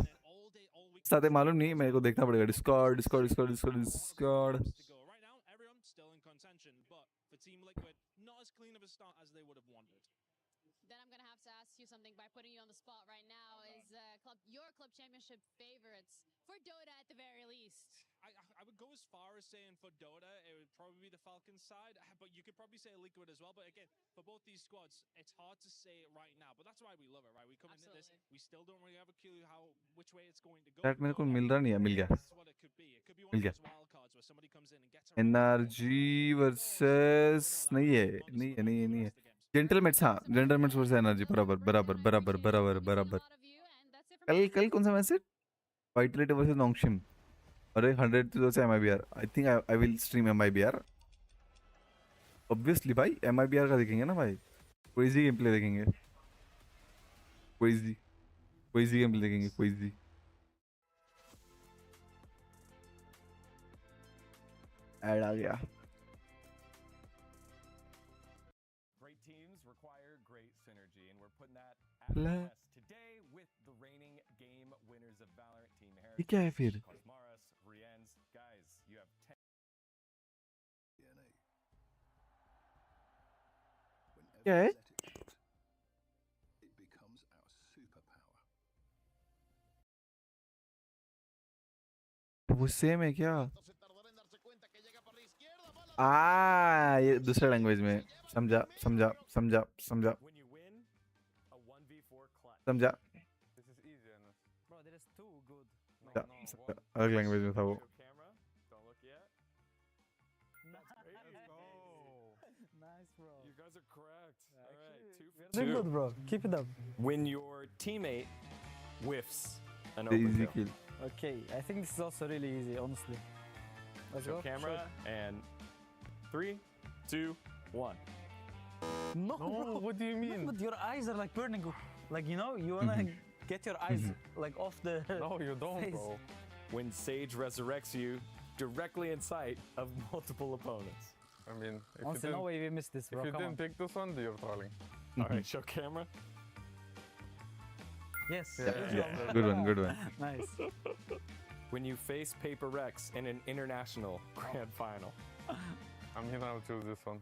साथे मालूम नहीं मेरे को देखना पड़ेगा. Discord. Right now, everyone's still in contention, but for Team Liquid, not as clean of a start as they would have wanted. Then I'm gonna have to ask you something by putting you on the spot right now. Is your club championship favorites for Dota at the very least? I would go as far as saying for Dota, it would probably be the Falcons side, but you could probably say Liquid as well. But again, for both these squads, it's hard to say it right now. But that's why we love it, right? We come into this, we still don't really have a clue which way it's going to go. Chat मेरे को मिल रहा नहीं है. मिल गया. That's what it could be. It could be one of those wild cards where somebody comes in and gets Energy versus नहीं है. Gentlemates हाँ. Gentlemates versus Energy. बराबर. कल कौन सा मैच है? Vitality versus Nongshim. अरे 100 to से MIBR. I think I will stream MIBR. Obviously भाई MIBR का देखेंगे ना भाई. Crazy gameplay देखेंगे. Crazy gameplay देखेंगे. Crazy. Ad आ गया. Great teams require great synergy, and we're putting that at the test today with the reigning game winners of Valorant Team Heretics. ये क्या है फिर? Guys, you have 10. क्या है? It becomes our superpower. वो same है क्या? ये दूसरे लैंग्वेज में. समझा. When you win, a 1v4 clutch. समझा. This is easy enough. Bro, there is too good. अलग लैंग्वेज में था वो. Camera, don't look yet. That's great. Let's go. Nice, bro. You guys are correct. All right, 2 for 2. Doing good, bro. Keep it up. When your teammate whiffs an The easy overkill. kill. Okay, I think this is also really easy, honestly. Let's Show go. camera and 3, 2, 1. No, bro. What do you mean? But your eyes are like burning. Like, you know, you wanna get your eyes like off the. No, you don't, face. bro. When Sage resurrects you directly in sight of multiple opponents. I mean, if Honestly, no way we missed this, bro. if you Come didn't on. pick this one, you're trolling. All right, show camera. Yes. Yeah. Good one. Nice. When you face Paper Rex in an international grand final. I'm gonna choose this one.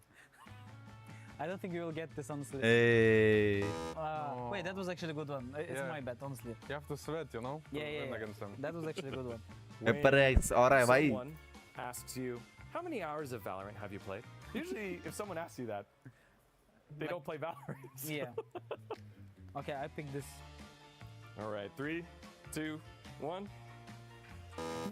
I don't think we will get this, honestly. Hey. Wait, that was actually a good one. It's Yeah. my bet, honestly. You have to sweat, you know, to Yeah. win against them. That was actually a good one. Paper-X, alright, bhai. Someone asks you, how many hours of Valorant have you played? Usually, if someone asks you that, they don't play Valorant. So. Yeah. Okay, I picked this. All right, 3, 2, 1.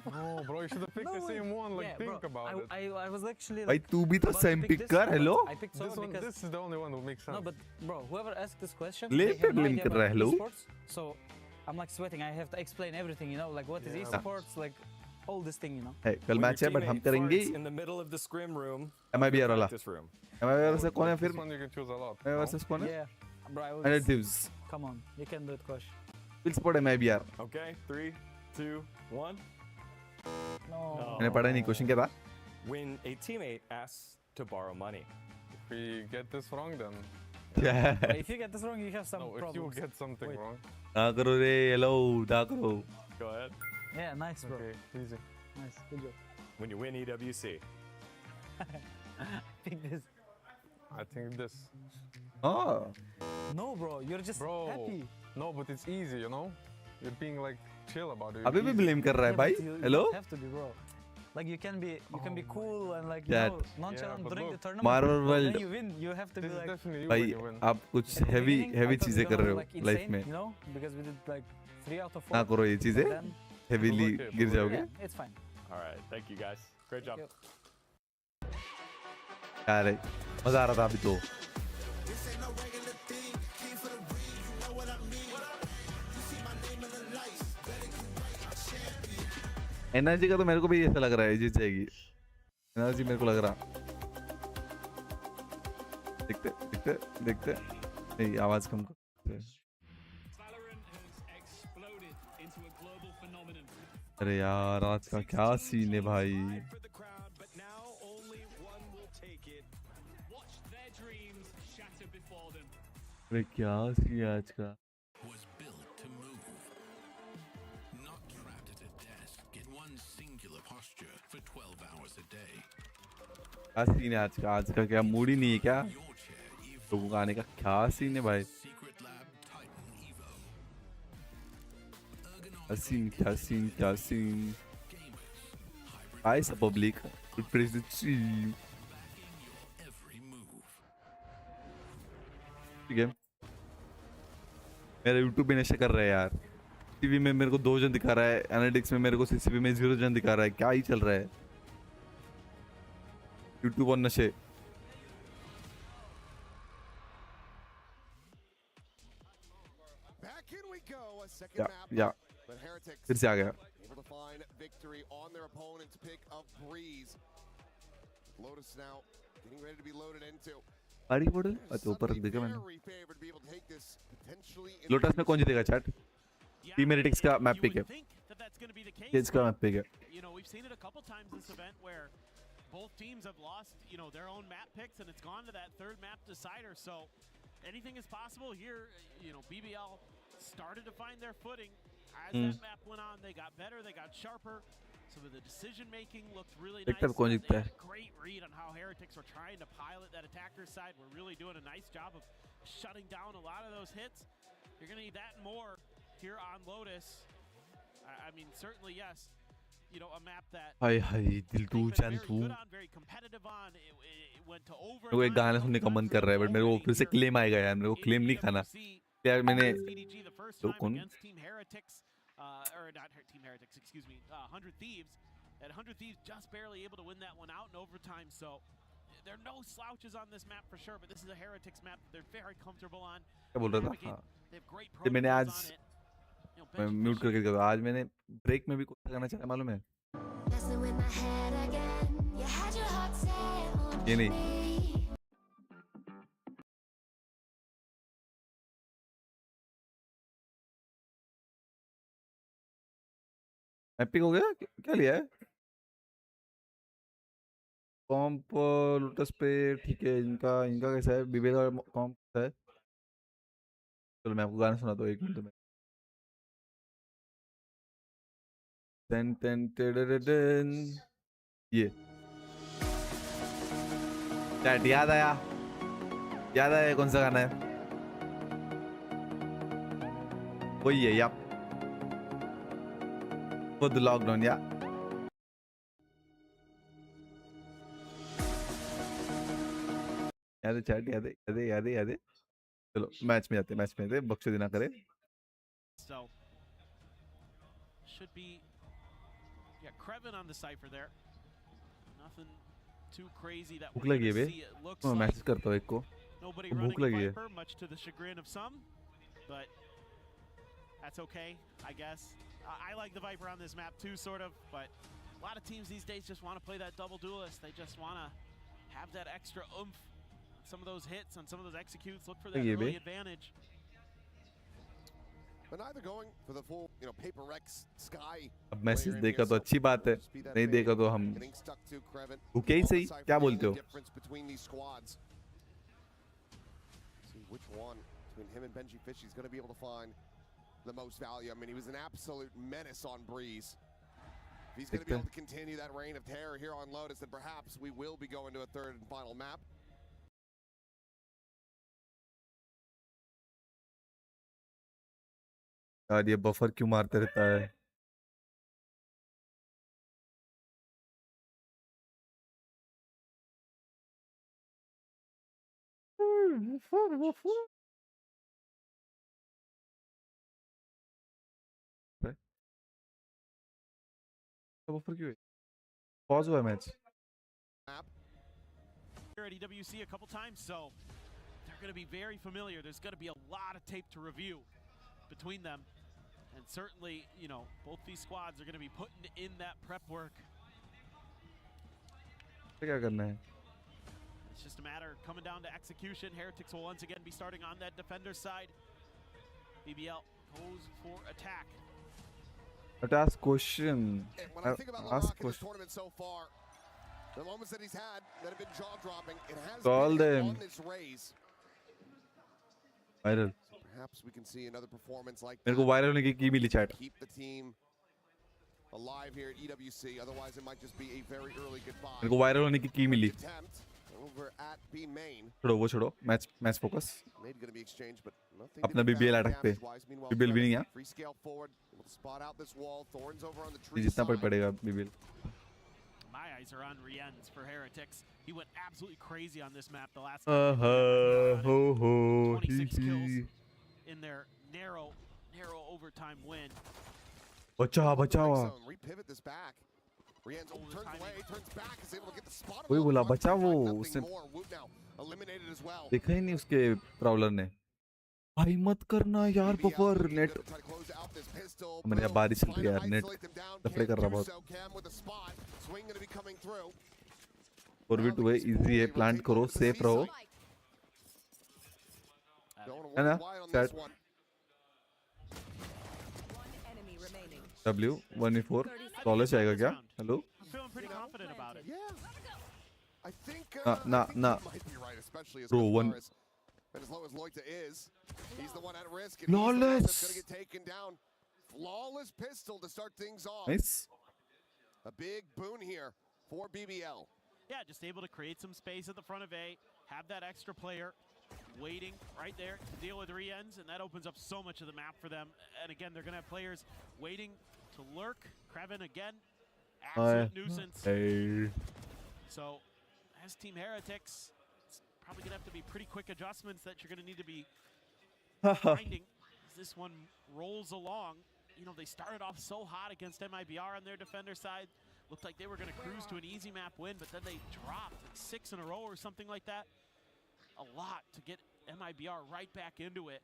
No, bro, you should have picked the same one. Like, Yeah, think bro, about it. I was actually भाई like, तू भी तो about to same pick pick this कर one, but hello. I picked This Sova one, because this is the only one that makes sense. no, but bro, whoever asked this question, ले they पे have no blame idea कर रहा है about hello. esports. So I'm like sweating. I have to explain everything, you know, like what is Yeah. esports, like all this thing, you know. है कल match है but हम करेंगे in the middle of the scrim room. MIBR वाला. Practice room. MIBR versus कौन है फिर? This one you can choose a lot. MIBR versus कौन है? Yeah, bro, I was. 100 Thieves. Come on, you can do it, Kosh. We'll support MIBR. Okay, 3, 2, 1. No. मैंने पढ़ा नहीं question क्या था? When a teammate asks to borrow money. If we get this wrong, then Yeah. But if you get this wrong, you have some no. If you problems. get something Wait. wrong, ना करो रे hello ना करो. Go ahead. Yeah, nice, bro. okay, easy. Nice, good job. When you win EWC. Pick this. I think this. Oh. No, bro, you're just Bro. happy. No, but it's easy, you know. You're being like chill about it. अभी भी Easy. blame कर रहा है Yeah, भाई. but you Hello. don't have to be, bro. Like you can be cool and like you Chat. know, nonchalant but during the look, tournament. Marvel but World. when you win, you have to This be is like. definitely you भाई when you win. आप कुछ In the heavy beginning, I heavy thought चीजें we कर were रहे हो like life insane, में. you know, because we did like 3 out of 4. ना करो ये चीजें. But then, Heavily okay, गिर but जाओगे. yeah, it's fine. All right, thank you guys. Great job. Thank यार मजा आ रहा था अभी तो. एनर्जी का तो मेरे को भी ऐसा लग रहा है जीत जाएगी. एनर्जी मेरे को लग रहा. देखते देखते देखते. नहीं आवाज कम कर. Valorant has exploded into a global phenomenon. अरे यार आज का क्या सीन है भाई. For the crowd, but now only one will take it. Watch their dreams shatter before them. अरे क्या सीन है आज का. Was built to move. Not trapped at a desk in one singular posture for 12 hours a day. क्या scene है आज का. आज का क्या मूड ही नहीं है क्या. Your chair even लोगों का आने का क्या सीन है भाई. Secret Lab Titan Evo. क्या सीन क्या सीन क्या scene. Gamers. Hybrid Hi sir public. Good praise the stream. backing your every move. ठीक है. मेरा YouTube भी नशा कर रहा है यार. टीवी में मेरे को 2 जन दिखा रहा है. एनालिटिक्स में मेरे को सीसीपी में 0 जन दिखा रहा है. क्या ही चल रहा है. YouTube और नशे. Back in we go, a second या map. या But Heretics फिर से आ गया. able to find victory on their opponent's pick of Breeze. Lotus now getting ready to be loaded into. आड़ी मॉडल. अच्छा ऊपर रख देगा मैंने. Very favored to be able to take this potentially. Lotus में कौन जीतेगा चैट. टीम एनालिटिक्स का मैप पिक है. That's going to be the case. Kids का मैप पिक है. You know, we've seen it a couple times this event where both teams have lost, you know, their own map picks, and it's gone to that third map decider. So anything is possible here. You know, BBL started to find their footing as that map went on. They got better, they got sharper. Some of the decision making looked really nice. देखते हैं कौन They जीतता had है. a great read on how Heretics were trying to pilot that attacker's side. We're really doing a nice job of shutting down a lot of those hits. You're going to need that and more here on Lotus. I mean, certainly, yes. You know, a map that हाय हाय दिल तू they've been जान very तू. good on, very competitive on. It went to मेरे को एक overtime. गाना सुनने का मन कर रहा है बट मेरे को फिर से क्लेम आएगा यार. मेरे को क्लेम नहीं खाना. यार मैंने TDG the first तो time कौन against Team Heretics, or not Team Heretics, excuse me, 100 Thieves. And 100 Thieves just barely able to win that one out in overtime. So there are no slouches on this map for sure, but this is a Heretics map that they're very comfortable on. क्या बोल रहा था. Navigate. हाँ. They have great तो मैंने आज protocols on it. You know, मैं bench mute pushing. करके गया. आज मैंने ब्रेक में भी कुछ करना चाहा मालूम है. ये नहीं. एपिक हो गया. क्या लिया है. कॉम्प लोटस पे ठीक है. इनका इनका कैसा है. बीबीएल का कॉम्प है. चलो मैं आपको गाना सुना दो 1 मिनट में. टेन टेन टेडन. ये चैट याद आया. याद आया कौन सा गाना है. वही है या for the lockdown. या याद है चैट. याद है याद है याद है याद है. चलो मैच में जाते. मैच में जाते. बख्शो देना करे. So should be Yeah, Krevin on the Cypher there. Nothing too crazy that भूख we're लगी है going बे to see. It looks मैं like मैसेज करता हूँ एक को nobody भूख running लगी है Viper, much to the chagrin of some, but that's okay, I guess. I like the Viper on this map too, sort of, but a lot of teams these days just want to play that double duelist. They just want to have that extra oomph. Some of those hits, on some of those executes, look for that early advantage. But neither going for the full, Paper Rex Sky. अब message देखा तो अच्छी बात है नहीं देखा तो हम भूखे ही सही क्या बोलते हो See which one between him and Benji Fish he's going to be able to find the most value. I mean, he was an absolute menace on Breeze. If he's going to be able to continue that reign of terror here on Lotus, then perhaps we will be going to a third and final map. यार ये buffer क्यों मारते रहता है buffer क्यों है pause हुआ match Here at EWC a couple times, so they're going to be very familiar. There's going to be a lot of tape to review between them. And certainly, both these squads are going to be putting in that prep work. क्या करना है It's just a matter of coming down to execution. Heretics will once again be starting on that defender side. BBL goes for attack. But ask question. When I think about Larock in this tournament so far, the moments that he's had that have been jaw-dropping, it has been on this raise. Viral. Perhaps we can see another performance like मेरे को viral होने की key milli chat. Keep the team alive here at EWC. Otherwise, it might just be a very early goodbye. मेरे को viral होने की key milli. Over at B main. छोड़ो वो छोड़ो. Match focus. Made going to be exchanged, but nothing. अपना BBL अटक पे. BBL भी नहीं है. Free scale forward. Able to spot out this wall. Thorns over on the tree. जितना पड़ेगा BBL. My eyes are on Rienz for Heretics. He went absolutely crazy on this map the last time. 26 kills in their narrow overtime win. बचाओ. Repivot this back. Rienz turns away, turns back, is able to get the spot. वही बोला बचाओ उसने eliminated as well. देखा ही नहीं उसके Prowler ने भाई मत करना यार बफर नेट मैंने बारिश चल रही है यार नेट लफड़े कर रहा बहुत 4v2 है इजी है प्लांट करो सेफ रहो है ना चैट W 1v4 कॉलेज आएगा क्या हेलो ना bro one as low as Loita is, he's the one at risk. Flawless. He's going to get taken down. Flawless pistol to start things off. Nice. A big boon here for BBL. Yeah, just able to create some space at the front of A, have that extra player waiting right there to deal with Rienz, and that opens up so much of the map for them. And again, they're going to have players waiting to lurk. Krevin again, absolute nuisance. Hey. So, as Team Heretics, probably going to have to be pretty quick adjustments that you're going to need to be finding as this one rolls along. They started off so hot against MIBR on their defender side. Looked like they were going to cruise to an easy map win, but then they dropped like 6 in a row or something like that. A lot to get MIBR right back into it.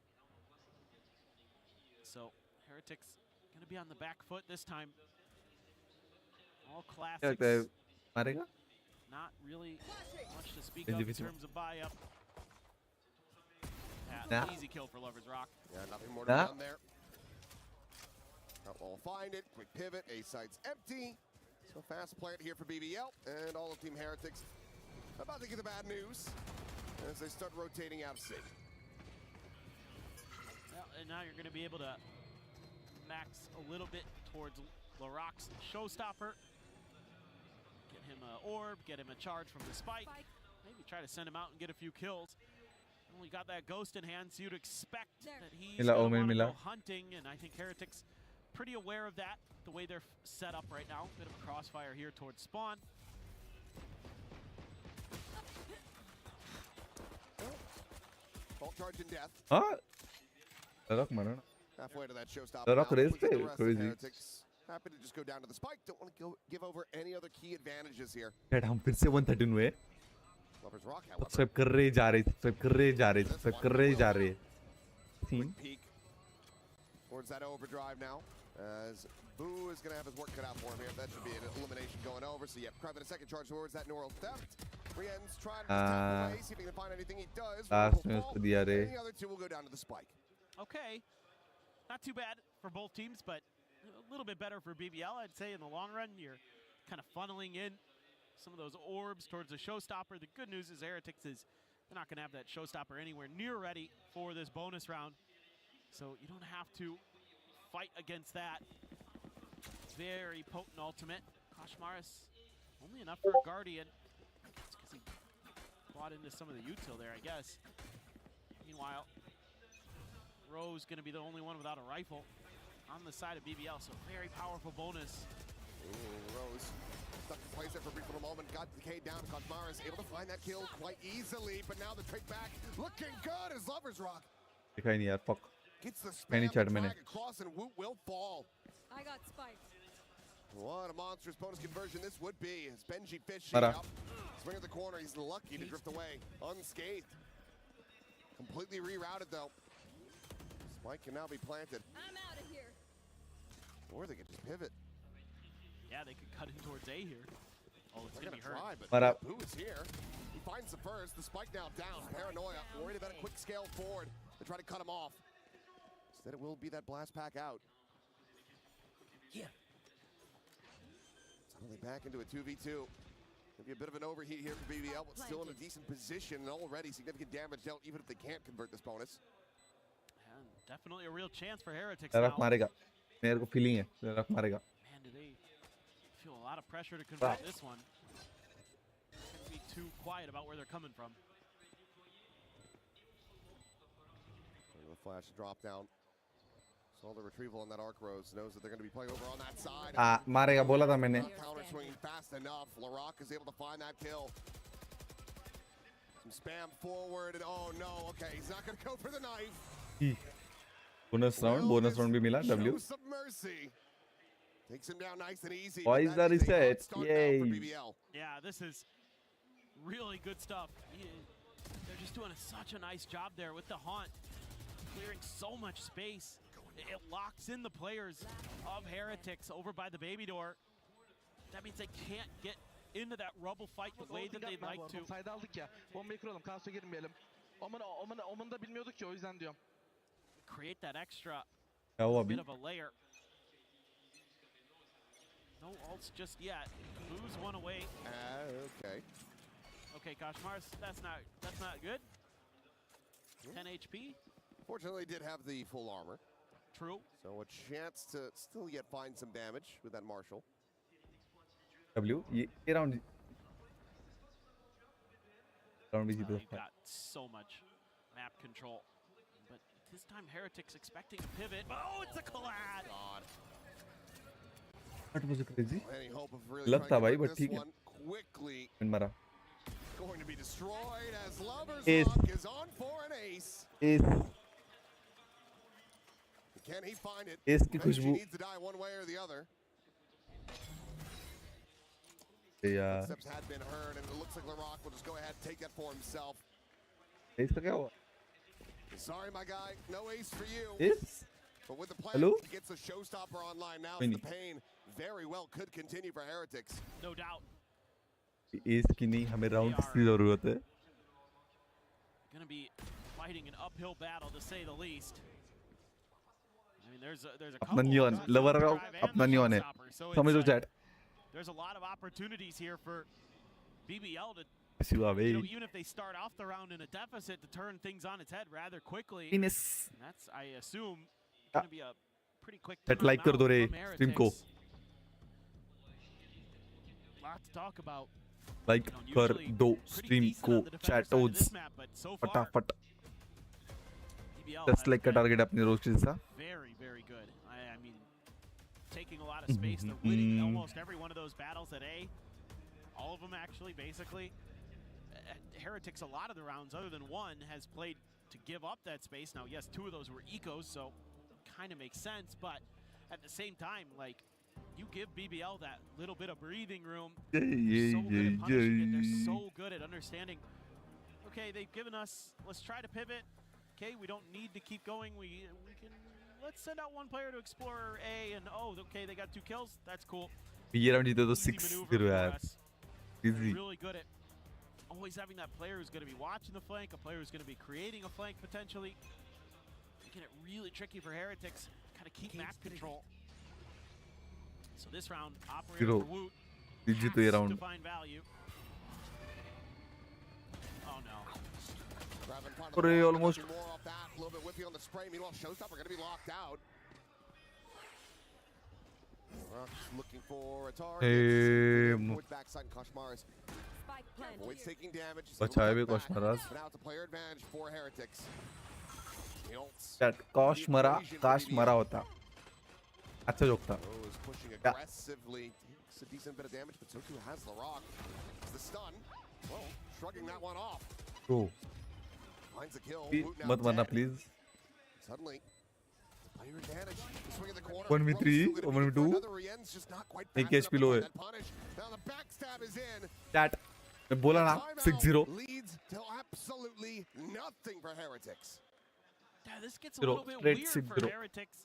So, Heretics going to be on the back foot this time. All classics. Not really much to speak of in terms of buy-up. Easy kill for Lover's Rock. Yeah, nothing more to be done there. We'll find it. Quick pivot. A side's empty. So fast plant here for BBL. And all of Team Heretics about to get the bad news as they start rotating out of sync. Well, and now you're going to be able to max a little bit towards Laroc's showstopper. Get him an orb, get him a charge from the spike. Maybe try to send him out and get a few kills. Only got that ghost in hand, so you'd expect that he's going to want to go hunting, and I think Heretics pretty aware of that, the way they're set up right now. Bit of a crossfire here towards spawn. Bolt charge in death. Larok mara halfway to that showstopper. Larok race pe crazy. Happy to just go down to the spike. Don't want to give over any other key advantages here. Dad, हम फिर से 113 हुए. Lovers Rock, however. Subscribe कर रहे जा रहे, subscribe कर रहे जा रहे, subscribe कर रहे जा रहे. Quick peek towards that overdrive now. As Boo is going to have his work cut out for him here. That should be an elimination going over. So, yeah, grabbing a second charge towards that neural theft. Rien's trying to tap away, see if he can find anything. He does. Any other two will go down to the spike. Okay. Not too bad for both teams, but a little bit better for BBL, I'd say, in the long run. You're kind of funneling in some of those orbs towards the showstopper. The good news is Heretics is they're not going to have that showstopper anywhere near ready for this bonus round. So you don't have to fight against that. Very potent ultimate. Koshmaris only enough for a Guardian. It's because he bought into some of the util there, I guess. Meanwhile, Rose going to be the only one without a rifle on the side of BBL, so very powerful bonus. Ooh, Rose stuck in place there for a brief little moment. Got the K down. Koshmaris able to find that kill quite easily, but now the trick back looking good as Lovers Rock. दिखाई नहीं यार, fuck. Gets the spam flag across and Woot will fall. I got spiked. What a monstrous bonus conversion this would be. As Benji fishing up. Swing at the corner. He's lucky to drift away unscathed. Completely rerouted though. Spike can now be planted. I'm out of here. Or they could just pivot. Yeah, they could cut in towards A here. Oh, it's going to be hurt. Try, but Boo is here. He finds the first. The spike now down. Paranoia. Worried about a quick scale forward. They try to cut him off. Instead, it will be that blast pack out. Yeah. Suddenly back into a 2v2. Maybe a bit of an overheat here for BBL, but still in a decent position and already significant damage dealt, even if they can't convert this bonus. And definitely a real chance for Heretics Raf now. मारेगा. मेरे को feeling है, Raf मारेगा. Man, do they feel a lot of pressure to convert this one. Can't be too quiet about where they're coming from. The flash drop down. Saw the retrieval on that arc Rose. Knows that they're going to be playing over on that side. मारेगा बोला था मैंने. Counter swinging fast enough. Larock is able to find that kill. Some spam forward and oh no, okay, he's not going to go for the knife. Bonus round भी मिला W. Show some mercy. Takes him down nice and easy. Boys are reset. Yay. Yeah, this is really good stuff. They're just doing such a nice job there with the haunt. Clearing so much space. It locks in the players of Heretics over by the baby door. That means they can't get into that rubble fight the way that they'd like to. Create that extra bit of a layer. No ults just yet. Boo's one away. Okay. Okay, Koshmaris, that's not good. 10 HP. Fortunately, did have the full armor. True. So a chance to still yet find some damage with that Marshall. W, ये round भी जीतो. Got so much map control, but this time Heretics expecting a pivot. Oh, it's a collide. God. That was crazy. Any hope of really लग था भाई, but ठीक है. Quickly. मारा. Going to be destroyed as Lovers Rock is on for an ace. Can he find it? इसकी He Khushboo. needs to die one way or the other. Yeah. Steps had been heard, and it looks like Larock will just go ahead and take that for himself. इसका क्या हुआ? Sorry, my guy, no ace for you. Is? But with the plan, Hello? he gets a showstopper online now. So the pain very well could continue for Heretics. No doubt. इसकी नहीं, हमें round की ज़रूरत है. Gonna be fighting an uphill battle to say the least. I mean, there's a couple. अपना neon, lover का अपना neon है. समझो chat. There's a lot of opportunities here for BBL to, even if they start off the round in a deficit, to turn things on its head rather quickly. And that's, I assume, going to be a pretty quick turnaround like कर दो रे stream को. Lot to talk about. Like कर दो stream को chatos. फटाफट. Just like a target अपनी रोज जैसा. Very, very good. I mean, taking a lot of space. They're winning almost every one of those battles at A. All of them, actually, basically. Heretics, a lot of the rounds, other than one, has played to give up that space. Now, yes, 2 of those were ecos, so kind of makes sense. But at the same time, like, you give BBL that little bit of breathing room. Yeah, They're so good at punishing it. They're yeah. so good at understanding. Okay, they've given us. Let's try to pivot. Okay, we don't need to keep going. We can. Let's send out one player to explore A, and oh, okay, they got 2 kills. That's cool. ये round जीते तो Easy 6 maneuver करो for यार. us. Easy. They're really good at always having that player who's going to be watching the flank, a player who's going to be creating a flank potentially. Making it really tricky for Heretics. Kind of keep map control. So this round, operator Zero. for Woot जीतो ये has to round. find value. Oh no. अरे almost. More off that, a little bit whippy on the spray. Meanwhile, Showstopper going to be locked out. Looking for a target. Towards backside and Koshmars avoids taking damage. अच्छा है भी Koshmaras. But now it's a player advantage for Heretics. That Koshmara होता. अच्छा joke था. Is pushing aggressively. Takes a decent bit of damage, but so too has the rock. It's the stun. Well, shrugging that one off. Oh. Finds the kill. मत मरना please. Suddenly, player advantage. The swing in the corner. 1v3, 1v2. एक HP लो है. Now the backstab is in. That. मैं बोला ना 6-0. Leads till absolutely nothing for Heretics. Yeah, this gets a Zero. little bit Straight weird 6-0. for Heretics.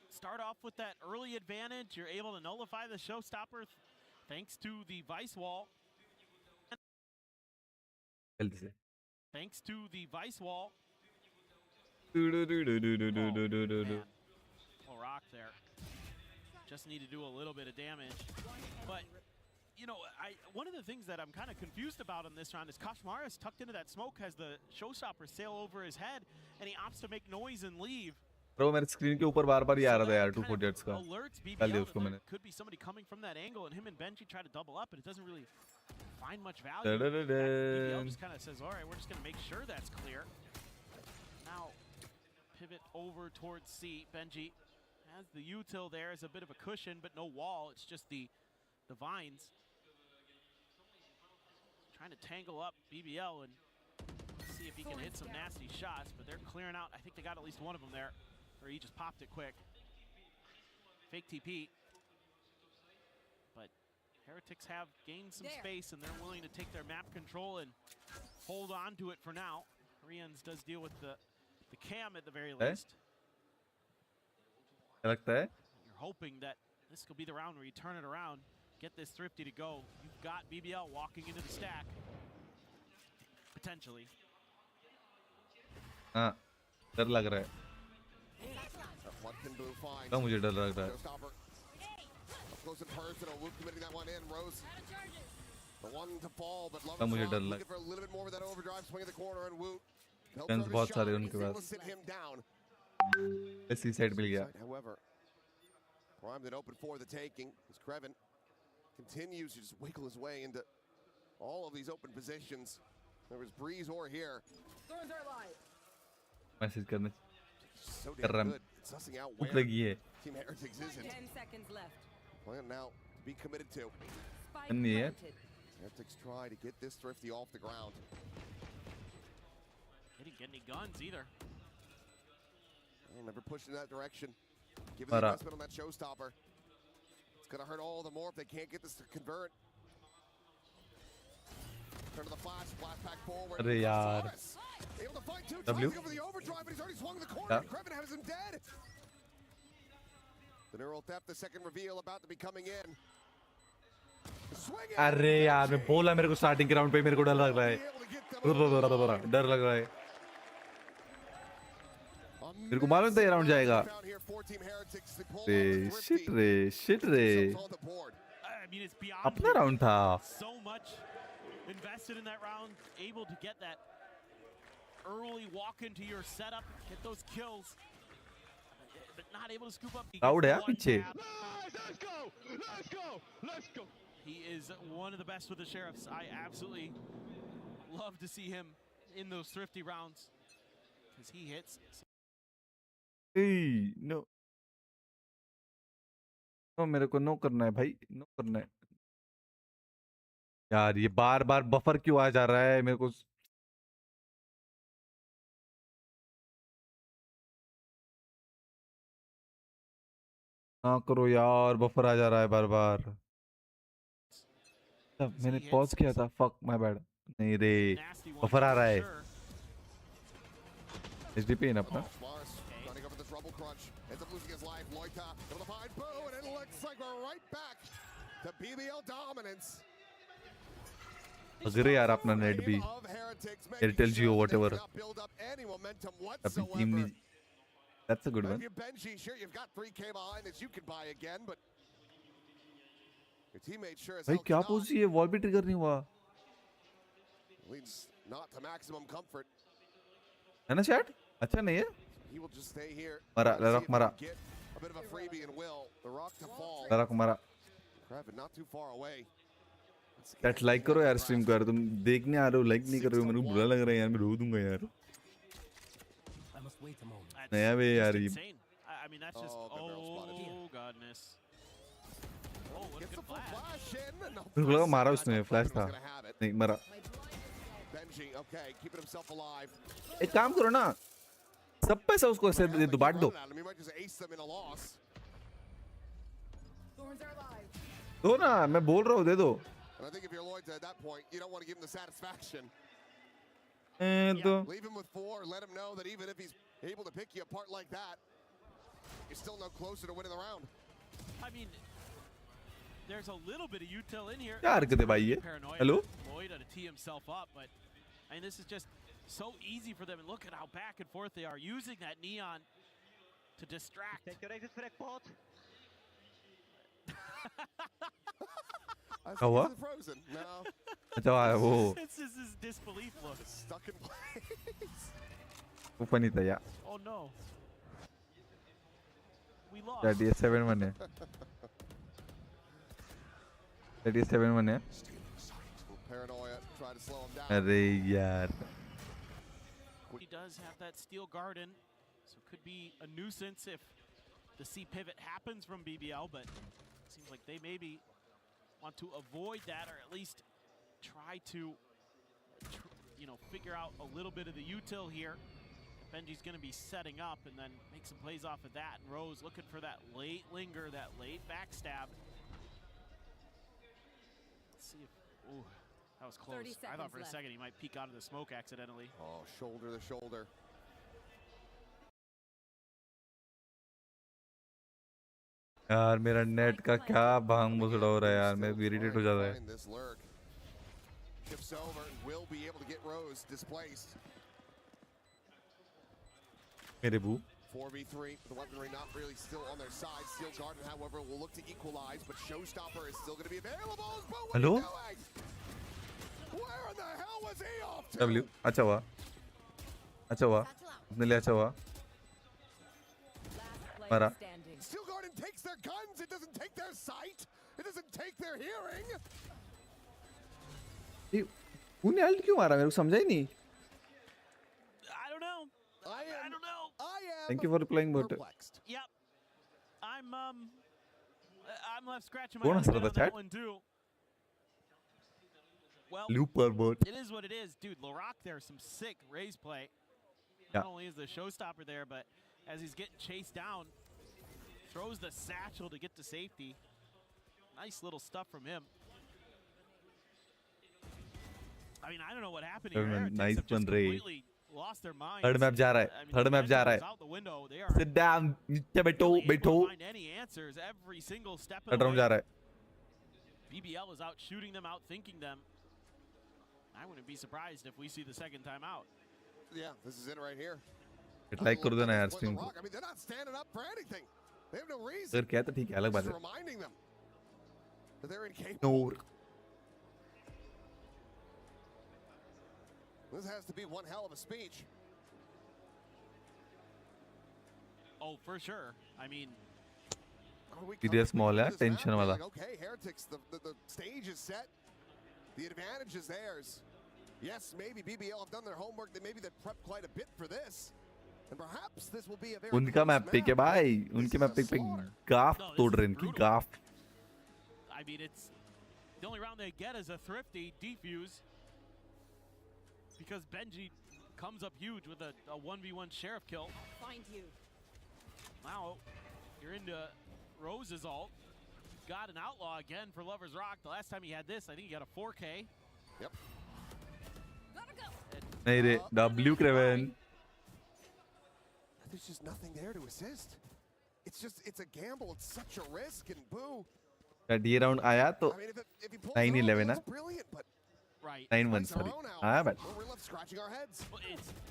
Start off with that early advantage. You're able to nullify the showstopper thanks to the vice wall. Thanks to the vice wall. Oh, rock there. Just need to do a little bit of damage. But, you know, one of the things that I'm kind of confused about in this round is Koshmaras tucked into that smoke has the showstopper sail over his head, and he opts to make noise and leave. Bro मेरे screen के ऊपर बार-बार ही आ रहा था यार 248 का. Alerts डाल दिया BBL उसको that मैंने. there could be somebody coming from that angle, and him and Benji try to double up, but it doesn't really find much value. BBL just kind of says, all right, we're just going to make sure that's clear. Now, pivot over towards C. Benji has the util there as a bit of a cushion, but no wall. It's just the vines. Trying to tangle up BBL and see if he can hit some nasty shots, but they're clearing out. I think they got at least one of them there, or he just popped it quick. Fake TP. But Heretics have gained some space, and they're willing to take their map control and hold on to it for now. Koreans does deal with the cam at the very least. क्या लगता है? You're hoping that this could be the round where you turn it around, get this thrifty to go. You've got BBL walking into the stack. Potentially. हाँ, डर लग रहा है. तो मुझे डर लग रहा है. Close and personal. Woot committing that one in. Rose, the one to fall, but तो मुझे डर लग. looking for a little bit more of that overdrive swing in the corner, and Woot. Guns बहुत सारे उनके पास. Sit him down. इसी side मिल गया. However, primed and open for the taking. As Krevin continues to just wiggle his way into all of these open positions. There was breeze or here. Message करने. So कर damn रहा good. Sussing out भूख where लगी है. Team Heretics isn't. 10 seconds left. Plan now to be committed to. नहीं है. Heretics try to get this thrifty off the ground. They didn't get any guns either. I'll never push in that direction. Give it the investment on that showstopper. It's gonna hurt all the more if they can't get this to convert. Turn to the flash back forward. अरे यार. Able to fight two. W. Trying to go for the overdrive, but he's already swung the corner. Krevin has him dead. The neural theft, the second reveal about to be coming in. अरे यार मैं बोला मेरे को starting के round पे मेरे को डर लग रहा है. डर लग रहा है. मेरे को मालूम था ये राउंड जाएगा. शिट रे. अपना राउंड था. So much invested in that round, able to get that early walk into your setup, get those kills, but not able to scoop up. Crowd है पीछे. Let's go. He is one of the best with the sheriffs. I absolutely love to see him in those thrifty rounds because he hits. Hey, no. No, मेरे को no करना है भाई. No करना है. यार ये बार-बार बफर क्यों आ जा रहा है मेरे को हाँ करो यार, बफर आ जा रहा है बार बार। मैंने पॉज किया था, फक माय बैड। नहीं रे, बफर आ रहा है। एचडीपी इन अपना। अगर यार अपना नेट भी एयरटेल जियो व्हाटएवर अपनी टीम नहीं। That's a good one. Benji, sure, you've got 3K behind this, you can buy again, but your teammate sure as भाई hell क्या cannot. पोज है, वॉल भी ट्रिगर नहीं हुआ Leads not to maximum comfort. है ना chat? अच्छा नहीं है? He will just stay here. मरा, लड़क मरा। Get a bit of a freebie and will the rock to fall. लड़क मरा। Grab it not too far away. Chat like करो यार स्ट्रीम को यार, तुम देखने आ रहे हो लाइक नहीं कर रहे हो, मेरे को बुरा लग रहा है यार, मैं रो दूंगा यार। नया वे यार ये। I mean that's just oh godness. Oh, what a good flash. मेरे को लगा मारा उसने, फ्लैश था। नहीं मरा। Benji, okay, keeping himself alive. एक काम करो ना, सब पैसा उसको ऐसे दे दो, बांट दो। He might just ace them in a loss. दो ना, मैं बोल रहा हूँ दे दो। And I think if you're Lloyd at that point, you don't want to give him the satisfaction. तो Leave him with 4, let him know that even if he's able to pick you apart like that, you're still no closer to winning the round. I mean, there's a little bit of util in here. क्या हरकत है भाई ये? Hello? Lloyd to tee himself up, but I mean, this is just so easy for them. And look at how back and forth they are using that neon to distract. Decorated for export. क्या हुआ? Frozen. No. अच्छा वो This is his disbelief look. Stuck in place. वो funny था यार। Oh no. We lost. That is 7-1 है। That is 7-1 है। Paranoia, try to slow him down. अरे यार। He does have that steel garden, so it could be a nuisance if the C pivot happens from BBL, but it seems like they maybe want to avoid that, or at least try to, figure out a little bit of the util here. Benji's going to be setting up and then make some plays off of that. And Rose looking for that late linger, that late backstab. Let's see if, ooh, that was close. I thought for a second he might peek out of the smoke accidentally. Oh, shoulder to shoulder. यार मेरा net का क्या भांग मुसड़ा हो रहा है यार, मैं irritate हो जाता है। Chips over and will be able to get Rose displaced. मेरे बू 4v3, the weaponry not really still on their side. Steel Garden, however, will look to equalize, but Showstopper is still going to be available. But what Hello? are you doing? Where in the hell was he off to? W अच्छा हुआ, अच्छा हुआ, अपने लिए अच्छा हुआ। मरा। Steel Garden takes their guns. It doesn't take their sight. It doesn't take their hearing. उन्हें अल्ट क्यों मारा, मेरे को समझा ही नहीं। I don't know. I don't know. I am Thank you for replying, but Yep. I'm left scratching कौन my हंस head रहा था on that chat? one too. Well, Looper bot. it is what it is, dude. LaRock there, some sick raise play. Yeah. Not only is the showstopper there, but as he's getting chased down, throws the satchel to get to safety. Nice little stuff from him. I mean, I don't know what happened here. Heretics Nice have just one, Ray. completely lost their minds. Third map जा रहा है, I mean, third map जा रहा is है। out the window. They are Sit down, नीचे बैठो, really able to बैठो। find any answers every single step of third the round way. जा रहा है। BBL is out shooting them, out thinking them. I wouldn't be surprised if we see the second time out. Yeah, this is it right here. Like कर दो ना यार stream को। I mean, they're not standing up for anything. They have no reason. अगर क्या तो ठीक है, अलग बात Just है। reminding them that they're incapable. No. This has to be one hell of a speech. Oh, for sure. I mean, serious small है, tension वाला। Like, okay, Heretics, the stage is set. The advantage is theirs. Yes, maybe BBL have done their homework. Maybe they've prepped quite a bit for this. And perhaps this will be a very उनका map pick है भाई, उनके map pick पे गाफ तोड़ रहे हैं, इनकी गाफ। I mean, it's the only round they get is a thrifty defuse because Benji comes up huge with a 1v1 sheriff kill. Find you. Now you're into Rose's ult. Got an outlaw again for Lover's Rock. The last time he had this, I think he got a 4K. Yep. नहीं रे W Craven. There's just nothing there to assist. It's a gamble. It's such a risk, and boo. D round आया तो 9-11 ना. Brilliant, but 9-1 sorry. हाँ but. we're left scratching our heads. Well,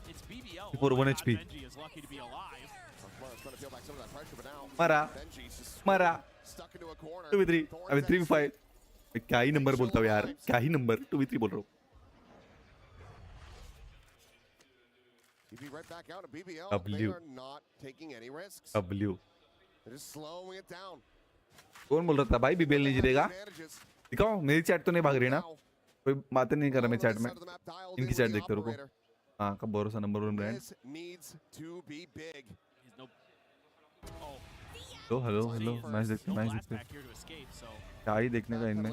it's BBL. For 1 HP. Benji is lucky to be alive. Trying to peel back some of that pressure, but now Mara. Benji's just Mara. stuck into a corner. 2v3. अबे 3v5. क्या ही number बोलता हूँ यार. क्या ही number 2v3 बोल रहा हूँ. He'd be right back out of BBL. W. They are not taking any risks. W. They're just slowing it down. कौन बोल रहा था भाई BBL नहीं जीतेगा? दिखाओ मेरी चैट तो नहीं भाग रही ना? कोई बातें नहीं कर रहा मैं चैट में. इनकी चैट देखते रुको. हाँ कब भरोसा नंबर 1 ब्रांड. हेलो मैच देखते क्या ही देखने का इनमें.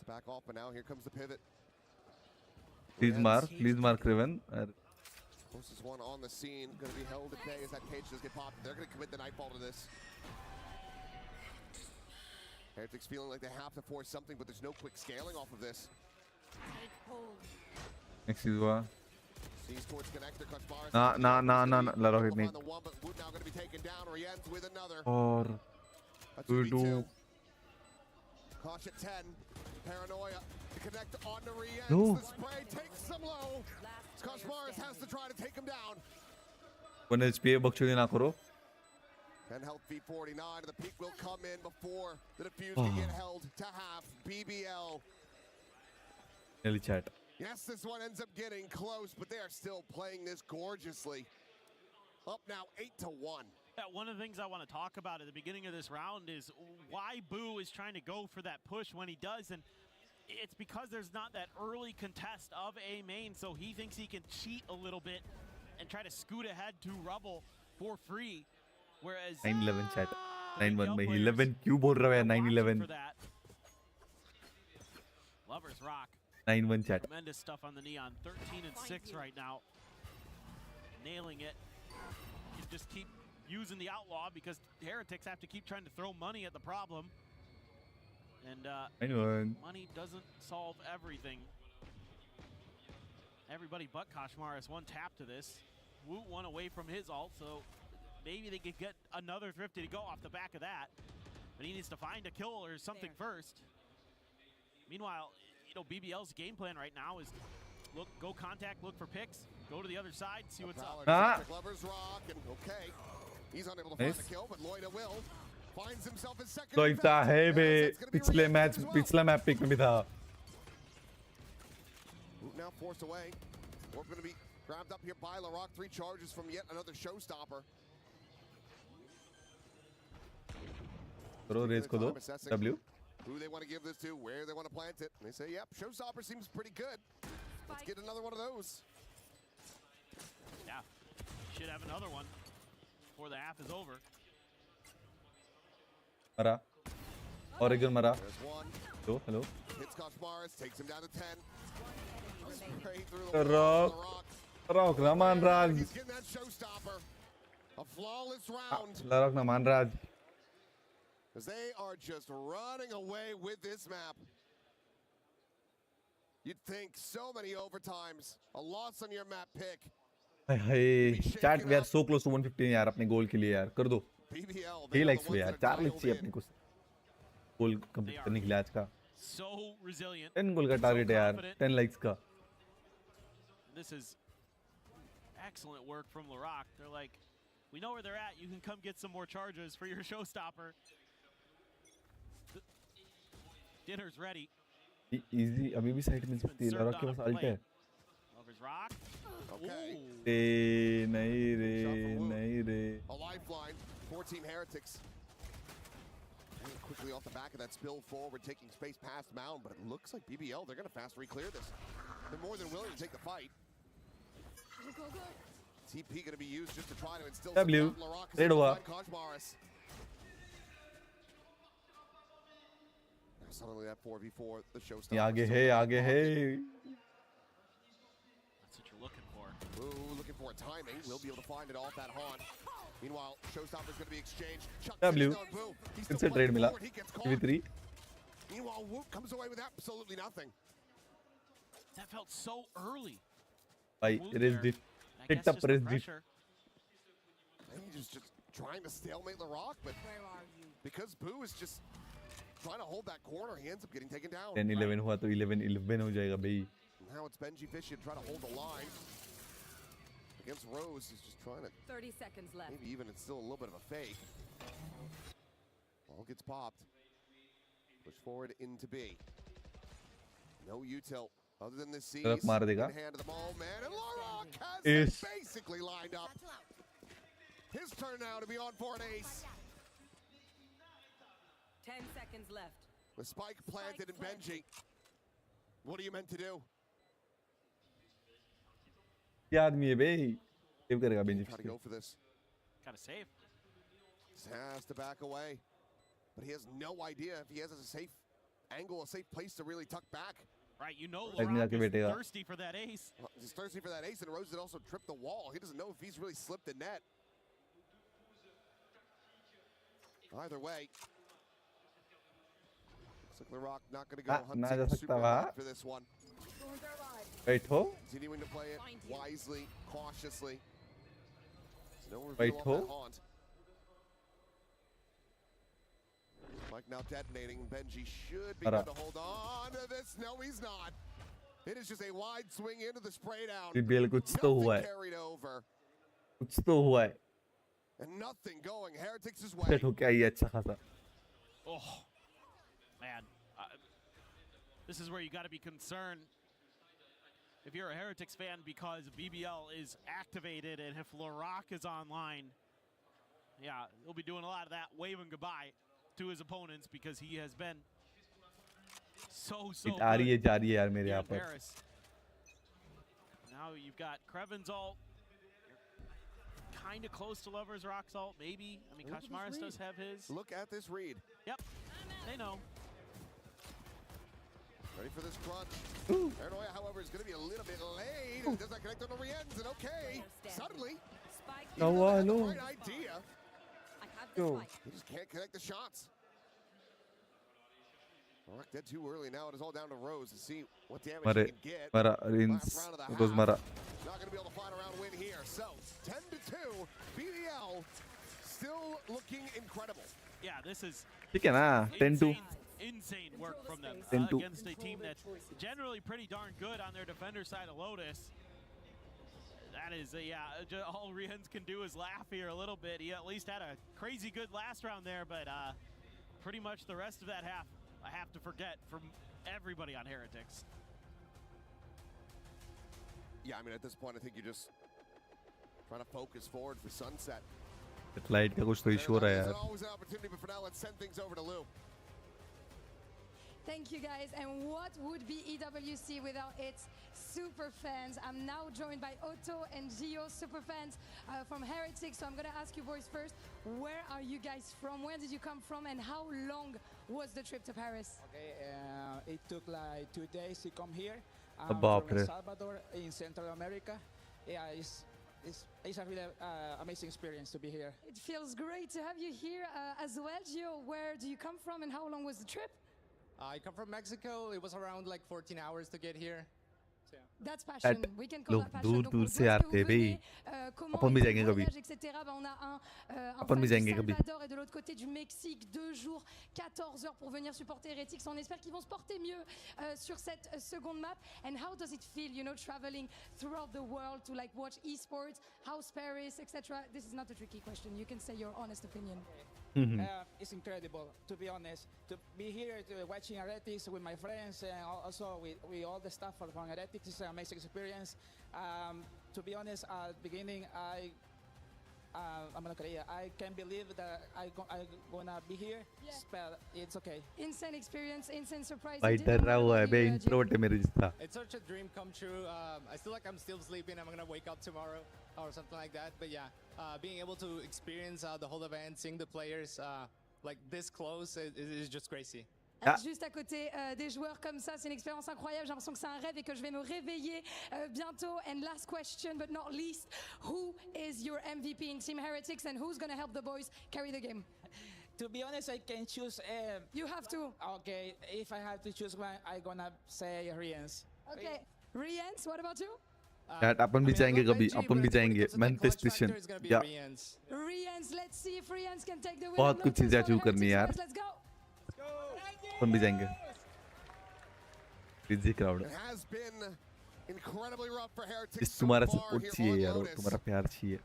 Back off, but now here comes the pivot. Please mark Craven. Closest one on the scene, going to be held at bay as that cage does get popped. They're going to commit the nightfall to this. Heretics feeling like they have to force something, but there's no quick scaling off of this. Next is what? Sees towards connector, CruxPlayz. Nah. Let off it, mate. The one, but Wood now going to be taken down. Rien's with another. Or we do. Kosh at 10. Paranoia to connect on the Rien. No. The spray takes some low. CruxPlayz has to try to take him down. 1 HP बख्शोदी ना करो. 10 health V49. The peak will come in before the defuse can get held to half. BBL. Nearly chat. Yes, this one ends up getting close, but they are still playing this gorgeously. Up now 8-1. Yeah, one of the things I want to talk about at the beginning of this round is why Boo is trying to go for that push when he does, and it's because there's not that early contest of A main, so he thinks he can cheat a little bit and try to scoot ahead to Rubble for free, whereas 9-11 chat. 9-1 में 11 क्यों बोल रहा है 9-11? Lover's Rock. 9-1 chat. Tremendous stuff on the Neon. 13-6 right now. Nailing it. You just keep using the outlaw because Heretics have to keep trying to throw money at the problem. And money doesn't solve everything. Everybody but Koshmar has one tap to this. Woot one away from his ult, so maybe they could get another Thrifty to go off the back of that. But he needs to find a kill or something first. Meanwhile, you know, BBL's game plan right now is go contact, look for picks, go to the other side, see what's up. Lover's Rock, and okay. He's unable to find the kill, but Loida will. Finds himself his second. लोइता है बे पिछले match पिछला map pick में भी था. Now forced away. We're going to be grabbed up here by LaRock. 3 charges from yet another showstopper. Bro, raise को दो. W. Who they want to give this to, where they want to plant it. And they say, yep, showstopper seems pretty good. Let's get another one of those. Yeah, should have another one before the half is over. Mara. Oregon Mara. There's one. Hello. Hits CruxPlayz, takes him down to 10. Straight through the Rock, Raman Raj. He's getting that showstopper. A flawless round. Rock Raman Raj. As they are just running away with this map. You'd think so many overtimes. A loss on your map pick. Hey, chat, we are so close to 115 यार अपने गोल के लिए यार कर दो. 3 likes पे यार 4 likes चाहिए अपने को गोल कंप्लीट करने के लिए आज का. So resilient. 10 गोल का टारगेट है यार 10 likes का. This is excellent work from LaRock. They're like, we know where they're at. You can come get some more charges for your showstopper. Dinner's ready. Easy. अभी भी साइड में सकती है. LaRock के पास अल्ट है. Lover's Rock. Okay. नहीं रे. A lifeline. 14 Heretics. And quickly off the back of that spill forward, taking space past Mound, but it looks like BBL, they're going to fast re-clear this. They're more than willing to take the fight. TP going to be used just to try to instill W. Red over. Suddenly that 4v4, the showstopper. आगे है. That's what you're looking for. Ooh, looking for timing. We'll be able to find it off that haunt. Meanwhile, Showstopper's going to be exchanged. Chuck W. on Boo. He's It's still a trade playing mila. forward. He gets caught. TV3. Meanwhile, Woot comes away with absolutely nothing. That felt so early. Bhai, Woot raise there. diff. I Hit guess the just the press diff. pressure. And he's just trying to stalemate LaRock, but because Boo is just trying to hold that corner, he ends up getting taken down. 10-11 हुआ तो 11-11 हो जाएगा भाई. Now it's Benji Fishin trying to hold the line. Against Rose, he's just trying to 30 seconds left. maybe even it's still a little bit of a fake. Ball gets popped. Push forward into B. No util other than this seas. Ladakh मार देगा. In hand of the ball man, and LaRock has Ace. it basically lined up. His turn now to be on for an ace. 10 seconds left. The spike planted in Benji. What are you meant to do? क्या आदमी है भाई? Save करेगा bench Try to go for this. Gotta save. Just has to back away. But he has no idea if he has a safe angle, a safe place to really tuck back. Right, you know Like LaRock जाके is बैठेगा. thirsty for that ace. Well, he's thirsty for that ace, and Rose had also tripped the wall. He doesn't know if he's really slipped the net. Either way, looks like LaRock not going to go ना जा hunting सकता super वहाँ. hard for this one. बैठो. Continuing to play it wisely, cautiously. There's no reveal Wait, on who? that haunt. Mike now detonating. Benji should be good to hold on to this. No, he's not. It is just a wide swing into the spray down. BBL कुछ तो हुआ Nothing है. carried over. कुछ तो हुआ है. And nothing going Heretics' way. Set होके आई है अच्छा खासा. Oh, man. This is where you got to be concerned if you're a Heretics fan because BBL is activated and if LaRock is online, yeah, he'll be doing a lot of that waving goodbye to his opponents because he has been so It आ रही है जा रही है यार मेरे here यहाँ in पर. Paris. Now you've got Kreven's ult. Kind of close to Lover's Rock's ult, maybe. I mean, Look at this Kashmaris read. does have his. Look at this read. Yep, they know. Ready for this crunch. Paranoia, however, is going to be a little bit late. It does not connect on the re-ends, and okay. Suddenly, No, even though they had the no. right idea, Yo. he just can't connect the shots. Rock dead too early now. It is all down to Rose to see what damage मारे he can get. मारा रिंस Last round of the रोज half. मारा. Not going to be able to find a round win here. So, 10-2, BBL still looking incredible. Yeah, this is ठीक है ना. 10-2. insane work from them 10-2. against a team that's generally pretty darn good on their defender side of Lotus. That is, all Rihan's can do is laugh here a little bit. He at least had a crazy good last round there, but pretty much the rest of that half, I have to forget from everybody on Heretics. Yeah, I mean, at this point, I think you're just trying to focus forward for Sunset. Light का कुछ तो issue हो रहा है There's यार. always an opportunity, but for now, let's send things over to Lou. Thank you guys. And what would be EWC without its super fans? I'm now joined by Otto and Gio, super fans from Heretics. So I'm going to ask you boys first, where are you guys from? Where did you come from? And how long was the trip to Paris? Okay, it took like 2 days to come here. बाप From रे. El Salvador in Central America. Yeah, it's a really amazing experience to be here. It feels great to have you here as well. Gio, where do you come from and how long was the trip? I come from Mexico. It was around like 14 hours to get here. So, yeah. That's passion. We can call लोग that passion. दूर Donc, दूर d'où से est-ce que आते हैं vous भाई. venez, comment अपन भी était जाएंगे le कभी. voyage, etc. On a un upon fan भी du जाएंगे कभी. Salvador et de l'autre côté du Mexique, 2 jours, 14 heures pour venir supporter Heretics. On espère qu'ils vont se porter mieux sur cette seconde map. And how does it feel, you know, traveling throughout the world to like watch esports, House Paris, etc. This is not a tricky question. You can say your honest opinion. It's incredible, to be honest, to be here watching Heretics with my friends and also with all the staff from Heretics is an amazing experience. To be honest, at the beginning, I'm not gonna. I can't believe that I'm gonna be here, but it's okay. Insane experience, insane surprise. भाई डर रहा हुआ है भाई. Introvert है मेरे जितना. it's such a dream come true. I feel like I'm still sleeping. I'm gonna wake up tomorrow or something like that. But yeah, being able to experience the whole event, seeing the players like this close is just crazy. juste à côté des joueurs comme ça. C'est une expérience incroyable. J'ai l'impression que c'est un rêve et que je vais me réveiller bientôt. And last question, but not least, who is your MVP in Team Heretics and who's going to help the boys carry the game? To be honest, I can choose. You have to. Okay, if I have to choose one, I'm gonna say Rians. Okay, Rians, what about you? Chat अपन भी जाएंगे कभी, अपन भी जाएंगे manifestation या Rians, let's see if Rians can take the win. बहुत कुछ चीजें achieve करनी है यार, Let's go. अपन भी जाएंगे. Busy crowd. It has been incredibly rough for Heretics. इस तुम्हारा सपोर्ट चाहिए यार, तुम्हारा प्यार चाहिए.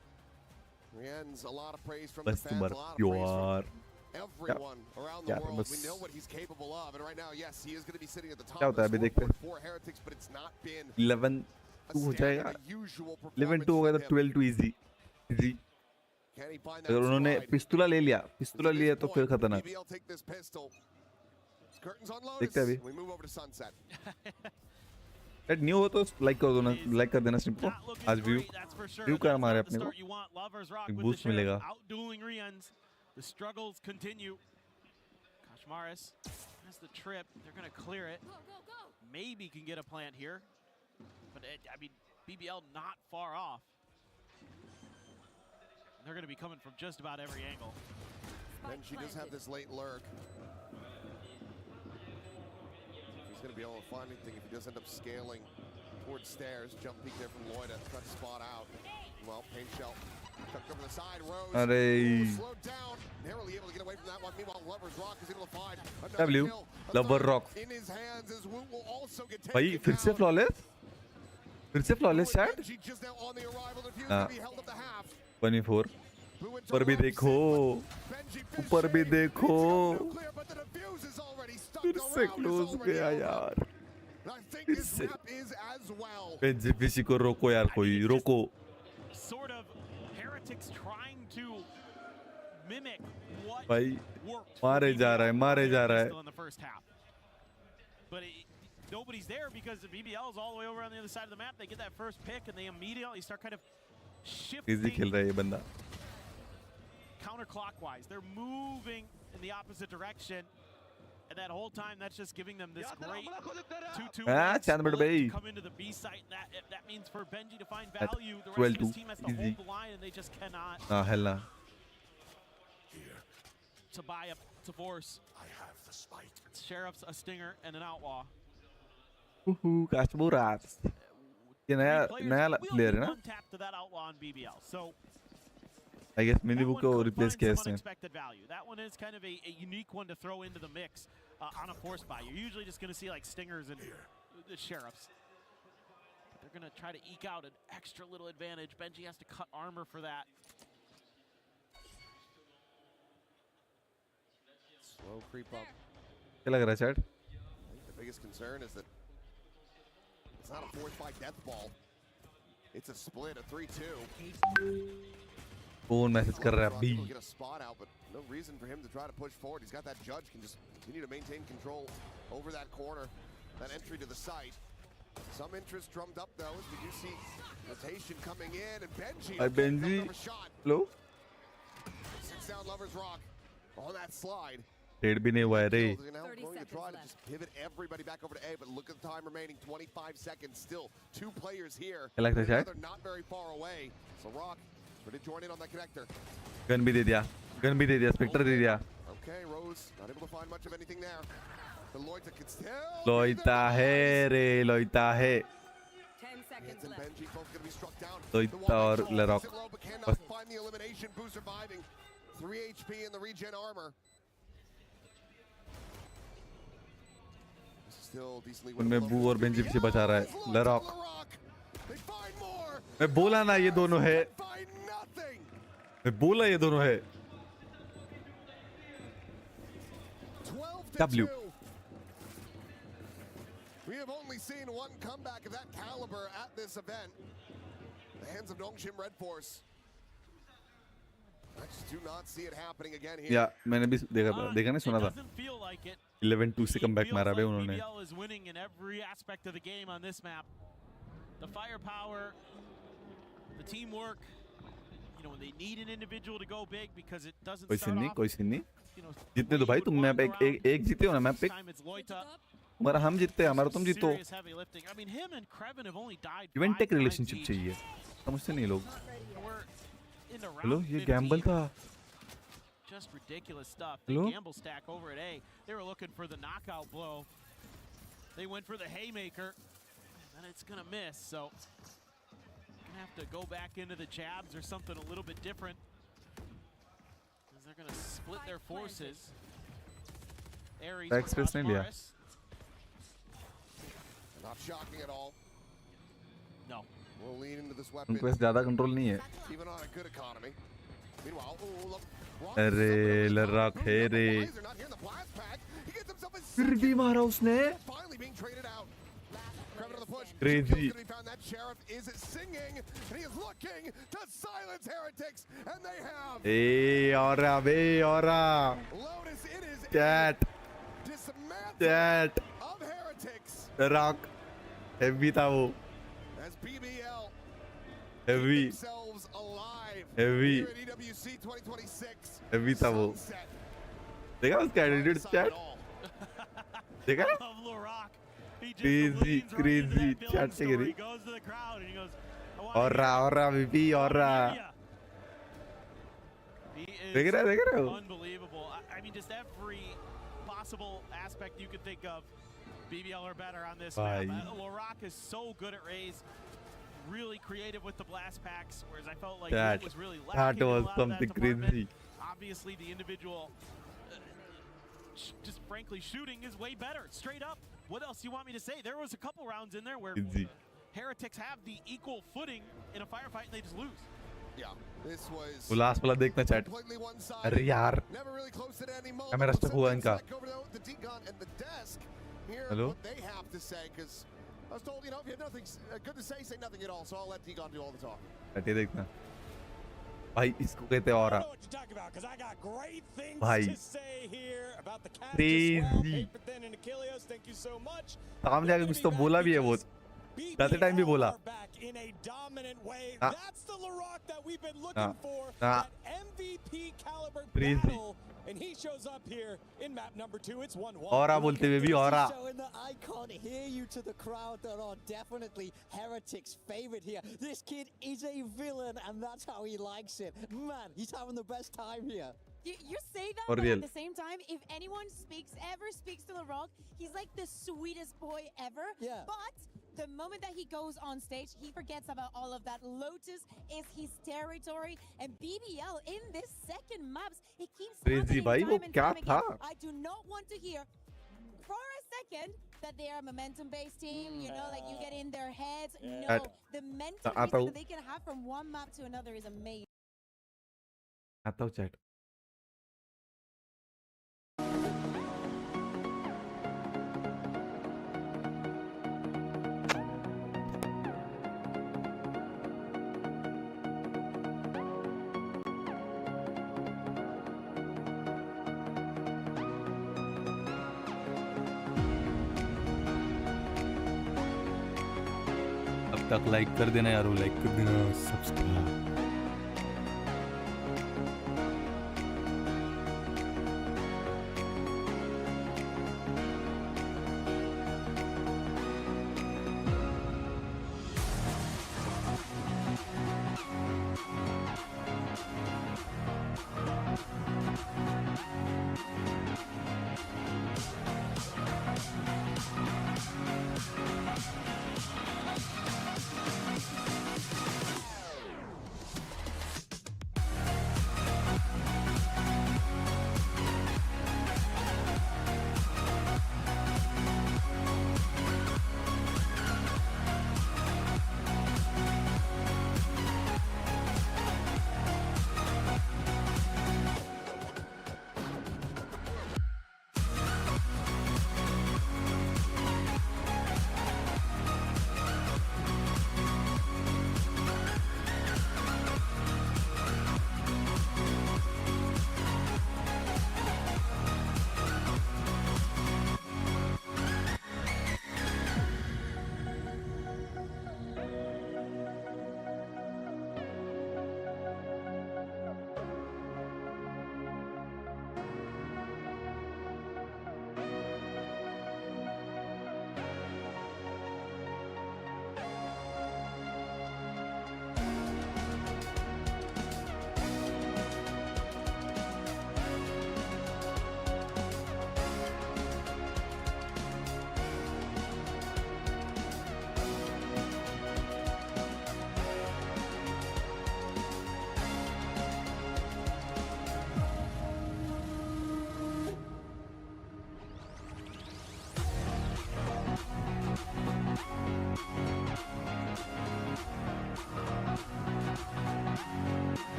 Rians, a lot of praise from the बस fans, a तुम्हारा lot of praise प्यार. from everyone around the यार world. बस We know what he's capable of, and right now, yes, he is going to be sitting at the top क्या of होता है the अभी देखते scoreboard for Heretics, but it's not been 11-2 हो जाएगा. 11-2 हो गया तो 12-2 easy. Can he find that अगर उन्होंने slide? पिस्तौला ले लिया तो फिर खतरनाक. BBL take this pistol. Curtains on Lotus. देखते हैं अभी. We move over to Sunset. That new हो तो लाइक कर दो ना, लाइक कर देना स्ट्रीम को. आज व्यू कर हमारे अपने को एक बूस्ट मिलेगा. Outdueling Rians. The struggles continue. Kashmaris has the trip. They're going to clear it. Maybe can get a plant here. But I mean, BBL not far off. They're going to be coming from just about every angle. Then she does have this late lurk. He's going to be able to find anything if he does end up scaling towards stairs. Jump peek there from Loida. Try to spot out. Well, paint shell. Tucked over the side. Rose. Slowed down. Narrowly able to get away from that one. Meanwhile, Lover's Rock is able to find another kill. Lover Rock. In his hands as Woot will also get taken भाई फिर से flawless? फिर से flawless chat? just now on the arrival. The views to be held up the half. 24. ऊपर भी देखो, ऊपर भी देखो. फिर से क्लोज गया यार. फिर से. बेंजी को रोको यार, कोई रोको. Sort of Heretics trying to mimic what भाई worked. मारे जा रहा है, मारे जा रहा है. In the first half. But nobody's there because the BBL is all the way over on the other side of the map. They get that first pick and they immediately start kind of shifting. Easy खेल रहा है ये बंदा. Counterclockwise. They're moving in the opposite direction. And that whole time, that's just giving them this great 2-2 to come into the B site. And that means for Benji to find value, the rest of his team has to hold the line, and they just cannot. Hell nah. Tobiah to force. I have the spite. Sheriff's a stinger and an outlaw. Kashmuras. ये नया player है ना? Tap to that outlaw on BBL. So I guess Minibu को replace किया इसने. Unexpected value. That one is kind of a unique one to throw into the mix on a force buy. You're usually just going to see like stingers and the sheriffs. But they're going to try to eke out an extra little advantage. Benji has to cut armor for that. Slow creep up. क्या लग रहा है chat? The biggest concern is that it's not a force buy death ball. It's a split, a 3-2. Phone message कर रहा है अभी. Get a spot out, but no reason for him to try to push forward. He's got that judge, can just continue to maintain control over that corner, that entry to the site. Some interest drummed up though, as we do see rotation coming in, and Benji. Hi Benji. Hello. 6 down Lover's Rock on that slide. Dead भी नहीं हुआ है रे. Going to try to just pivot everybody back over to A, but look at the time remaining, 25 seconds. Still 2 players here. क्या लगता है chat? They're not very far away. So Rock ready to join in on that connector. Gun भी दे दिया. Gun भी दे दिया. Spectre दे दिया. Okay, Rose not able to find much of anything there. The Loita can still. लोइता है रे, लोइता है. 10 seconds left. Benji both going to be struck down. लोइता और लरॉक. Cannot find the elimination. Boo surviving. 3 HP in the regen armor. Still decently. उनमें बू और Benji पीछे बचा रहा है. लरॉक. मैं बोला ना ये दोनों है. मैं बोला ये दोनों है. W. We have only seen one comeback of that caliber at this event. The hands of Nongshim Red Force. I just do not see it happening again here. या मैंने भी देखा नहीं सुना था. 11-2 से comeback मारा बे उन्होंने. BBL is winning in every aspect of the game on this map. The firepower, the teamwork, you know, when they need an individual to go big because it doesn't कोई start सीन नहीं, off, कोई scene नहीं. you know, जीतने दो भाई, तुम map एक जीते हो ना map pick. time it's Loita. हमारा हम जीतते हैं, हमारा तुम जीतो. Serious heavy lifting. I mean, him and Kreven have only died event 5 take times relationship each. चाहिए. समझते नहीं लोग. We're into हेलो, round ये 15. गैम्बल था. Just ridiculous stuff. The Hello? gamble stack over at A. They were looking for the knockout blow. They went for the haymaker, and it's gonna miss. So, gonna have to go back into the jabs or something a little bit different. As they're gonna split their forces. Aries Express नहीं लिया. Not shocking at all. No. We'll lean into this weapon. उनको ऐसे ज़्यादा control नहीं है. Even on a good economy. Meanwhile, oh look. अरे लड़ाक है रे. फिर भी मारा उसने. Finally being traded out. Kreven on the push. Crazy. That sheriff is singing, and he is looking to silence heretics, and they have. A aura. Lotus, it is Chat. Chat. of heretics. लड़ाक. Heavy था वो. As BBL Heavy. themselves alive Heavy. here at EWC 2026. Heavy था वो. देखा उसका attitude chat. देखा? Crazy, crazy. Chat से गिरी. औरा बीबी औरा. देख रहे हो? Unbelievable. I mean, just every possible aspect you could think of, BBL are better on this map. Lorak is so good at Raze. Really creative with the blast packs, whereas I felt like it was really lacking that in a was lot of something that department. crazy. Obviously, the individual, just frankly, shooting is way better. Straight up. What else do you want me to say? There was a couple rounds in there where heretics have the equal footing in a firefight and they just lose. Yeah, this was. वो last वाला देखना chat. अरे यार. Never really close to any moment. Camera stuck हुआ इनका. Hello. What they have to say, because I was told, you know, if you have nothing good to say nothing at all. So I'll let Degon do all the talk. ये देखना. भाई इसको कहते हैं औरा. भाई. Crazy. सामने आके कुछ तो बोला भी है वो. जाते टाइम भी बोला. Crazy. And he shows up here in map number 2. It's 1-1. औरा बोलते हुए भी औरा. Showing that I can't hear you to the crowd that are definitely Heretics' favorite here. This kid is a villain, and that's how he likes it. Man, he's having the best time here. You say that, For but real. at the same time, if anyone ever speaks to LaRock, he's like the sweetest boy ever. Yeah. But the moment that he goes on stage, he forgets about all of that. Lotus is his territory, and BBL in this second maps, it keeps Crazy, happening bhai, wo time and kya time tha? again. I do not want to hear for a second that they are a momentum-based team. You know, like you get in their heads. No, the mental piece that they can have from one map to another is amazing. आता हूँ chat. अब तक like कर देना यारो, like कर देना, subscribe.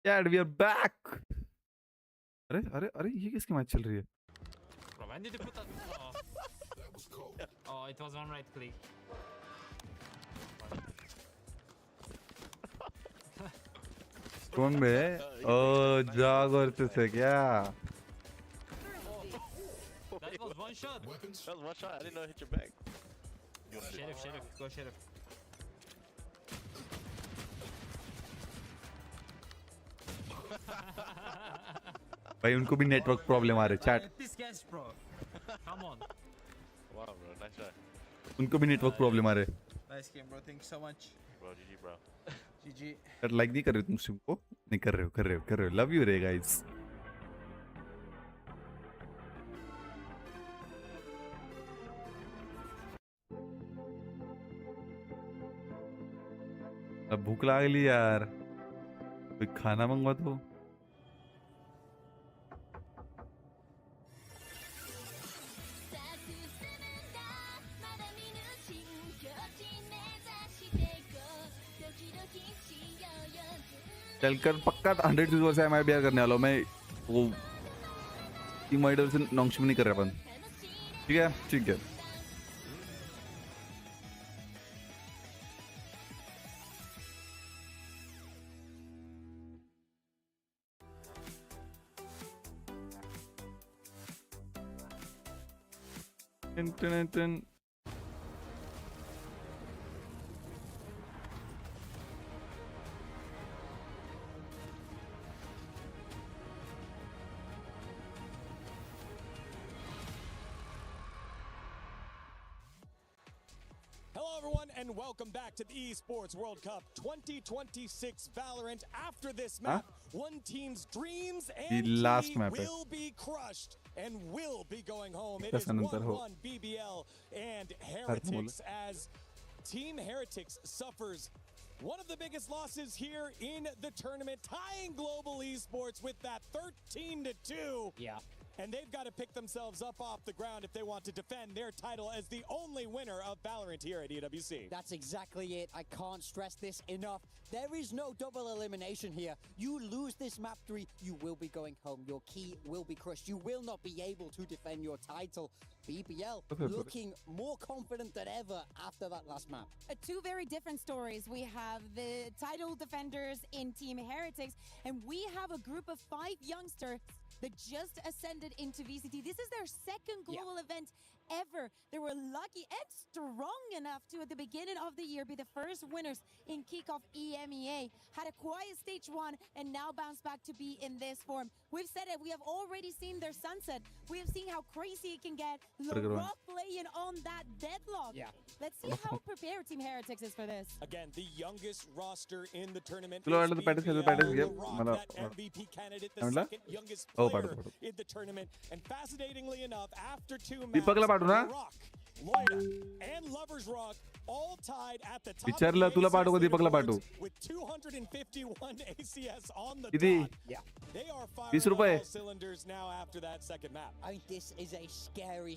Chad, we are back. अरे अरे अरे ये किसकी मैच चल रही है? Bro, when did you put that? Oh, it was one right click. कौन बे? ओ जागरते से क्या? That was one shot. That was one shot. I didn't know it hit your back. Sheriff, go Sheriff. भाई उनको भी network problem आ रहे chat. This catch, bro. Come on. Wow, bro. Nice shot. उनको भी network problem आ रहे. Nice game, bro. Thanks so much. Bro, GG, bro. GG. यार like नहीं कर रहे तुम सिम को? नहीं कर रहे हो. लव यू रे गाइस. अब भूख लागली यार. कोई खाना मंगवा दो. चलकर पक्का 100 व्यूअर से मैं बियर करने वाला हूँ. मैं वो टीम आइडल से नॉन्गशिम नहीं कर रहा अपन. ठीक है ठीक है. Dun. Hello, everyone, and welcome back to the Esports World Cup 2026 Valorant. After this map, one team's dreams and will be crushed and will be going home. It is 1-1 BBL and Heretics as Team Heretics suffers one of the biggest losses here in the tournament, tying Global Esports with that 13-2. Yeah. And they've got to pick themselves up off the ground if they want to defend their title as the only winner of Valorant here at EWC. That's exactly it. I can't stress this enough. There is no double elimination here. You lose this map 3, you will be going home. Your key will be crushed. You will not be able to defend your title. BBL looking more confident than ever after that last map. Two very different stories. We have the title defenders in Team Heretics, and we have a group of 5 youngsters that just ascended into VCT. This is their second global event ever. They were lucky and strong enough to, at the beginning of the year, be the first winners in kickoff EMEA. Had a quiet stage 1 and now bounced back to be in this form. We've said it, we have already seen their sunset. We have seen how crazy it can get. Rock playing on that deadlock. Yeah. Let's see how prepared Team Heretics is for this. Again, the youngest roster in the tournament. चलो add तो पैटर्स that MVP candidate, the second youngest player in the tournament. And fascinatingly enough, after 2 maps, Rock, Loida, and Lovers Rock all tied at the top विचारला तुला पाठवू का दीपकला पाठवू? with 251 ACS on the किती? dot. Yeah. They are 20 firing रुपये. all cylinders now after that second map. I think this is a scary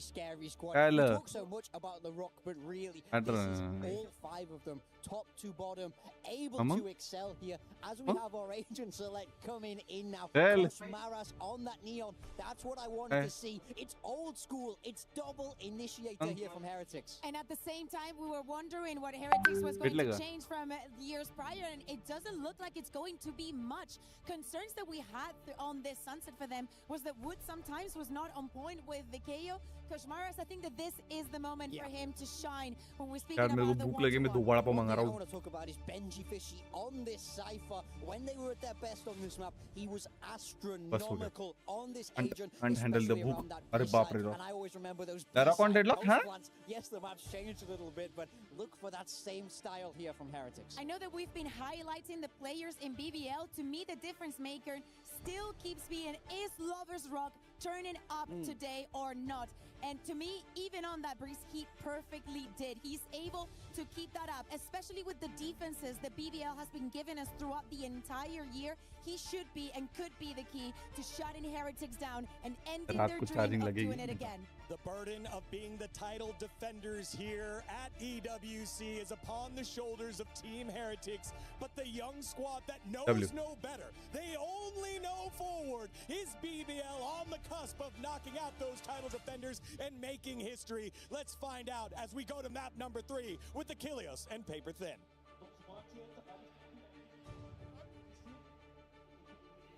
squad. Hello. We talk so much about the Rock, but really, this is all 5 of them, top to bottom, able to excel here. As we have our agent select coming in now. Maras on that Neon. That's what I wanted to see. It's old school. It's double initiator here from Heretics. And at the same time, we were wondering what Heretics was going to change from years prior, and it doesn't look like it's going to be much. Concerns that we had on this sunset for them was that Wood sometimes was not on point with the KO. Koshmaras, I think that this is the moment for him to shine when we're speaking about the One thing I want to talk about is Benji Fishy on this Cypher. When they were at their best on this map, he was astronomical on this agent. And handle the book. And I always remember those ones. Yes, the map's changed a little bit, but look for that same style here from Heretics. I know that we've been highlighting the players in BBL. To me, the difference maker still keeps being, is Lovers Rock turning up today or not? And to me, even on that breeze, he perfectly did. He's able to keep that up, especially with the defenses that BBL has been giving us throughout the entire year. He should be and could be the key to shutting Heretics down and ending their dream of doing it again. The burden of being the title defenders here at EWC is upon the shoulders of Team Heretics, but the young squad that knows no better, they only know forward, is BBL on the cusp of knocking out those title defenders and making history. Let's find out as we go to map number 3 with the Kilios and Paper Thin.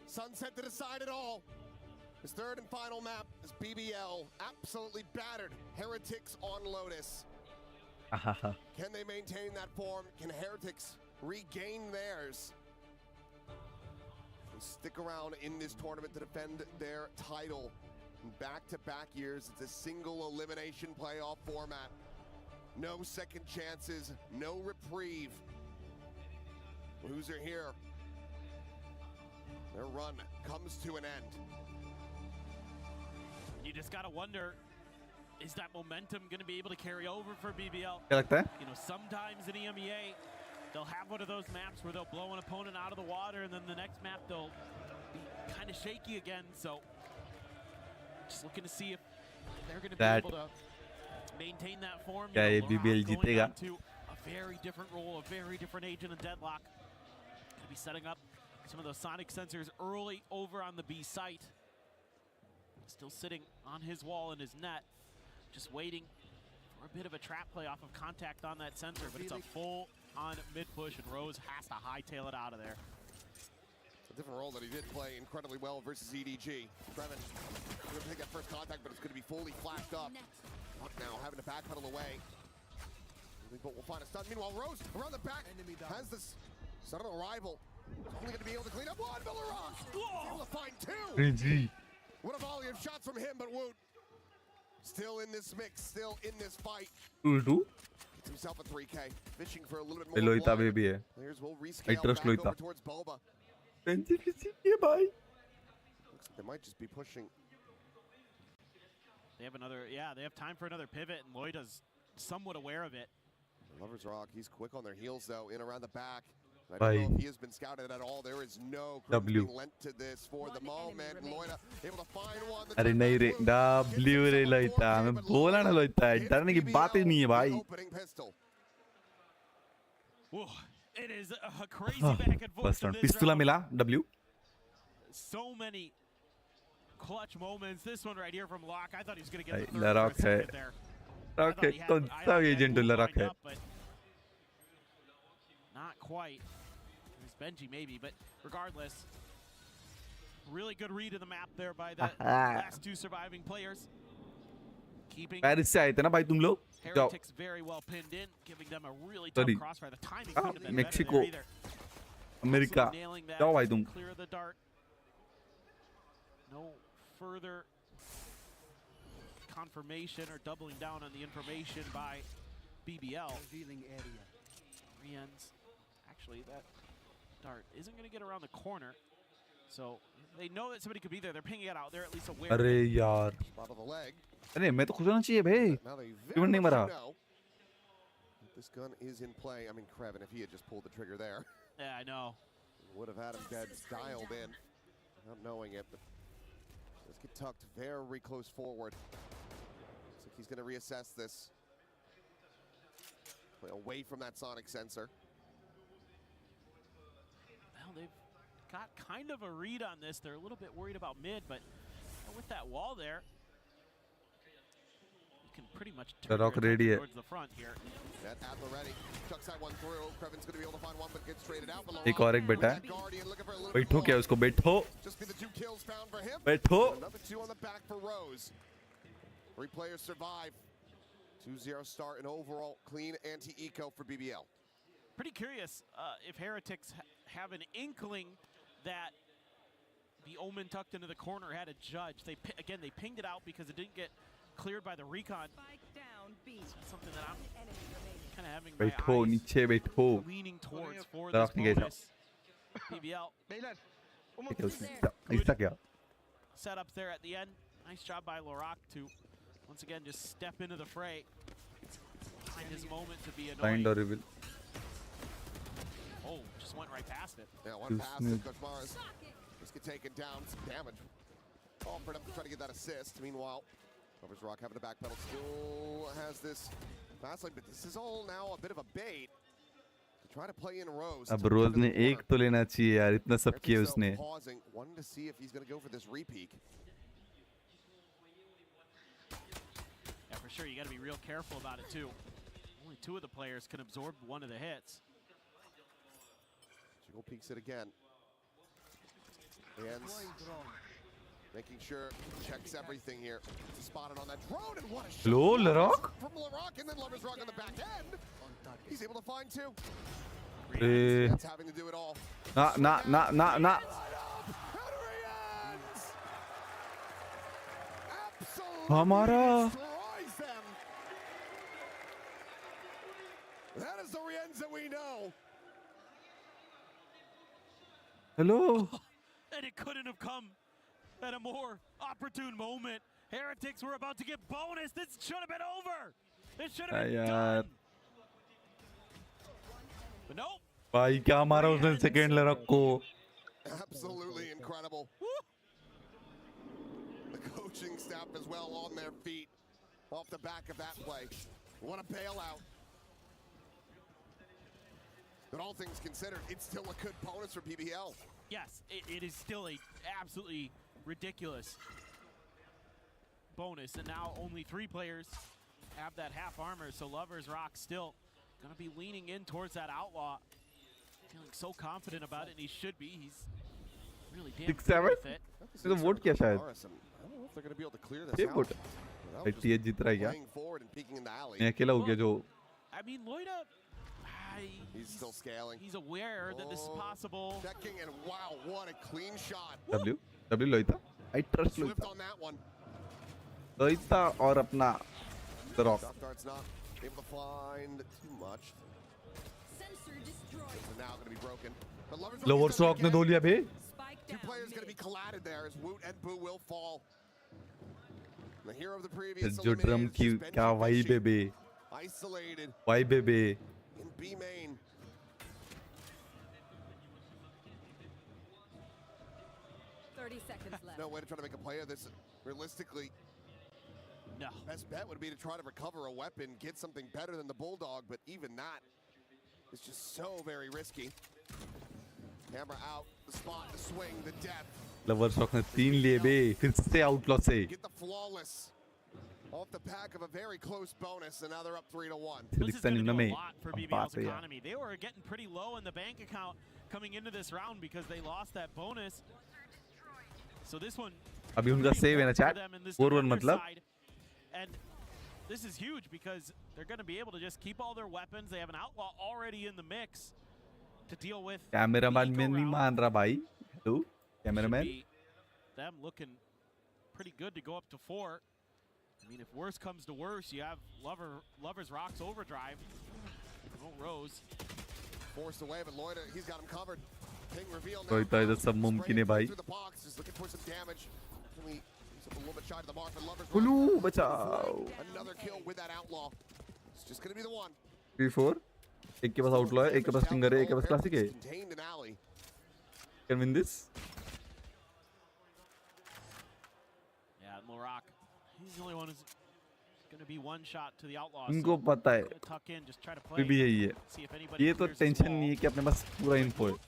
Sunset to decide it all. His third and final map is BBL absolutely battered Heretics on Lotus. Can they maintain that form? Can Heretics regain theirs and stick around in this tournament to defend their title? In back-to-back years, it's a single elimination playoff format. No second chances, no reprieve. Loser here. Their run comes to an end. You just gotta wonder, is that momentum gonna be able to carry over for BBL? क्या लगता है? You know, sometimes in EMEA, they'll have one of those maps where they'll blow an opponent out of the water, and then the next map they'll be kind of shaky again. So, just looking to see if they're gonna be able to maintain that form. क्या ये BBL जीतेगा? To a very different role, a very different agent of Deadlock. Gonna be setting up some of those sonic sensors early over on the B site. Still sitting on his wall in his net, just waiting for a bit of a trap play off of contact on that sensor, but it's a full-on mid-push, and Rose has to hightail it out of there. It's a different role that he did play incredibly well versus EDG. Trevin going to take that first contact, but it's going to be fully flashed up. Puck now having to backpedal away. But we'll find a stun. Meanwhile, Rose around the back has this sudden arrival. Only going to be able to clean up one. Valorant able to find two. What a volley of shots from him, but Woot still in this mix, still in this fight. Gets himself a 3K, fishing for a little bit more. Loita baby है. Players will I rescale trust back Loita. over towards Boba. Bye. Looks like they might just be pushing. They have another, they have time for another pivot, and Loita's somewhat aware of it. Lovers Rock, he's quick on their heels though, in around the back. I don't know if he has been scouted at all. There is no credit being lent to this for the moment. Loita able to find one. अरे नहीं रे W रे लोइता मैं बोला ना लोइता डरने की बात ही नहीं है भाई. It is a crazy back and forth. First round पिस्तूला मिला W. So many clutch moments. This one right here from Locke. I thought he was going to get the third लड़ाक for a है. second there. Okay, कौन सा agent लड़ाक है? Not quite. There's Benji maybe, but regardless, really good read of the map there by the last two surviving players. Keeping Paris से आए थे ना भाई तुम लोग? जाओ. Heretics very well pinned in, giving them a really tough crossfire. The timing couldn't have been Mexico, better there either. America. Nailing that जाओ भाई तुम. clear the dart. No further confirmation or doubling down on the information by BBL. Revealing area. Rian's. Actually, that dart isn't going to get around the corner. So they know that somebody could be there. They're pinging it out. They're at least aware. अरे यार. Spot of the leg. अरे मैं तो खुश होना चाहिए भाई. Now they क्यों नहीं मरा? This gun is in play. I mean, Krevin, if he had just pulled the trigger there. Yeah, I know. Would have had him dead, dialed in. Not knowing it, but let's get tucked very close forward. Looks like he's going to reassess this. Play away from that sonic sensor. Well, they've got kind of a read on this. They're a little bit worried about mid, but with that wall there, you can pretty much turn your attention towards the front here. That at the ready. Chucks that one through. Krevin's going to be able to find one, but gets traded out. एक और एक बेटा है. बैठो क्या उसको बैठो. Just be the 2 kills found for him. बैठो. Another 2 on the back for Rose. 3 players survive. 2-0 start, an overall clean anti-eco for BBL. Pretty curious if Heretics have an inkling that the Omen tucked into the corner had a judge. They pinged it out because it didn't get cleared by the recon. That's something that I'm kind of having बैठो my नीचे बैठो. eyes leaning towards for this bonus. BBL. इसका क्या? Set up there at the end. Nice job by Lorak to once again just step into the fray. Find his moment to be Blind annoying. or reveal. Oh, just went right past it. Yeah, one pass to Koshmars. Just get taken down, some damage. Oh, for them to try to get that assist. Meanwhile, Lovers Rock having the backpedal still has this fast lane, but this is all now a bit of a bait to try to play in rows. अब रोज ने एक तो लेना चाहिए यार, इतना सब किया उसने. Pausing, wanting to see if he's going to go for this repeat. Yeah, for sure, you got to be real careful about it too. Only 2 of the players can absorb one of the hits. Jiggle peeks it again. Hands making sure, checks everything here. Spotted on that drone, and what a shot. Hello, Larok? From Larok, and then Lovers Rock on the back end. He's able to find 2. That's having to do it all. Nah. Hamara. That is the Rienza we know. Hello. And it couldn't have come at a more opportune moment. Heretics were about to get bonus. This should have been over. It should have been done. But nope. भाई क्या मारा उसने second लड़क को. Absolutely incredible. The coaching staff as well on their feet off the back of that play. What a bailout. But all things considered, it's still a good bonus for BBL. Yes, it is still a absolutely ridiculous bonus, and now only 3 players have that half armor, so Lovers Rock still gonna be leaning in towards that outlaw, feeling so confident about it, and he should be. He's really damn good with it. तो vote किया शायद. I don't know if they're going to be able to clear this ये out. Vote. TH जीत रहा है क्या? Playing forward and peeking in the alley. मैं अकेला हो गया जो. I mean, Loida, he's still scaling. He's aware that this is possible. Checking, and wow, what a clean shot. W Loita. I trust Swift Loita. on that one. Loita और अपना The Rock. Dart's not able to find too much. Sensor destroyed. It's now going to be broken. But Lovers Rock ने दो लिया बे. 2 players going to be collided there as Woot and Boo will fall. The hero of the previous जो drum की क्या vibe है बे. Isolated. Vibe है बे. In B main. No way to try to make a play of this. Realistically, no. Best bet would be to try to recover a weapon, get something better than the Bulldog, but even that is just so very risky. Camera out, the spot, the swing, the depth. Lovers Rock ने 3 लिए बे. फिर से outlaw से. Get the flawless off the back of a very close bonus, and now they're up 3-1. This is going to do a lot for BBL's economy. They were getting pretty low in the bank account coming into this round because they lost that bonus. So this one, अभी उनका save है ना chat. 4-1 मतलब. And this is huge because they're going to be able to just keep all their weapons. They have an outlaw already in the mix to deal with. Cameraman में नहीं मान रहा भाई. Hello, cameraman. Them looking pretty good to go up to 4. I mean, if worse comes to worse, you have Lovers Rock's overdrive. No Rose. Forced away, but Loida, he's got him covered. Ping reveal now. Loida इधर सब मुमकिन है भाई. Through the box, just looking for some damage. He's a little bit shy of the mark, but Lovers Hello, बचाओ. Another kill with that outlaw. It's just going to be the one. 3-4. एक के पास outlaw है, एक के पास stinger है, एक के पास classic है. Contained in alley. Can win this. Yeah, Lorak. He's the only one who's going to be one shot to the outlaw. इनको पता है. Tuck in, just try to play. फिर भी यही है. See if anybody ये तो clears this tension wall. नहीं है कि अपने पास पूरा info है.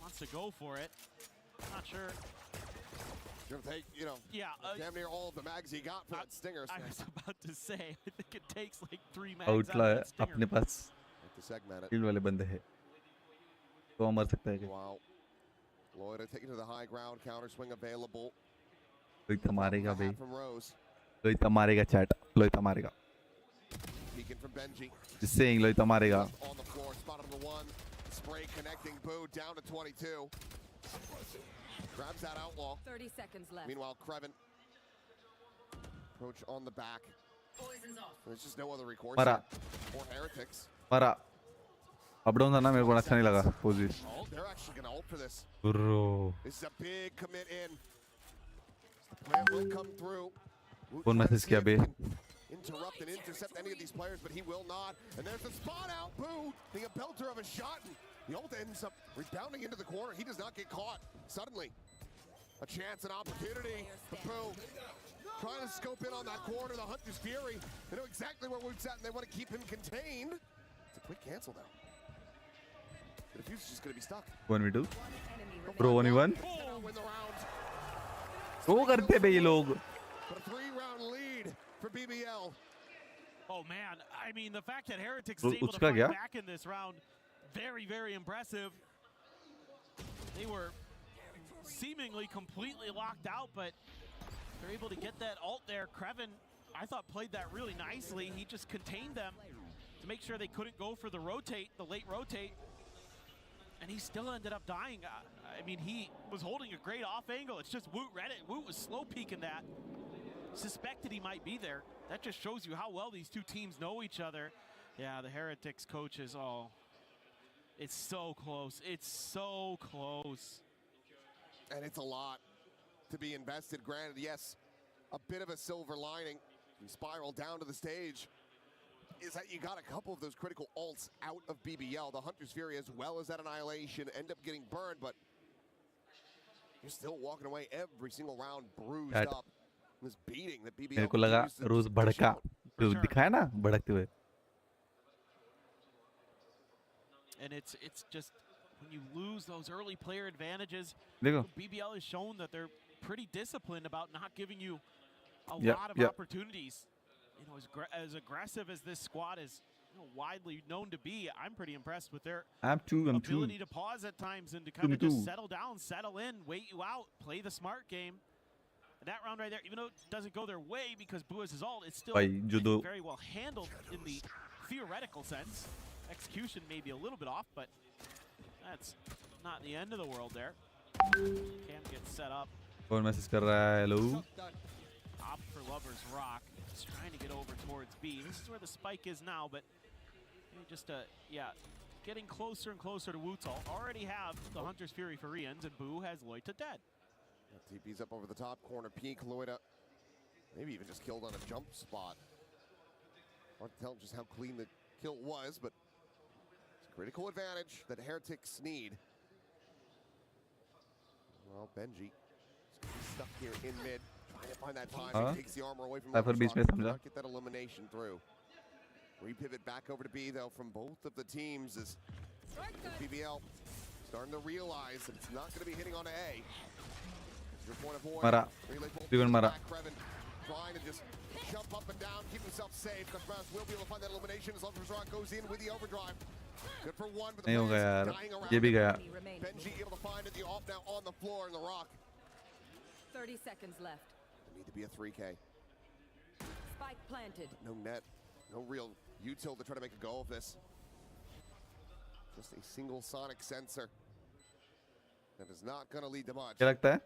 Wants to go for it. Not sure. You're gonna take, you know, damn near all of the mags he got for that stinger. I was about to say, I think it takes like 3 mags Outlaw out है of that stinger. अपने पास. To segment it. Kill वाले बंदे हैं. तो मर सकता है क्या? Wow. Loida taking to the high ground, counter swing available. Loita मारेगा भाई. From Rose. Loita मारेगा chat. Loita मारेगा. Peeking from Benji. Just saying Loita मारेगा. On the floor, spot on the 1. Spray connecting, Boo down to 22. Grabs that outlaw. 30 seconds left. Meanwhile, Creven. Approach on the back. Poison's off. There's just no other recourse. Mara. Or Heretics. मारा. Up down था ना मेरे को अच्छा नहीं लगा position. They're actually going to ult for this. Bro. This is a big commit in. The plan will come through. कौन message किया बे? Interrupt and intercept any of these players, but he will not. And there's the spot out. Boo! Being a belter of a shot. And the ult ends up rebounding into the corner. He does not get caught. Suddenly, a chance, an opportunity for Boo. Trying to scope in on that corner. The Hunter's Fury. They know exactly where Woot's at, and they want to keep him contained. It's a quick cancel, though. The defuse is just going to be stuck. 1v2. Pro 1v1. वो करते बे ये लोग. But a 3-round lead for BBL. Oh man, I mean the fact that Heretics is able to fight back in this round, very, very impressive. They were seemingly completely locked out, but they're able to get that ult there. Kreven, I thought, played that really nicely. He just contained them to make sure they couldn't go for the rotate, the late rotate. And he still ended up dying. I mean, he was holding a great off angle. It's just Woot read it. Woot was slow peeking that. Suspected he might be there. That just shows you how well these two teams know each other. Yeah, the Heretics coaches, oh, it's so close. It's so close. And it's a lot to be invested. Granted, yes, a bit of a silver lining. You spiral down to the stage. Is that you got a couple of those critical ults out of BBL. The Hunter's Fury as well as that Annihilation end up getting burned, but you're still walking away every single round bruised up. This beating that BBL मेरे को लगा रोज भड़का जो दिखाया ना भड़कते हुए. And it's just when you lose those early player advantages, देखो. BBL has shown that they're pretty disciplined about not giving you a lot of opportunities. You know, as aggressive as this squad is widely known to be, I'm pretty impressed with their ability to pause at times and to kind of just settle down, settle in, wait you out, play the smart game. And that round right there, even though it doesn't go their way because Boo has his ult, it's still very well handled in the theoretical sense. Execution may be a little bit off, but that's not the end of the world there. Cam gets set up. कौन message कर रहा है? Hello. Opt for Lover's Rock. He's trying to get over towards B. This is where the spike is now, but just getting closer and closer to Woot's ult. Already have the Hunter's Fury for Rians, and Boo has Loita dead. TP's up over the top corner. Peek, Loita, maybe even just killed on a jump spot. Hard to tell just how clean the kill was, but it's a critical advantage that Heretics need. Well, Benji is stuck here in mid. Trying to find that time. He takes the armor away from not get that elimination through. Repivot back over to B, though, from both of the teams as BBL starting to realize that it's not going to be hitting on A. Your point of void. Mara. Kreven trying to just jump up and down, keep himself safe. Costream will be able to find that elimination as long as Rock goes in with the overdrive. Good for one, but the players dying around. ये भी गया. Benji able to find it. The ult now on the floor in the Rock. 30 seconds left. Need to be a 3K. Spike planted. No net, no real util to try to make a go of this. Just a single sonic sensor. That is not going to lead to much. क्या लगता है?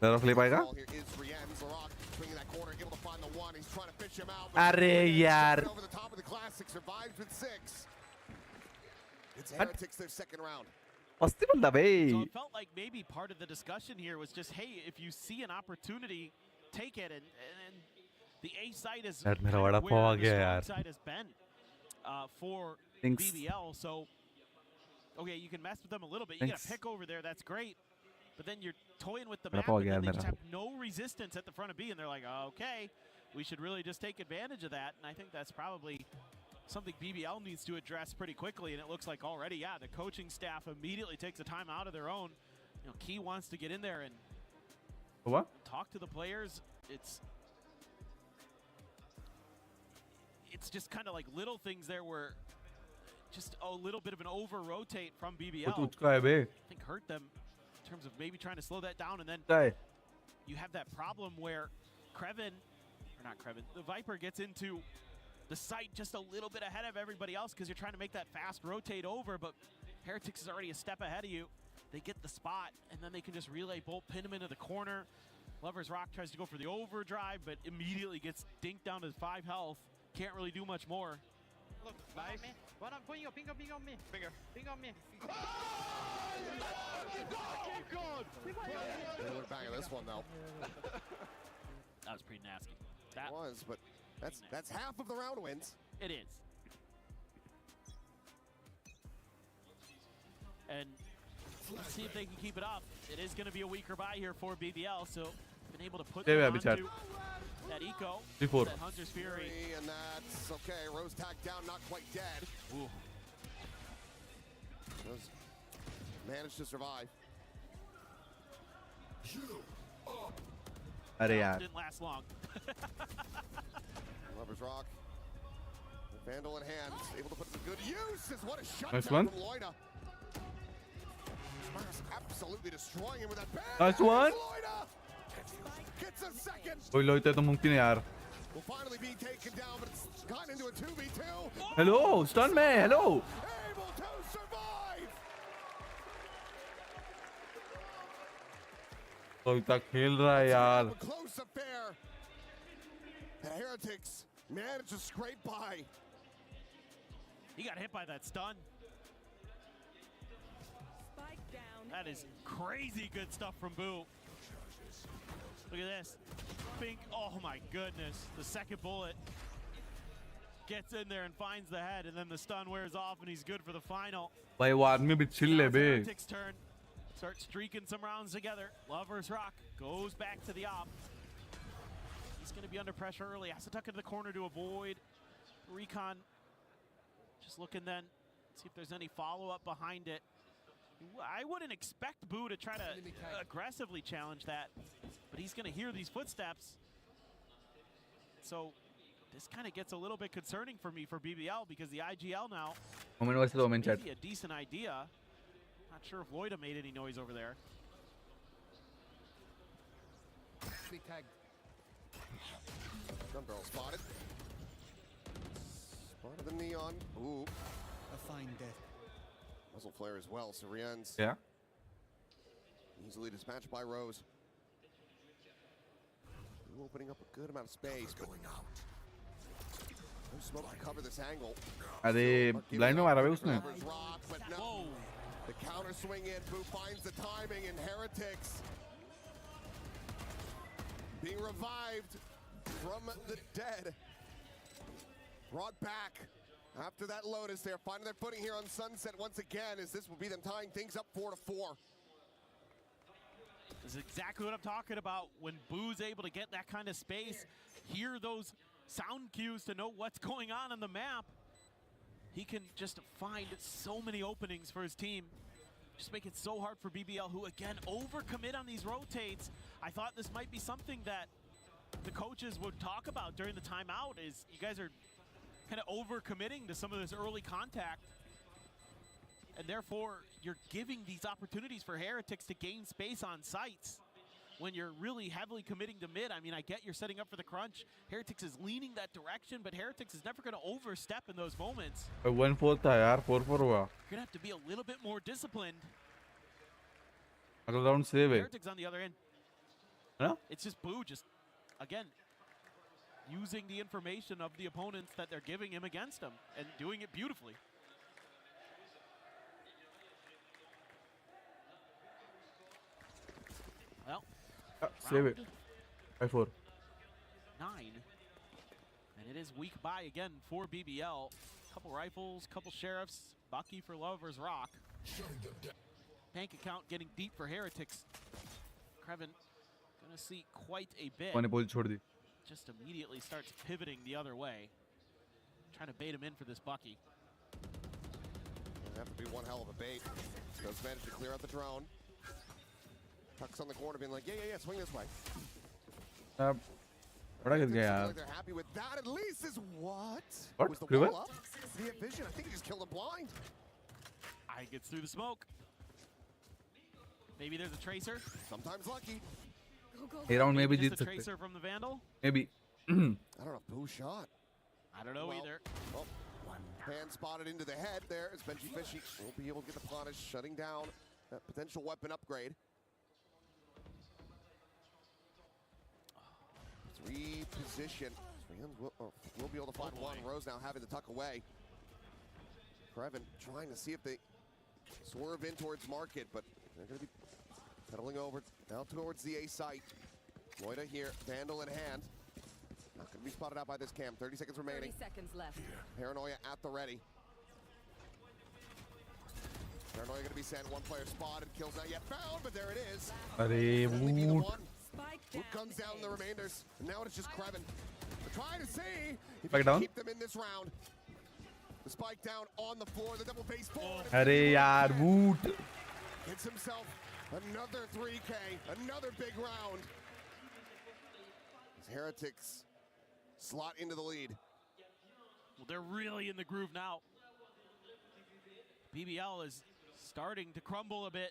ज़रा flip आएगा? अरे यार. Over the top of the classic, survives with 6. It's Heretics their second round. So it felt like maybe part of the discussion here was just, hey, if you see an opportunity, take it. And the A side is kind of where the strong side has been for BBL. So, okay, you can mess with them a little bit. You get a pick over there, that's great. But then you're toying with the map, and then they just have no resistance at the front of B. And they're like, okay, we should really just take advantage of that. And I think that's probably something BBL needs to address pretty quickly, and it looks like already, the coaching staff immediately takes a time out of their own. You know, Key wants to get in there and talk to the players. It's just kind of like little things there where just a little bit of an over-rotate from BBL, I think hurt them in terms of maybe trying to slow that down, and then you have that problem where the Viper gets into the site just a little bit ahead of everybody else because you're trying to make that fast rotate over, but Heretics is already a step ahead of you. They get the spot, and then they can just relay bolt, pin him into the corner. Lover's Rock tries to go for the overdrive, but immediately gets dinked down to 5 health. Can't really do much more. Look, nice. One on ping on me. Finger. Ping on me. They look back at this one though. That was pretty nasty. That was, but that's half of the round wins. It is. And let's see if they can keep it up. It is going to be a weaker buy here for BBL, so been able to put them onto that eco, that Hunter's Fury. And that's okay. Rose tagged down, not quite dead. Ooh. Rose managed to survive. Didn't last long. Lover's Rock. Vandal in hand, able to put it to good use. What a shot Nice down one. from Loida. Smash absolutely destroying him with that bang. Nice one. Loida gets a second. कोई लोइता तो मुमकिन है यार. Will finally be taken down, but it's gone into a 2v2. Hello, stun man. Hello. Able to survive. लोइता खेल रहा है यार. A close affair. The Heretics managed to scrape by. He got hit by that stun. That is crazy good stuff from Boo. Look at this. Pink, oh my goodness. The second bullet gets in there and finds the head, and then the stun wears off, and he's good for the final. भाई वो आदमी भी chill है बे. Heretics' turn. Start streaking some rounds together. Lover's Rock goes back to the op. He's going to be under pressure early. Has to tuck into the corner to avoid recon. Just looking then, see if there's any follow-up behind it. I wouldn't expect Boo to try to aggressively challenge that, but he's going to hear these footsteps. So this kind of gets a little bit concerning for me for BBL, because the IGL now maybe a decent idea. Not sure if Loida made any noise over there. Gun barrel spotted. Spotted the neon. Ooh. A fine death. Muzzle flare as well. Syrians. Yeah. Easily dispatched by Rose. Opening up a good amount of space, but no smoke to cover this angle. अरे blind में मारा बे उसने. But no. The counter swing in. Boo finds the timing, and Heretics being revived from the dead. Brought back after that Lotus. They're finding their footing here on Sunset once again, as this will be them tying things up 4-4. This is exactly what I'm talking about. When Boo's able to get that kind of space, hear those sound cues to know what's going on the map, he can just find so many openings for his team. Just make it so hard for BBL, who again overcommit on these rotates. I thought this might be something that the coaches would talk about during the timeout, is you guys are kind of overcommitting to some of this early contact, and therefore you're giving these opportunities for Heretics to gain space on sites when you're really heavily committing to mid. I mean, I get you're setting up for the crunch. Heretics is leaning that direction, but Heretics is never going to overstep in those moments. 1-4 था यार, 4-4 हुआ. You're going to have to be a little bit more disciplined. अगला round save है. Heretics on the other end. हाँ? It's just Boo just, again, using the information of the opponents that they're giving him against him and doing it beautifully. Well, save it. 5-4. 9. And it is weak buy again for BBL. Couple rifles, couple sheriffs, Bucky for Lover's Rock. Bank account getting deep for Heretics. Krevin gonna see quite a bit. मैंने ball छोड़ दी. Just immediately starts pivoting the other way. Trying to bait him in for this Bucky. It'll have to be one hell of a bait. Does manage to clear out the drone. Tucks on the corner, being like, yeah, swing this way. बड़ा गिर गया यार. They're happy with that. At least is what? What? Was the Rivet? wall up? Did he have vision? I think he just killed him blind. I gets through the smoke. Maybe there's a tracer. Sometimes lucky. ये round maybe Just Jeet a सकते. tracer from the Vandal. Maybe. I don't know if Boo shot. I don't know either. Well, hand spotted into the head there as Benji Fishy will be able to get the punish, shutting down that potential weapon upgrade. Reposition. Will be able to find one. Rose now having to tuck away. Creven trying to see if they swerve in towards market, but they're going to be pedaling over now towards the A site. Loida here, Vandal in hand. Not going to be spotted out by this cam. 30 seconds remaining. 30 seconds left. Paranoia at the ready. Paranoia going to be sent. One player spotted. Kills not yet found, but there it is. Who comes down the remainders? And now it's just Creven. We're trying to see if he can keep them in this round. The spike down on the floor. The double base forward. Woot. Gets himself another 3K. Another big round. As Heretics slot into the lead. Well, they're really in the groove now. BBL is starting to crumble a bit,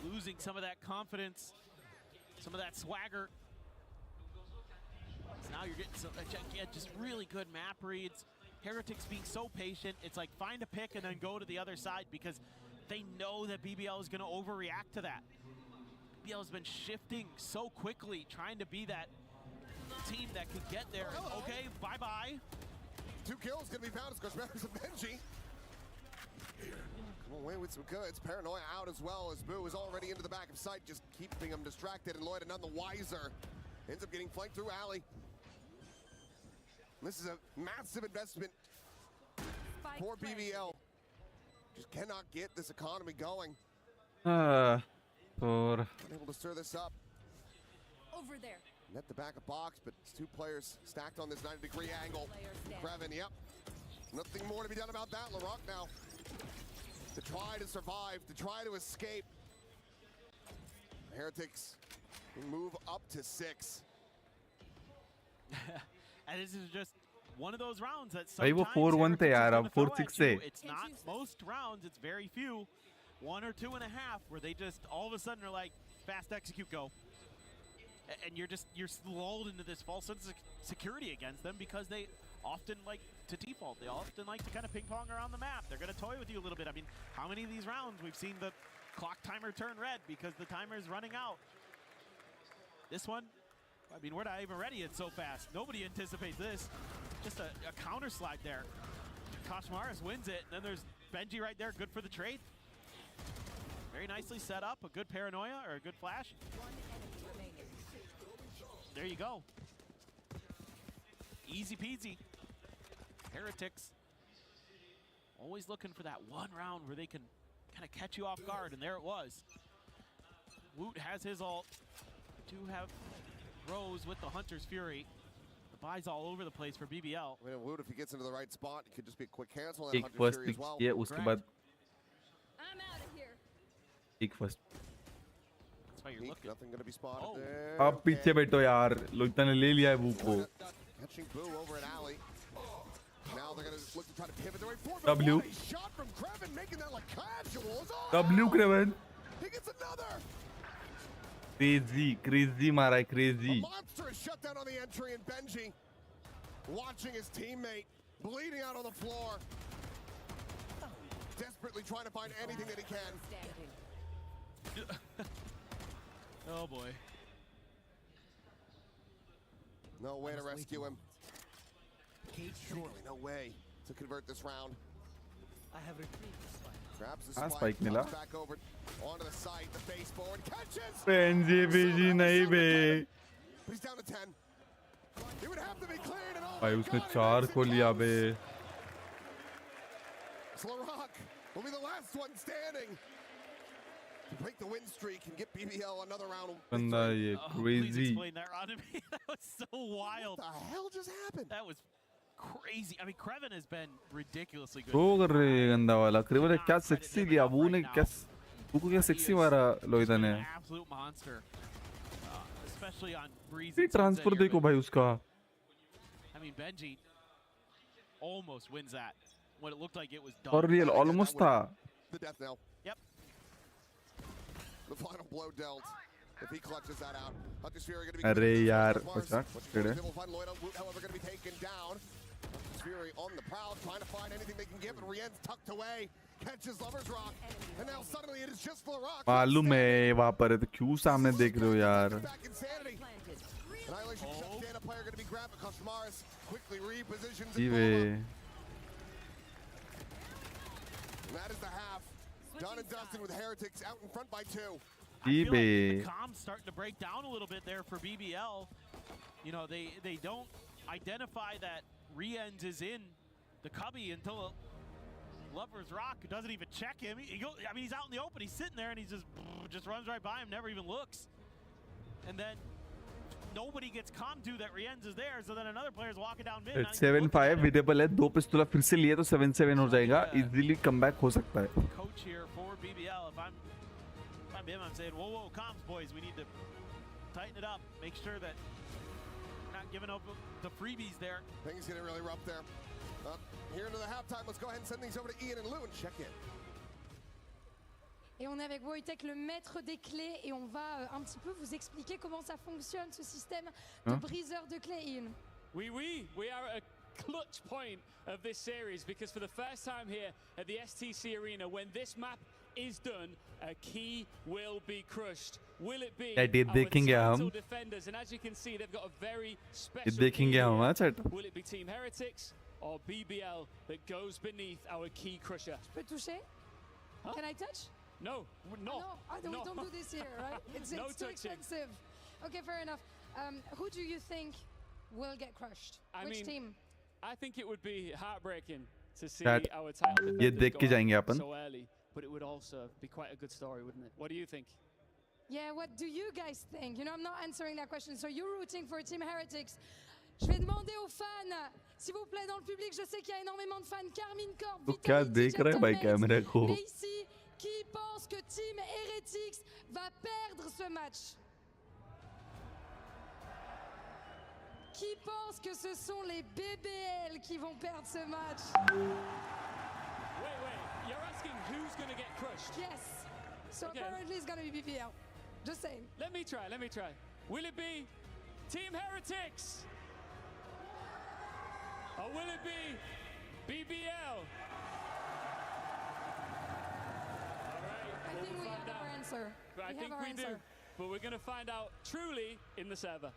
losing some of that confidence, some of that swagger. So now you're getting some, again, just really good map reads. Heretics being so patient. It's like find a pick and then go to the other side because they know that BBL is going to overreact to that. BBL has been shifting so quickly, trying to be that team that could get there. Oh, okay, bye-bye. 2 kills going to be found as Cosmetic and Benji. Come away with some goods. Paranoia out as well as Boo is already into the back of sight, just keeping him distracted, and Loida none the wiser. Ends up getting flanked through alley. This is a massive investment for BBL. Just cannot get this economy going. Unable to stir this up. Over there. Net the back of box, but it's 2 players stacked on this 90-degree angle. Creven, yep. Nothing more to be done about that. Larocque now to try to survive, to try to escape. Heretics move up to 6. And this is just one of those rounds that भाई वो sometimes 4-1 थे यार अब 4-6 से. it's not most rounds, it's very few. 1 or 2.5 where they just all of a sudden are like fast execute go. And you're lulled into this false sense of security against them because they often like to default. They often like to kind of ping pong around the map. They're going to toy with you a little bit. I mean, how many of these rounds we've seen the clock timer turn red because the timer is running out? This one, I mean, we're not even ready. It's so fast. Nobody anticipates this. Just a counter slide there. Costream wins it. And then there's Benji right there. Good for the trade. Very nicely set up. A good paranoia or a good flash. There you go. Easy peasy. Heretics always looking for that one round where they can kind of catch you off guard, and there it was. Woot has his ult. Do have Rose with the Hunter's Fury. The buys all over the place for BBL. I mean, Woot, if he gets into the right spot, it could just be a quick cancel. एक first pick किया उसके बाद I'm out of here. एक first. That's why you're looking. Nothing going to be spotted there. अब पीछे बैठो यार. लोइता ने ले लिया है वो को. Catching Boo over at alley. Now they're going to look to try to pivot their way forward. W. Shot from Creven, making that look casual. W Creven. He gets another. Crazy मारा है crazy. A monster is shut down on the entry, and Benji watching his teammate bleeding out on the floor, desperately trying to find anything that he can. Oh boy. No way to rescue him. Surely no way to convert this round. I have retrieved the spike. Grabs the spike मिला. comes back over onto the side, the baseboard, catches! Benji नहीं बे. But he's down to 10. It would have to be cleared, and oh भाई my उसने God, 4 को लिया बे. Larocque will be the last one standing to break the win streak and get BBL another round. बंदा ये Please crazy. explain that on to me. That was so wild. What the hell just happened? That was crazy. I mean, Creven has been ridiculously good. वो कर रहे हैं गंदा वाला. Creven ने क्या sexy लिया. वो ने क्या वो को क्या sexy मारा लोइता ने. Absolute monster. Especially on Breeze. ये transfer देखो भाई उसका. I mean, Benji almost wins that. When it looked like it was done. For real, almost था. The death knell. Yep. The final blow dealt. If he clutches that out, Hunter's Fury going to be. अरे यार बचा. Will find Loida. However, going to be taken down. Hunter's Fury on the prowl, trying to find anything they can give, and Rien's tucked away. Catches Lover's Rock, and now suddenly it is just Larocque. मालूम है वहाँ पर है तो क्यों सामने देख रहे हो यार. Back insanity. Annihilation shuts down a player going to be grabbed, but Costream quickly repositions. Ji way. And that is the half. Done and dusted with Heretics out in front by 2. I feel like the comms starting to break down a little bit there for BBL. You know, they don't identify that Rienz is in the cubby until Lover's Rock doesn't even check him. I mean, he's out in the open. He's sitting there and he just runs right by him, never even looks. And then nobody gets comm to that Rienz is there. So then another player's walking down mid. 7-5 विदेबल है 2 पिस्तौल फिर से लिए तो 7-7 हो जाएगा easily comeback हो सकता है. Coach here for BBL. If I'm him, I'm saying, whoa, comms boys, we need to tighten it up. Make sure that we're not giving up the freebies there. Things getting really rough there. Here into the halftime, let's go ahead and send things over to Ian and Lou and check in. Et on est avec Wojtek, le maître des clés, et on va un petit peu vous expliquer comment ça fonctionne, ce système de briseur de clés, Ian. We are at a clutch point of this series because for the first time here at the STC Arena, when this map is done, a key will be crushed. Will it be our title defenders? And as you can see, they've got a very special key here. Will it be Team Heretics or BBL that goes beneath our key crusher? Je peux toucher? Huh? Can I touch? No. We don't do this here, right? It's too expensive. Okay, fair enough. Who do you think will get crushed? Which team? I think it would be heartbreaking to see our title defenders go so early. But it would also be quite a good story, wouldn't it? What do you think? Yeah, what do you guys think? You know, I'm not answering that question. So you're rooting for Team Heretics. Je vais demander aux fans, s'il vous plaît, dans le public, je sais qu'il y a énormément de fans. Carmine Corp, mais ici, qui pense que Team Heretics va perdre ce match? Qui pense que ce sont les BBL qui vont perdre ce match? Wait. You're asking who's going to get crushed? Yes. So apparently it's going to be BBL. Just saying. Let me try. Will it be Team Heretics? Or will it be BBL? All right. I think we have our answer. I think we do. But we're going to find out truly in the server.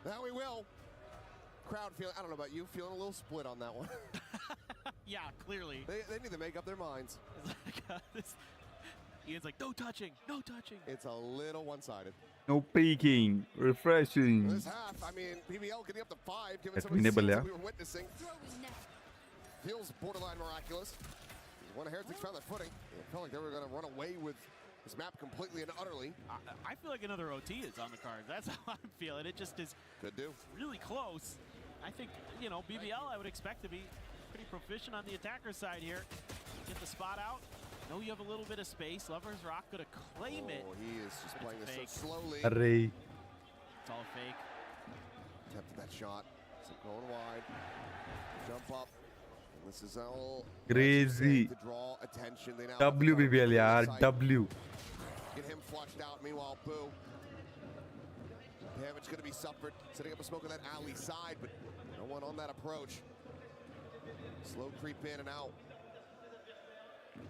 Now we will. Crowd feeling, I don't know about you, feeling a little split on that one. Yeah, clearly. They need to make up their minds. Ian's like, no touching. It's a little one-sided. No peeking, refreshing. This half, I mean, BBL getting up to 5, given some of the scenes that we were witnessing. Feels borderline miraculous. One of Heretics found that footing. It felt like they were going to run away with this map completely and utterly. I feel like another OT is on the cards. That's how I'm feeling. It just is really close. I think, you know, BBL I would expect to be pretty proficient on the attacker side here. Get the spot out. Know you have a little bit of space. Lover's Rock gonna claim it. He is just playing this so slowly. It's all fake. Attempted that shot. So going wide. Jump up. And this is all crazy. To draw attention. They now WBBL, yaar. W. Get him flushed out. Meanwhile, Boo. Damage going to be suffered. Setting up a smoke on that alley side, but no one on that approach. Slow creep in and out.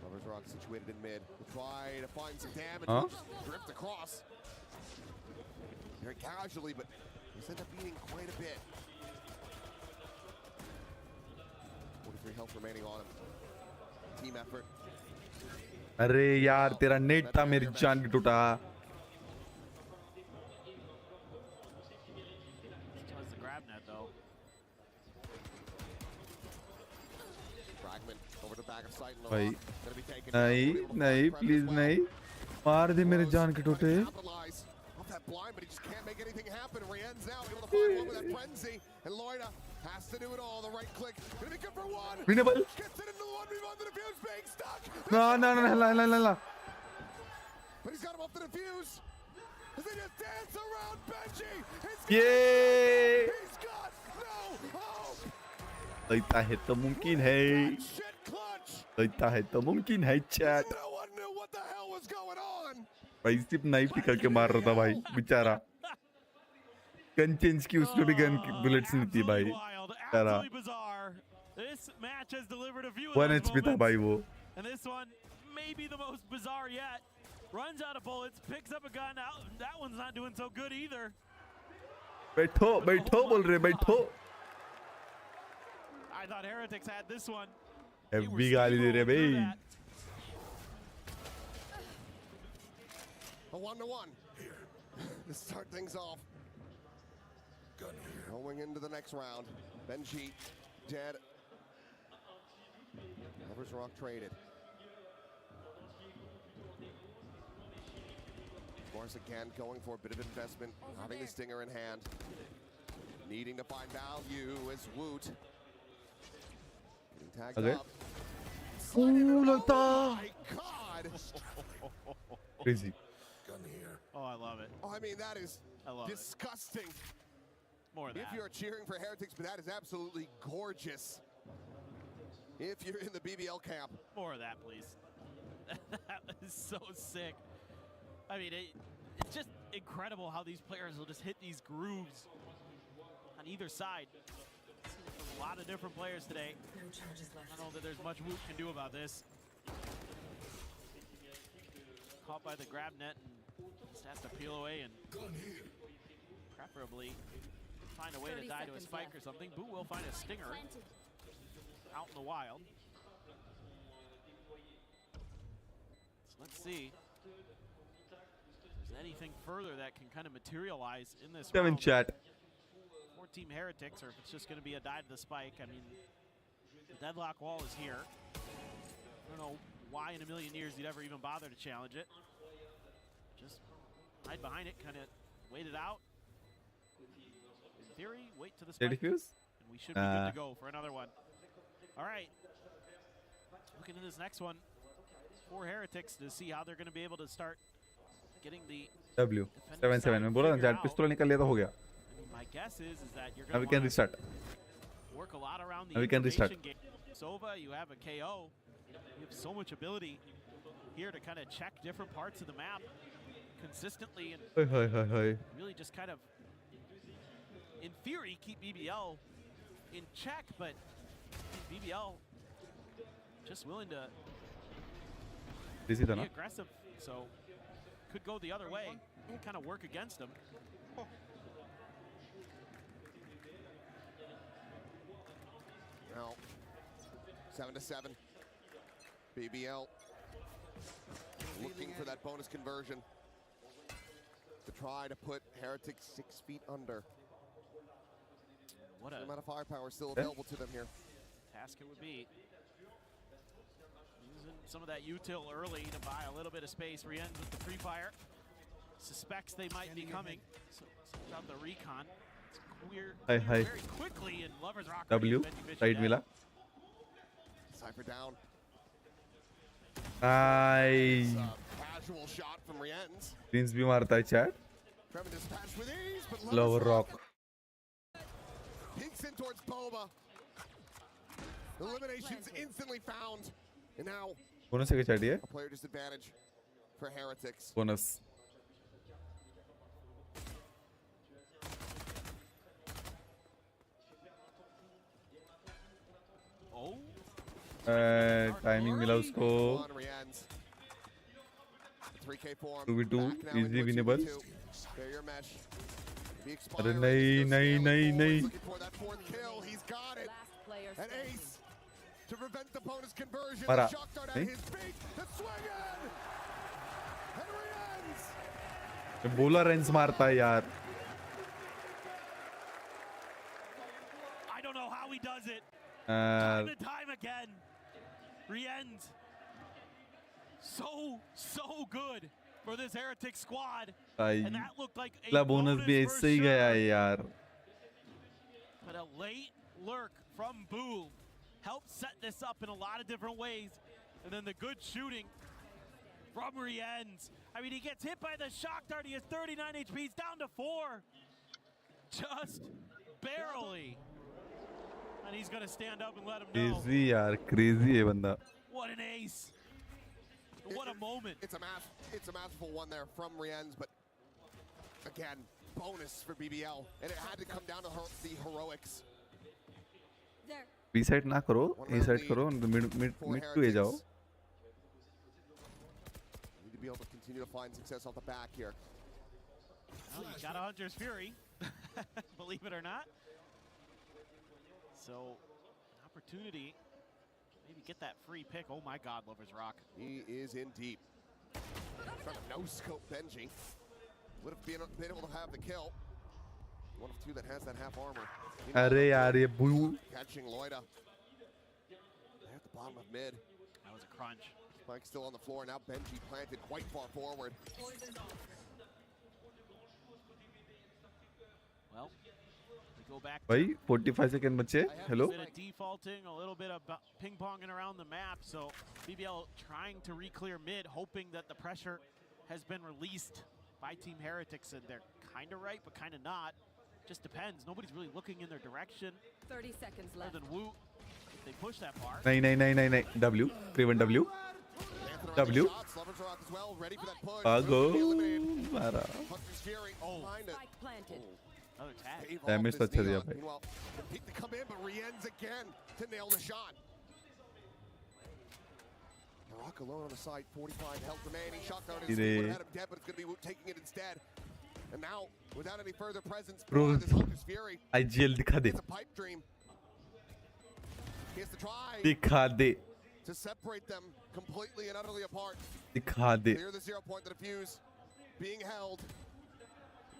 Lover's Rock situated in mid. We'll try to find some damage. Just drift across. Very casually, but he's ended up beating quite a bit. 43 health remaining on him. Team effort. अरे यार तेरा net था मेरी जान की टूटा. भाई नहीं प्लीज नहीं मार दे मेरे जान के टूटे. That blind, but he just can't make anything happen. Rienz now able to find one with that frenzy, and Loida has to do it all. The right click, gonna be good for one. Winnable. Gets it into the 1v1. The defuse being stuck. No. But he's got him off the defuse. As they just dance around Benji. Yay! He's got no hope. लगता है तो मुमकिन है. लगता है तो मुमकिन है chat. No one knew what the hell was going on. भाई सिर्फ नाइफ निकल के मार रहा था भाई बेचारा. गन चेंज की उसमें भी गन की बुलेट्स नहीं थी भाई बेचारा. 1 HP था भाई वो. And this one may be the most bizarre yet. Runs out of bullets, picks up a gun. That one's not doing so good either. बैठो बोल रहे बैठो. I thought Heretics had this one. FB गाली दे रहे भाई. A 1-1 to start things off. Going into the next round. Benji dead. Lovers Rock traded. Morris again going for a bit of investment, having the stinger in hand. Needing to find value is Woot. Getting tagged up. Oh my god! Crazy. Oh, I love it. Oh, I mean, that is disgusting. More of that. If you're cheering for Heretics, but that is absolutely gorgeous. If you're in the BBL camp. More of that, please. That is so sick. I mean, it's just incredible how these players will just hit these grooves on either side. There's a lot of different players today. I don't know that there's much Woot can do about this. Caught by the grab net and just has to peel away and preferably find a way to die to a spike or something. Boo will find a stinger out in the wild. So let's see if there's anything further that can kind of materialize in this round. Chat. For Team Heretics, or if it's just going to be a die to the spike. I mean, the deadlock wall is here. I don't know why in a million years you'd ever even bother to challenge it. Just hide behind it, kind of wait it out. In theory, wait to the spike. And we should be good to go for another one. All right. Looking at this next one for Heretics to see how they're going to be able to start getting the W 7-7 मैं बोला ना chat पिस्तौल निकल लिया तो हो गया. My guess is that you're Now going we can restart. work a lot around the Now we can restart. game. Sova, you have a KO. You have so much ability here to kind of check different parts of the map consistently and really just kind of, in theory, keep BBL in check, but BBL just willing to be aggressive, so could go the other way and kind of work against them. Now, 7-7. BBL looking for that bonus conversion to try to put Heretics 6 feet under. What the amount of firepower still available to them here. Task it would be. Using some of that util early to buy a little bit of space. Rienz with the free fire. Suspects they might be coming. So sends out the recon. It's clear very quickly in Lovers Rock. W side मिला. Cypher down. Nice. Casual shot from Rienz. Prince भी मारता है chat. Trevor dispatched with ease, but Lower rock. Peeks in towards Boba. Eliminations instantly found. And now bonus है क्या chat ये? A player disadvantage for Heretics. Bonus. Timing मिला उसको 2v2 easily winnable. अरे नहीं नहीं नहीं नहीं मारा नहीं बोला रेंज मारता है यार. I don't know how he does it. Time and time again. Rienz, so good for this Heretic squad. And that looked like a bonus भी ऐसे ही गया है यार. But a late lurk from Bool helped set this up in a lot of different ways. And then the good shooting from Rienz. I mean, he gets hit by the shock dart. He has 39 HP. He's down to 4. Just barely. And he's going to stand up and let him know. Crazy यार, crazy है बंदा. What an ace. What a moment. It's a masterful one there from Rienz, but again, bonus for BBL. And it had to come down to the heroics. There. B side ना करो, A side करो, mid to A जाओ. Need to be able to continue to find success off the back here. Well, he's got a Hunter's Fury, believe it or not. So, opportunity. Maybe get that free pick. Oh my God, Lover's Rock. He is in deep. Trying to no-scope Benji. Would have been able to have the kill. One of two that has that half armor. Catching Loida. At the bottom of mid. That was a crunch. Spike still on the floor. Now Benji planted quite far forward. Well, we go back. Bhai, 45 seconds bache. Hello. A bit of defaulting, a little bit of ping-ponging around the map. So BBL trying to re-clear mid, hoping that the pressure has been released by Team Heretics, and they're kind of right, but kind of not. Just depends. Nobody's really looking in their direction. 30 seconds left. Other than Wu, if they push that far. Nine. W. Craven W. W. Go. Mara. Oh. Another tag. Damage to अच्छा दिया भाई. Meanwhile, the peak to come in, but Rien's again to nail the shot. Rock alone on the side, 45 health remaining. Shot guard is would have had him dead, but it's going to be Wu taking it instead. And now, without any further presence, Bro, this Hunter's Fury. IGL दिखा दे. It's a pipe dream. He has to try दिखा दे. to separate them completely and utterly apart. दिखा दे. Clear the 0 point, the defuse being held.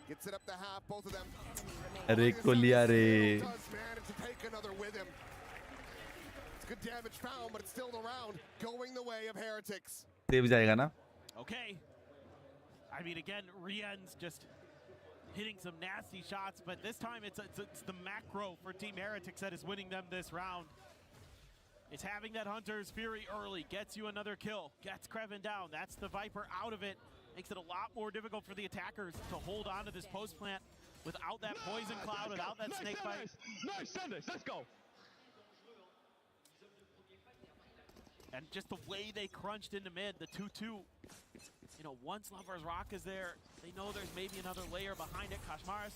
Gets it up to half, both of them. अरे कोलिया रे. Does manage to take another with him. It's good damage found, but it's still around, going the way of Heretics. Save जाएगा ना? Okay. I mean, again, Rien's just hitting some nasty shots, but this time it's the macro for Team Heretics that is winning them this round. It's having that Hunter's Fury early, gets you another kill, gets Kreven down. That's the Viper out of it. Makes it a lot more difficult for the attackers to hold on to this post plant without that poison cloud, without that snake bite. Nice, Sanders, let's go. And just the way they crunched into mid, the 2-2. You know, once Lover's Rock is there, they know there's maybe another layer behind it. Kashmaris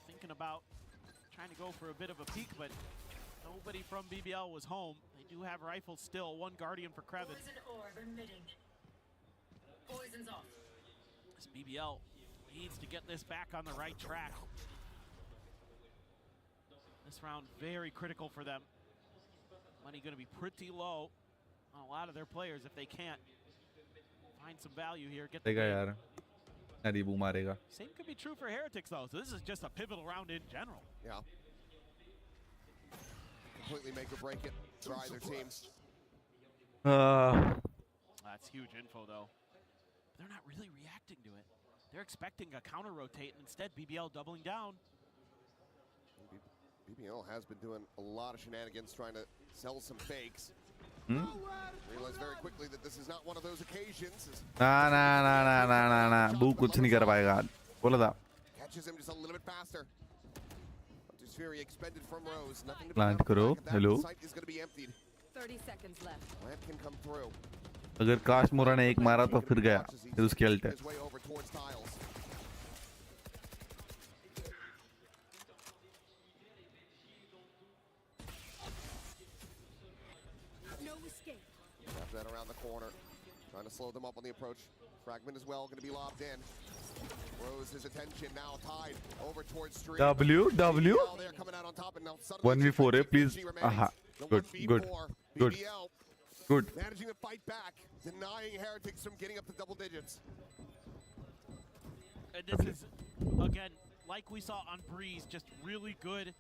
thinking about trying to go for a bit of a peek, but nobody from BBL was home. They do have rifles still, one Guardian for Kreven. Poison's off. This BBL needs to get this back on the right track. This round very critical for them. Money going to be pretty low on a lot of their players if they can't find some value here. Get the यार. Naribu मारेगा. Same could be true for Heretics though. So this is just a pivotal round in general. Yeah. Completely make or break it for either team. That's huge info though. They're not really reacting to it. They're expecting a counter rotate, and instead BBL doubling down. BBL has been doing a lot of shenanigans trying to sell some fakes. Realize very quickly that this is not one of those occasions. ना बू कुछ नहीं कर पाएगा. बोला था. Catches him just a little bit faster. Hunter's Fury expended from Rose. Nothing to Plant करो. Hello. The site is going to be emptied. 30 seconds left. Plant can come through. अगर काश मोरा ने एक मारा तो फिर गया. फिर उसकी अल्ट है. His way over towards tiles. No escape. Wrap that around the corner. Trying to slow them up on the approach. Fragment as well, going to be lobbed in. Rose's attention now tied over towards Stream. W. They're coming out on top and now suddenly 1v4 please. Aha. Good. BBL Good. managing to fight back, denying Heretics from getting up to double digits. And this is, again, like we saw on Breeze, just really good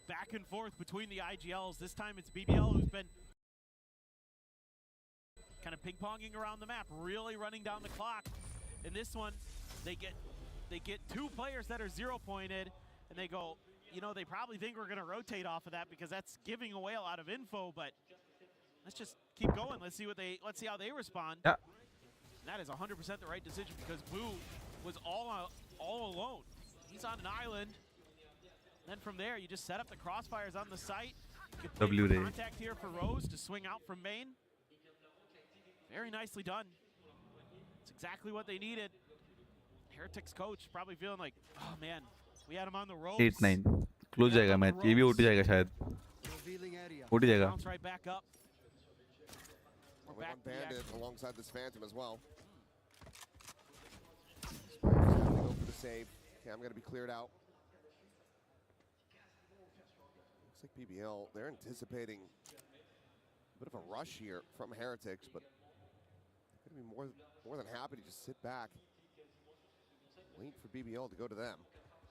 back and forth between the IGLs. This time it's BBL who's been kind of ping-ponging around the map, really running down the clock. In this one, they get two players that are 0-pointed, and they go, you know, they probably think we're going to rotate off of that because that's giving away a lot of info, but let's just keep going. Let's see how they respond. Yeah. And that is 100% the right decision because Wu was all alone. He's on an island. Then from there, you just set up the crossfires on the site. W Ray. Contact here for Rose to swing out from main. Very nicely done. It's exactly what they needed. Heretics coach probably feeling like, oh man, we had him on the ropes. 8-9. Close जाएगा match. ये भी OT जाएगा शायद. OT जाएगा. Bounce right back up. One bandit alongside this Phantom as well. Spiders have to go for the save. Okay, I'm going to be cleared out. Looks like BBL, they're anticipating a bit of a rush here from Heretics, but they're going to be more than happy to just sit back, wait for BBL to go to them.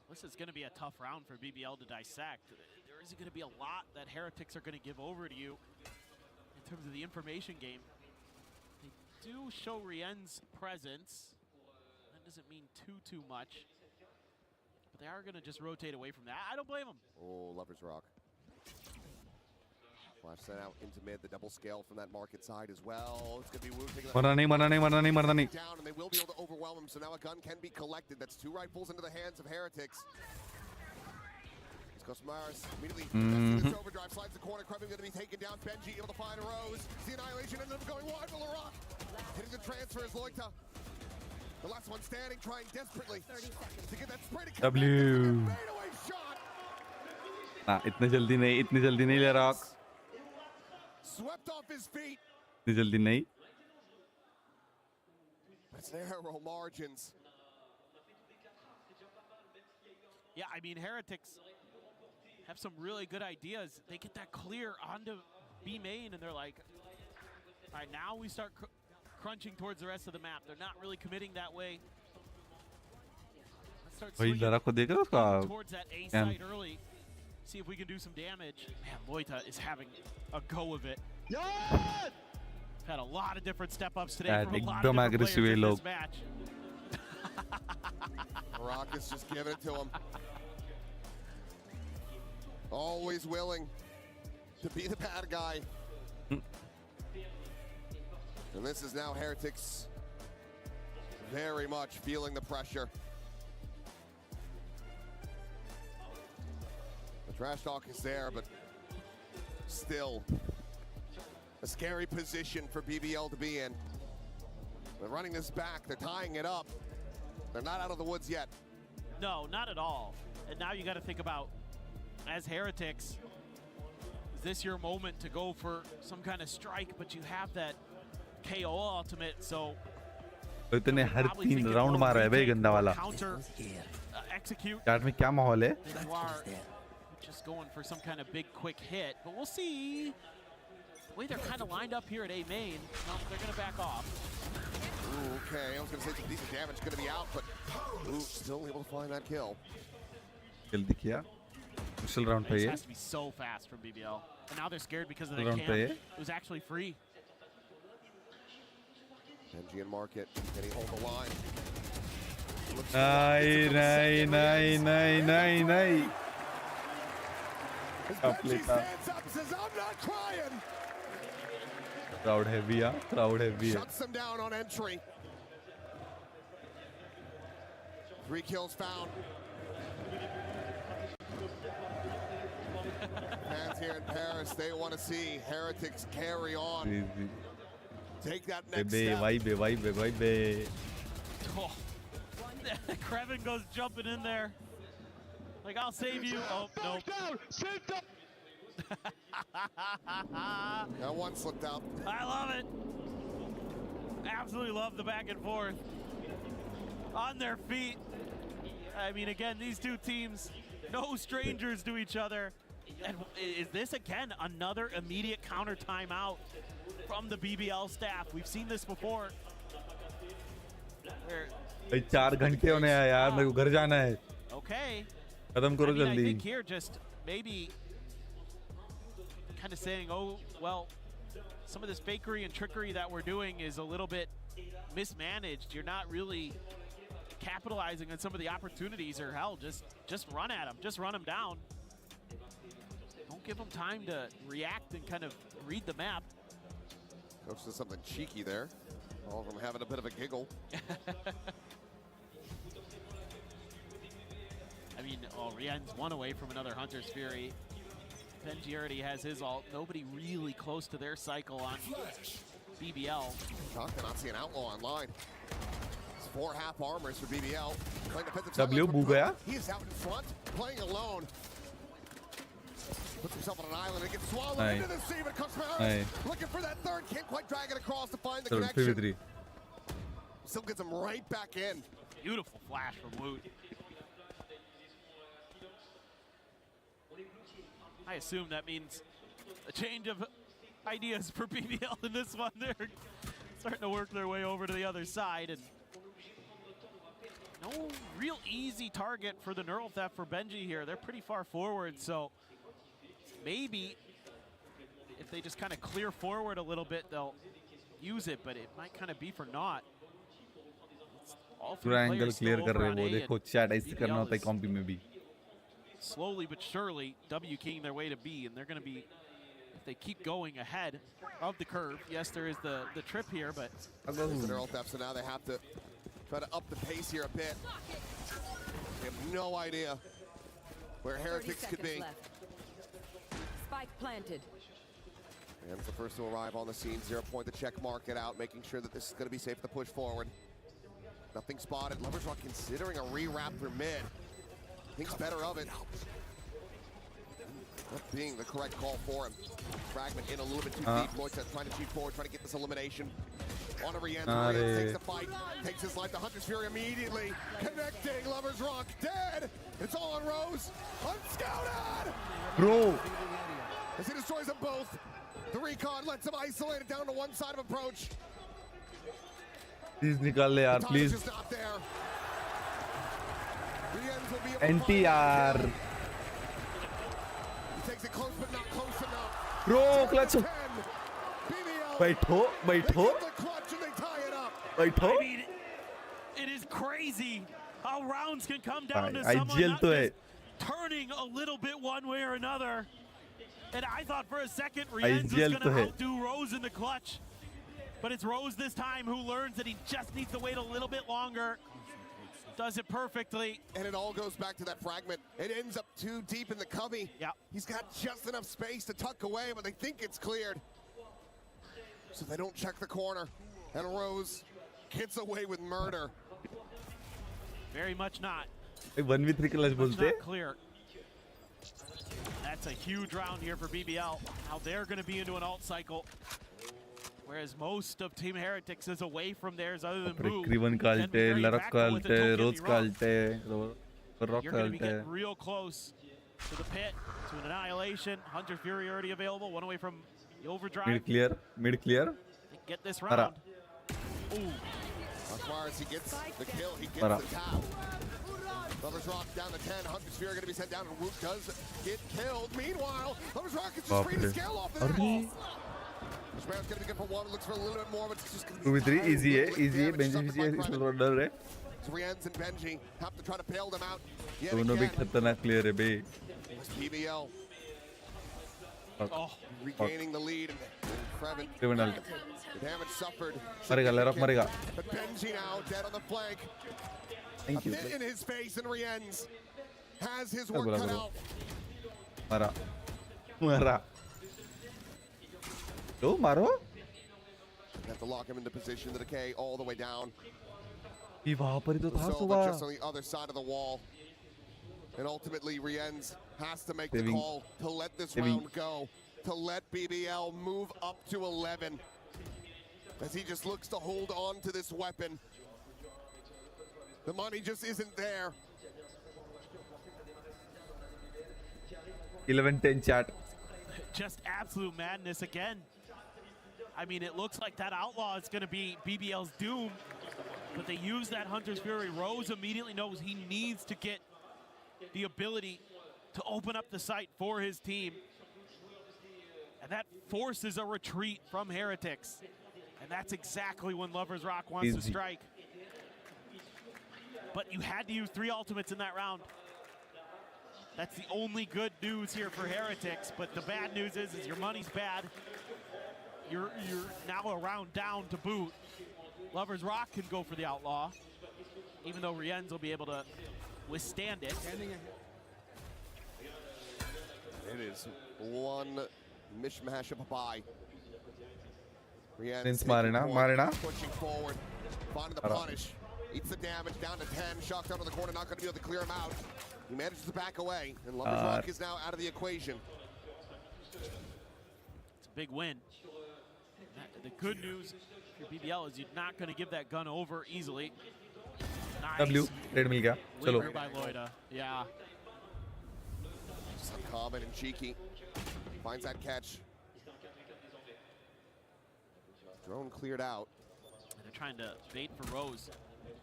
This is going to be a tough round for BBL to dissect. There isn't going to be a lot that Heretics are going to give over to you in terms of the information game. They do show Rien's presence. That doesn't mean too much. But they are going to just rotate away from that. I don't blame them. Oh, Lover's Rock. Flash sent out into mid, the double scale from that market side as well. It's going to be Wu taking Marani. down, and they will be able to overwhelm him. So now a gun can be collected. That's 2 rifles into the hands of Heretics. Cosmaris immediately this overdrive, slides the corner. Krevin going to be taken down. Benji able to find Rose. The annihilation ended up going wide for LaRock. Hitting the transfer is Loita. The last one standing, trying desperately to get that spray to come W. back. Fadeaway shot. Nah, इतने जल्दी नहीं LaRock. Swept off his feet. इतनी जल्दी नहीं. It's narrow margins. Yeah, I mean, Heretics have some really good ideas. They get that clear onto B main, and they're like, all right, now we start crunching towards the rest of the map. They're not really committing that way. Let's start swinging towards that A site early. See if we can do some damage. Man, Loita is having a go of it. Yes! Had a lot of different step-ups today from a lot of different players in this match. Rock is just giving it to him. Always willing to be the bad guy. And this is now Heretics very much feeling the pressure. The trash talk is there, but still a scary position for BBL to be in. They're running this back, they're tying it up. They're not out of the woods yet. No, not at all. And now you got to think about, as Heretics, is this your moment to go for some kind of strike, but you have that KO ultimate, so इतने हर 3 round मारा है भाई गंदा वाला. execute. Chat में क्या माहौल है? You are just going for some kind of big quick hit, but we'll see. The way they're kind of lined up here at A main, no, they're going to back off. Ooh, okay, I was going to say some decent damage going to be out, but ooh, still able to find that kill. जल्दी किया. Still round पे This है. has to be so fast from BBL, and now they're scared because of the camp. It was actually free. Benji and Market, can he hold the line? नहीं. Benji stands up and says, I'm not crying. Crowd heavy, yeah. Crowd heavy. Shuts them down on entry. 3 kills found. Fans here in Paris, they want to see Heretics carry on. Crazy. Take that next step. Vibe. Oh. Krevin goes jumping in there. Like, I'll save you. Oh, no. That one slipped out. I love it. Absolutely love the back and forth. On their feet. I mean, again, these two teams, no strangers to each other. And is this, again, another immediate counter timeout from the BBL staff? We've seen this before. 4 घंटे होने हैं यार, मेरे को घर जाना है. Okay. खत्म करो जल्दी. I think here just maybe kind of saying, oh, well, some of this fakery and trickery that we're doing is a little bit mismanaged. You're not really capitalizing on some of the opportunities, or hell, just run at them. Just run them down. Don't give them time to react and kind of read the map. Coach does something cheeky there. All of them having a bit of a giggle. I mean, Rien's one away from another Hunter's Fury. Benji already has his ult. Nobody really close to their cycle on BBL. Shocked to not see an outlaw online. It's 4 half armors for BBL. Playing defensive W move gaya. He is out in front, playing alone. Puts himself on an island and gets swallowed into the sea, but Costream looking for that third. Can't quite drag it across to find the connection. Still gets him right back in. Beautiful flash from Woot. I assume that means a change of ideas for BBL in this one. They're starting to work their way over to the other side, and no real easy target for the Neural Theft for Benji here. They're pretty far forward, so maybe if they just kind of clear forward a little bit, they'll use it, but it might kind of be for naught. All three players still over on A, and BBL is slowly but surely W keying their way to B, and they're going to be, if they keep going ahead of the curve. Yes, there is the trip here, but the Neural Theft, so now they have to try to up the pace here a bit. They have no idea where Heretics could be. Left. Spike planted. And it's the first to arrive on the scene. 0 point, the check mark it out, making sure that this is going to be safe to push forward. Nothing spotted. Lovers Rock considering a re-wrap through mid. Thinks better of it. That being the correct call for him. Fragment in a little bit too deep. Moises trying to shoot forward, trying to get this elimination. On a Rian, takes the fight, takes his life. The Hunter's Fury immediately connecting. Lovers Rock dead. It's all on Rose. Unscouted! Bro! As he destroys them both. The recon lets him isolate it down to one side of approach. Please nikal le yaar, please. Just not there. NTR. He takes it close but not close enough. Bro, clutch. Baitho, baitho. Baitho. I mean, it is crazy how rounds can come down to someone not just turning a little bit one way or another. And I thought for a second Rienz was going to outdo Rose in the clutch. But it's Rose this time who learns that he just needs to wait a little bit longer. Does it perfectly. And it all goes back to that fragment. It ends up too deep in the cubby. Yeah. He's got just enough space to tuck away, but they think it's cleared. So they don't check the corner. And Rose gets away with murder. Very much not. 1v3 clutch bolte. Not clear. That's a huge round here for BBL. How they're going to be into an alt cycle. Whereas most of Team Heretics is away from theirs other than Boo. Krivan kalte, Larok kalte, Rose kalte, Rock You're going to be kalte. getting real close to the pit, to an annihilation. Hunter Fury already available, one away from the overdrive. Mid clear, mid clear. Get this round. Ooh. As he gets the kill, he gets Para. the tap. Lovers Rock down to 10. Hunter Sphere going to be sent down, and Root does get killed. Meanwhile, Lovers Rock is just free to scale off the net. Spare's going to be good for one. Looks for a little bit more, but it's just going to be 2v3 easy hai, easy hai. Benji easy hai, इसमें थोड़ा डर है. So Rienz and Benji have to try to bail them out. दोनों भी खतरनाक player है बे. BBL regaining the lead, and Freven. The damage suffered. मरेगा, Larok मरेगा. But Benji now dead on the flank. Thank you. A bit in his face, and Rienz has his work cut out. Mara. Mara. Oh, Maro. Have to lock him into position, the decay all the way down. ये वहाँ पर ही तो था Silva just on the other side of the wall. And ultimately, Rienz has to make the call to let this round go, to let BBL move up to 11. As he just looks to hold on to this weapon. The money just isn't there. 11-10 chat. Just absolute madness again. I mean, it looks like that Outlaw is going to be BBL's doom, but they use that Hunter's Fury. Rose immediately knows he needs to get the ability to open up the site for his team. And that forces a retreat from Heretics. And that's exactly when Lovers Rock wants to strike. But you had to use 3 ultimates in that round. That's the only good news here for Heretics, but the bad news is your money's bad. You're now a round down to boot. Lovers Rock can go for the Outlaw, even though Rienz will be able to withstand it. It is one mishmash of a bye. Rienz Marina. Pushing forward, finding the punish. Eats the damage, down to 10. Shocked out of the corner, not going to be able to clear him out. He manages to back away, and Lovers Rock is now out of the equation. It's a big win. The good news for BBL is you're not going to give that gun over easily. Nice. W, red मिल गया. चलो. By Loida. Yeah. Uncommon and cheeky. Finds that catch. Drone cleared out. And they're trying to bait for Rose.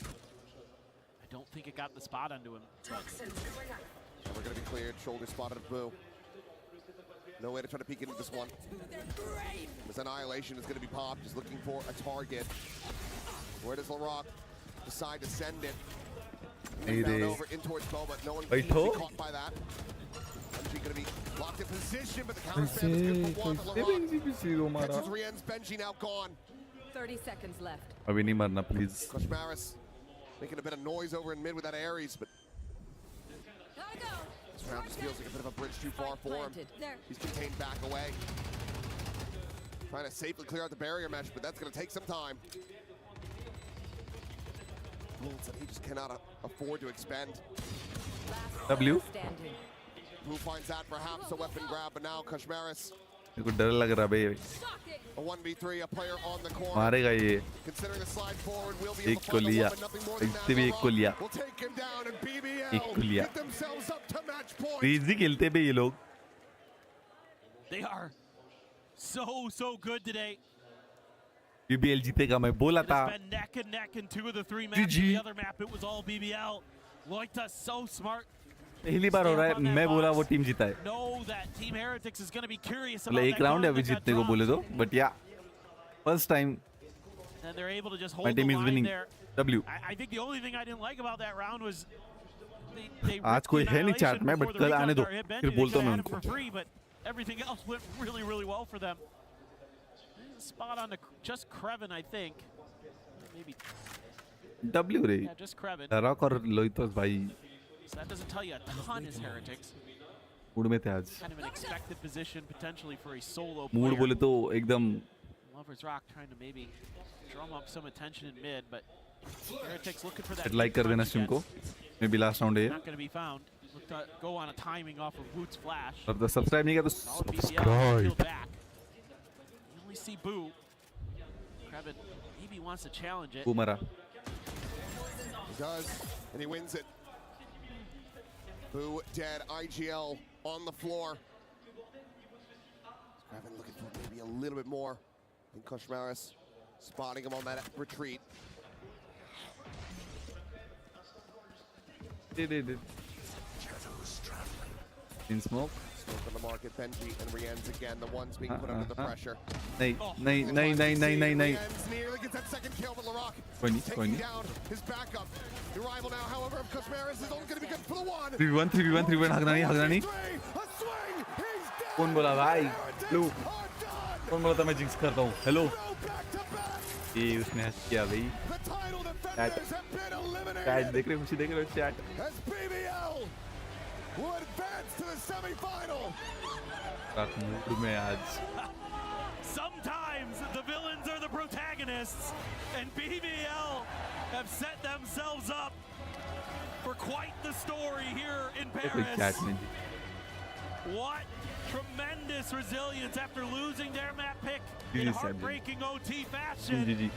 I don't think it got the spot onto him. And we're going to be cleared. Shoulder spotted of Boo. No way to try to peek into this one. This Annihilation is going to be popped. Just looking for a target. Where does LaRock decide to send it? Down over in towards Bo, but no one can be caught by that. Benji going to be locked in position, but the counter spam is good for one. LaRock catches Rien's Benji now gone. 30 seconds left. Abhi nahi marna, please. Koshmaris making a bit of noise over in mid with that Ares, but this round just feels like a bit of a bridge too far for him. He's contained back away. Trying to safely clear out the barrier mesh, but that's going to take some time. Bullets that he just cannot afford to expend. W. Who finds that perhaps a weapon grab, but now Koshmaris. मेरे को डर लग रहा है A 1v3, a player on the corner. मारेगा ये Considering the slide forward, will be एक को लिया इतने भी एक को लिया We'll take him down and BBL एक को लिया get themselves up to match point. Crazy खेलते भी ये लोग They are so good today. BBL जीतेगा मैं बोला था It's been neck and neck in 2 of the 3 maps. The other map, it was all BBL. Loita's so smart. पहली बार हो रहा है मैं बोला वो टीम जीता है Know that Team Heretics is going to be curious about मतलब एक राउंड है अभी जीतने को बोले तो but yeah first time and they're able to just hold my team the is line winning there. W I think the only thing I didn't like about that round was they आज कोई है नहीं chat में but कल आने दो फिर बोलता हूँ मैं उनको but everything else went really well for them. Spot on the just Kreven, I think. Maybe W रे yeah, just Kreven. रॉक और लोइतोस भाई So that doesn't tell you a ton as Heretics. Mood में थे आज Kind of an expected position potentially for a solo mood player. बोले तो एकदम Lover's Rock trying to maybe drum up some attention in mid, but Heretics looking for that. Like कर देना stream को maybe last round है Not going to be found. Look to go on a timing off of Woot's flash. अब तो subscribe नहीं किया तो subscribe. You only see Boo. Kreven maybe wants to challenge it. Boo मरा He does, and he wins it. Boo dead. IGL on the floor. Kreven looking for maybe a little bit more. And Koshmaris spotting him on that retreat. In smoke. Smoke on the market. Benji and Rien's again. The ones being put under the pressure. नहीं Rien's nearly gets that second kill, but LaRock taking down his backup. The rival now, however, of Koshmaris is only going to be good for the one. 3v1 हगना नहीं कौन बोला भाई लो कौन बोला था मैं jinx करता हूँ हेलो ये उसने हंस किया भाई चैट देख रहे हो देख रहे हो chat will advance to the semi-final. Sometimes the villains are the protagonists, and BBL have set themselves up for quite the story here in Paris. What tremendous resilience after losing their map pick in heartbreaking OT fashion.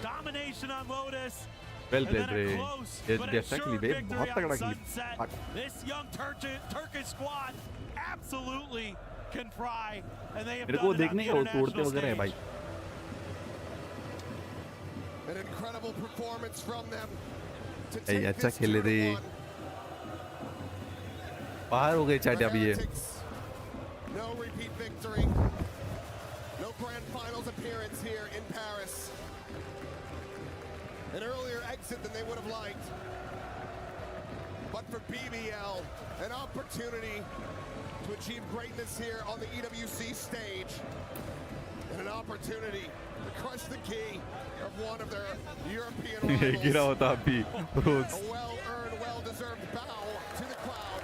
Domination on Lotus. Well played, Ray. Definitely, Ray. बहुत तगड़ा खेला. This young Turkish squad absolutely can fry, and they have मेरे को done it on देखने the का वो तोड़ते international वगैरह है भाई. An incredible performance from them to Hey, take अच्छा this खेले थे. बाहर हो गए चैट अभी ये. No repeat victory. No grand finals appearance here in Paris. An earlier exit than they would have liked. But for BBL, an opportunity to achieve greatness here on the EWC stage. And an opportunity to crush the key of one of their European rivals. गिरा होता अभी. A well-earned, well-deserved bow to the crowd.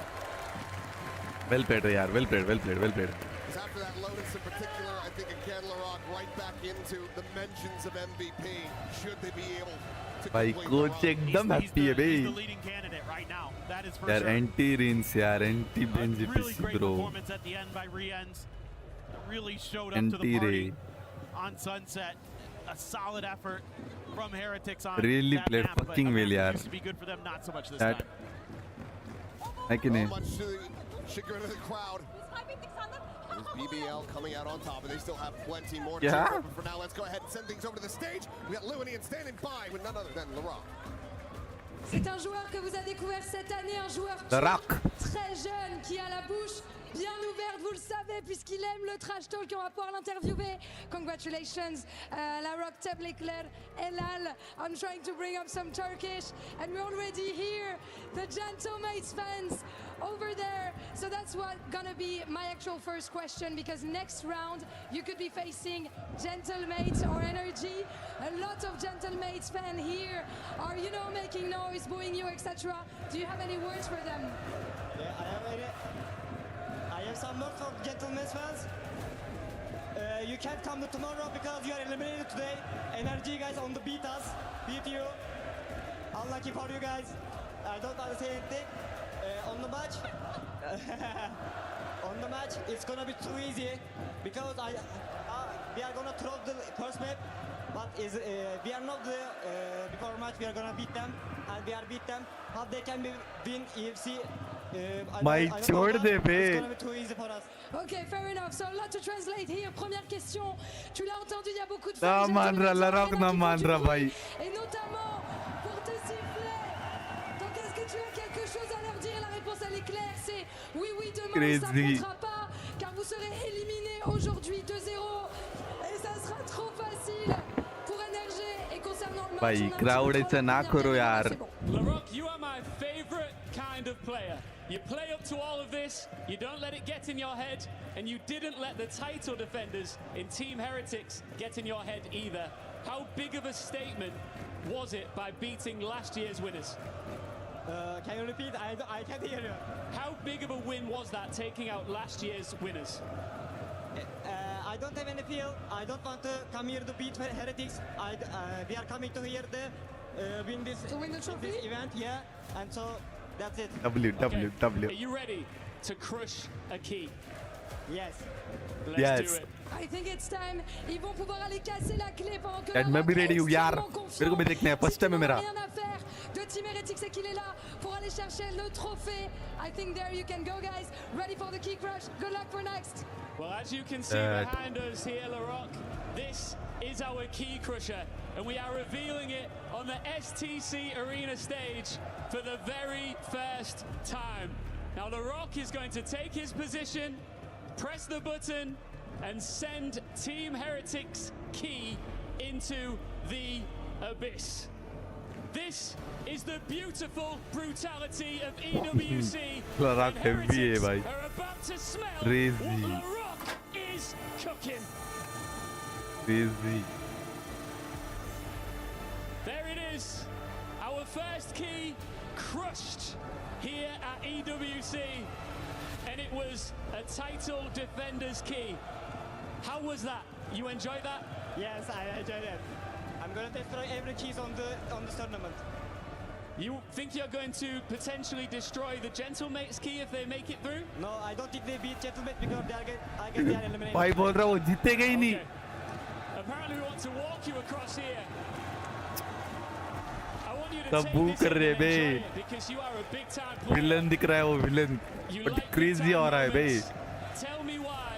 Well played, यार. Well played. Because after that Lotus in particular, I think again LaRock right back into the mentions of MVP. Should they be able to भाई coach एकदम happy है भाई. He's the leading candidate right now. That is for यार sure. Anti rinse यार anti Benji Really great bro. performance at the end by Rien's. Really showed up to the party on Sunset. A solid effort from Heretics on Really that played map, but fucking well, it यार. used to be good for them, not so much this That time. है कि नहीं? much to should go to the crowd. There's BBL coming out on top, and they still have plenty more to Yeah. choose from. But for now, let's go ahead and send things over to the stage. We got Lewinian standing by with none other than Larock. C'est un joueur que vous avez découvert cette année, un joueur The Rock. très jeune qui a la bouche bien ouverte, vous le savez, puisqu'il aime le trash talk. On va pouvoir l'interviewer. Congratulations, Larock Teblikler Elal. I'm trying to bring up some Turkish, and we already hear the Gentlemates fans over there. So that's what gonna be my actual first question, because next round you could be facing Gentlemates or Energy. A lot of Gentlemates fans here are, you know, making noise, booing you, etc. Do you have any words for them? Yeah, I have some words for Gentlemates fans. You can't come to tomorrow because you are eliminated today. Energy guys on the beat you. Unlucky for you guys. I don't understand anything. On the match, it's gonna be too easy because we are gonna throw the first map, but we are not the before match. We are gonna beat them, and we are beat them. How they can win EFC? Mike, छोड़ दे बे. It's gonna be too easy for us. Okay, fair enough. So a lot to translate here. Première question. Tu l'as entendu, il y a beaucoup de ना fans. मान रहा Larock, ना मान रहा भाई. Et notamment pour te siffler. Donc est-ce que tu as quelque chose à leur dire? La réponse elle est claire, c'est oui, demain Crazy. ça ne comptera pas car vous serez éliminés aujourd'hui 2-0 et ça sera trop facile pour Energy. Et concernant le match, भाई on a un petit crowd peu ऐसा trop ना de करो première यार. c'est bon. Larock, you are my favorite kind of player. You play up to all of this, you don't let it get in your head, and you didn't let the title defenders in Team Heretics get in your head either. How big of a statement was it by beating last year's winners? Can you repeat? I can't hear you. How big of a win was that, taking out last year's winners? I don't have any feel. I don't want to come here to beat Heretics. We are coming to here to win this event, yeah. And so that's it. W. Are you ready to crush a key? Yes. Let's Yes. do it. I think it's time. Ils vont pouvoir aller casser la clé pendant que यार मैं भी ready हूँ यार. मेरे को भी देखना है. First time है मेरा. rien à faire de Team Heretics, c'est qu'il est là pour aller chercher le trophée. I think there you can go, guys. Ready for the key crush. Good luck for next. Well, as you can see behind us here, Larock, this is our key crusher, and we are revealing it on the STC Arena stage for the very first time. Now, Larock is going to take his position, press the button, and send Team Heretics key into the abyss. This is the beautiful brutality of EWC. Larock and heavy है Heretics भाई. are about to smell Crazy. what Larock is cooking. Crazy. There it is, our first key crushed here at EWC, and it was a title defender's key. How was that? You enjoyed that? Yes, I enjoyed it. I'm gonna destroy every keys on this tournament. You think you're going to potentially destroy the Gentlemates key if they make it through? No, I don't think they beat Gentlemates because I guess they are eliminated. भाई बोल रहा हूँ जीतेगा ही नहीं. Apparently we want to walk you across here. I want you to सब take boo this कर in रहे and bay. enjoy it because you are a big time player. Villain दिख रहा है वो villain. You But like crazy big-time हो रहा है बे. moments. Tell me why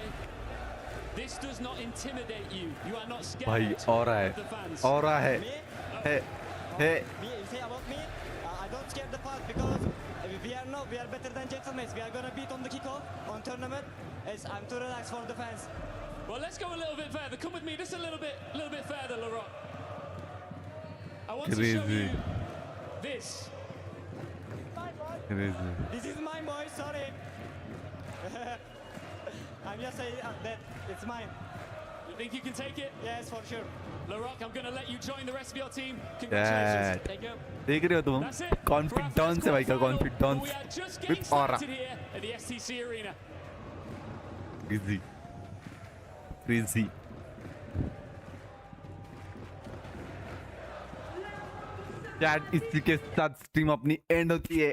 this does not intimidate you. You are not scared भाई और रहा of the है. fans. और रहा है. है. Me, you say about me? I don't scare the fans because we are better than Gentlemates. We are gonna beat on the kickoff on tournament. I'm too relaxed for the fans. Well, let's go a little bit further. Come with me just a little bit further, Larock. I want to show Crazy. you this. Crazy. This is mine, boys. Sorry. I'm just saying that it's mine. You think you can take it? Yes, for sure. Larock, I'm going to let you join the rest of your team. Congratulations. There you go. देख रहे हो तुम? That's it. Confidence है भाई का confidence. We are just getting With aura. started here at the STC Arena. Crazy. Crazy. यार इसी के साथ स्ट्रीम अपनी एंड होती है.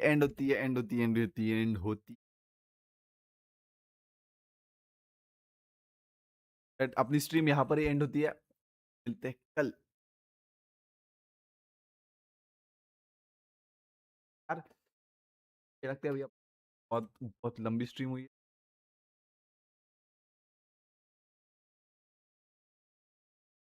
अपनी स्ट्रीम यहाँ पर ही एंड होती है. मिलते हैं कल. यार लगता है भैया बहुत बहुत लंबी स्ट्रीम हुई है।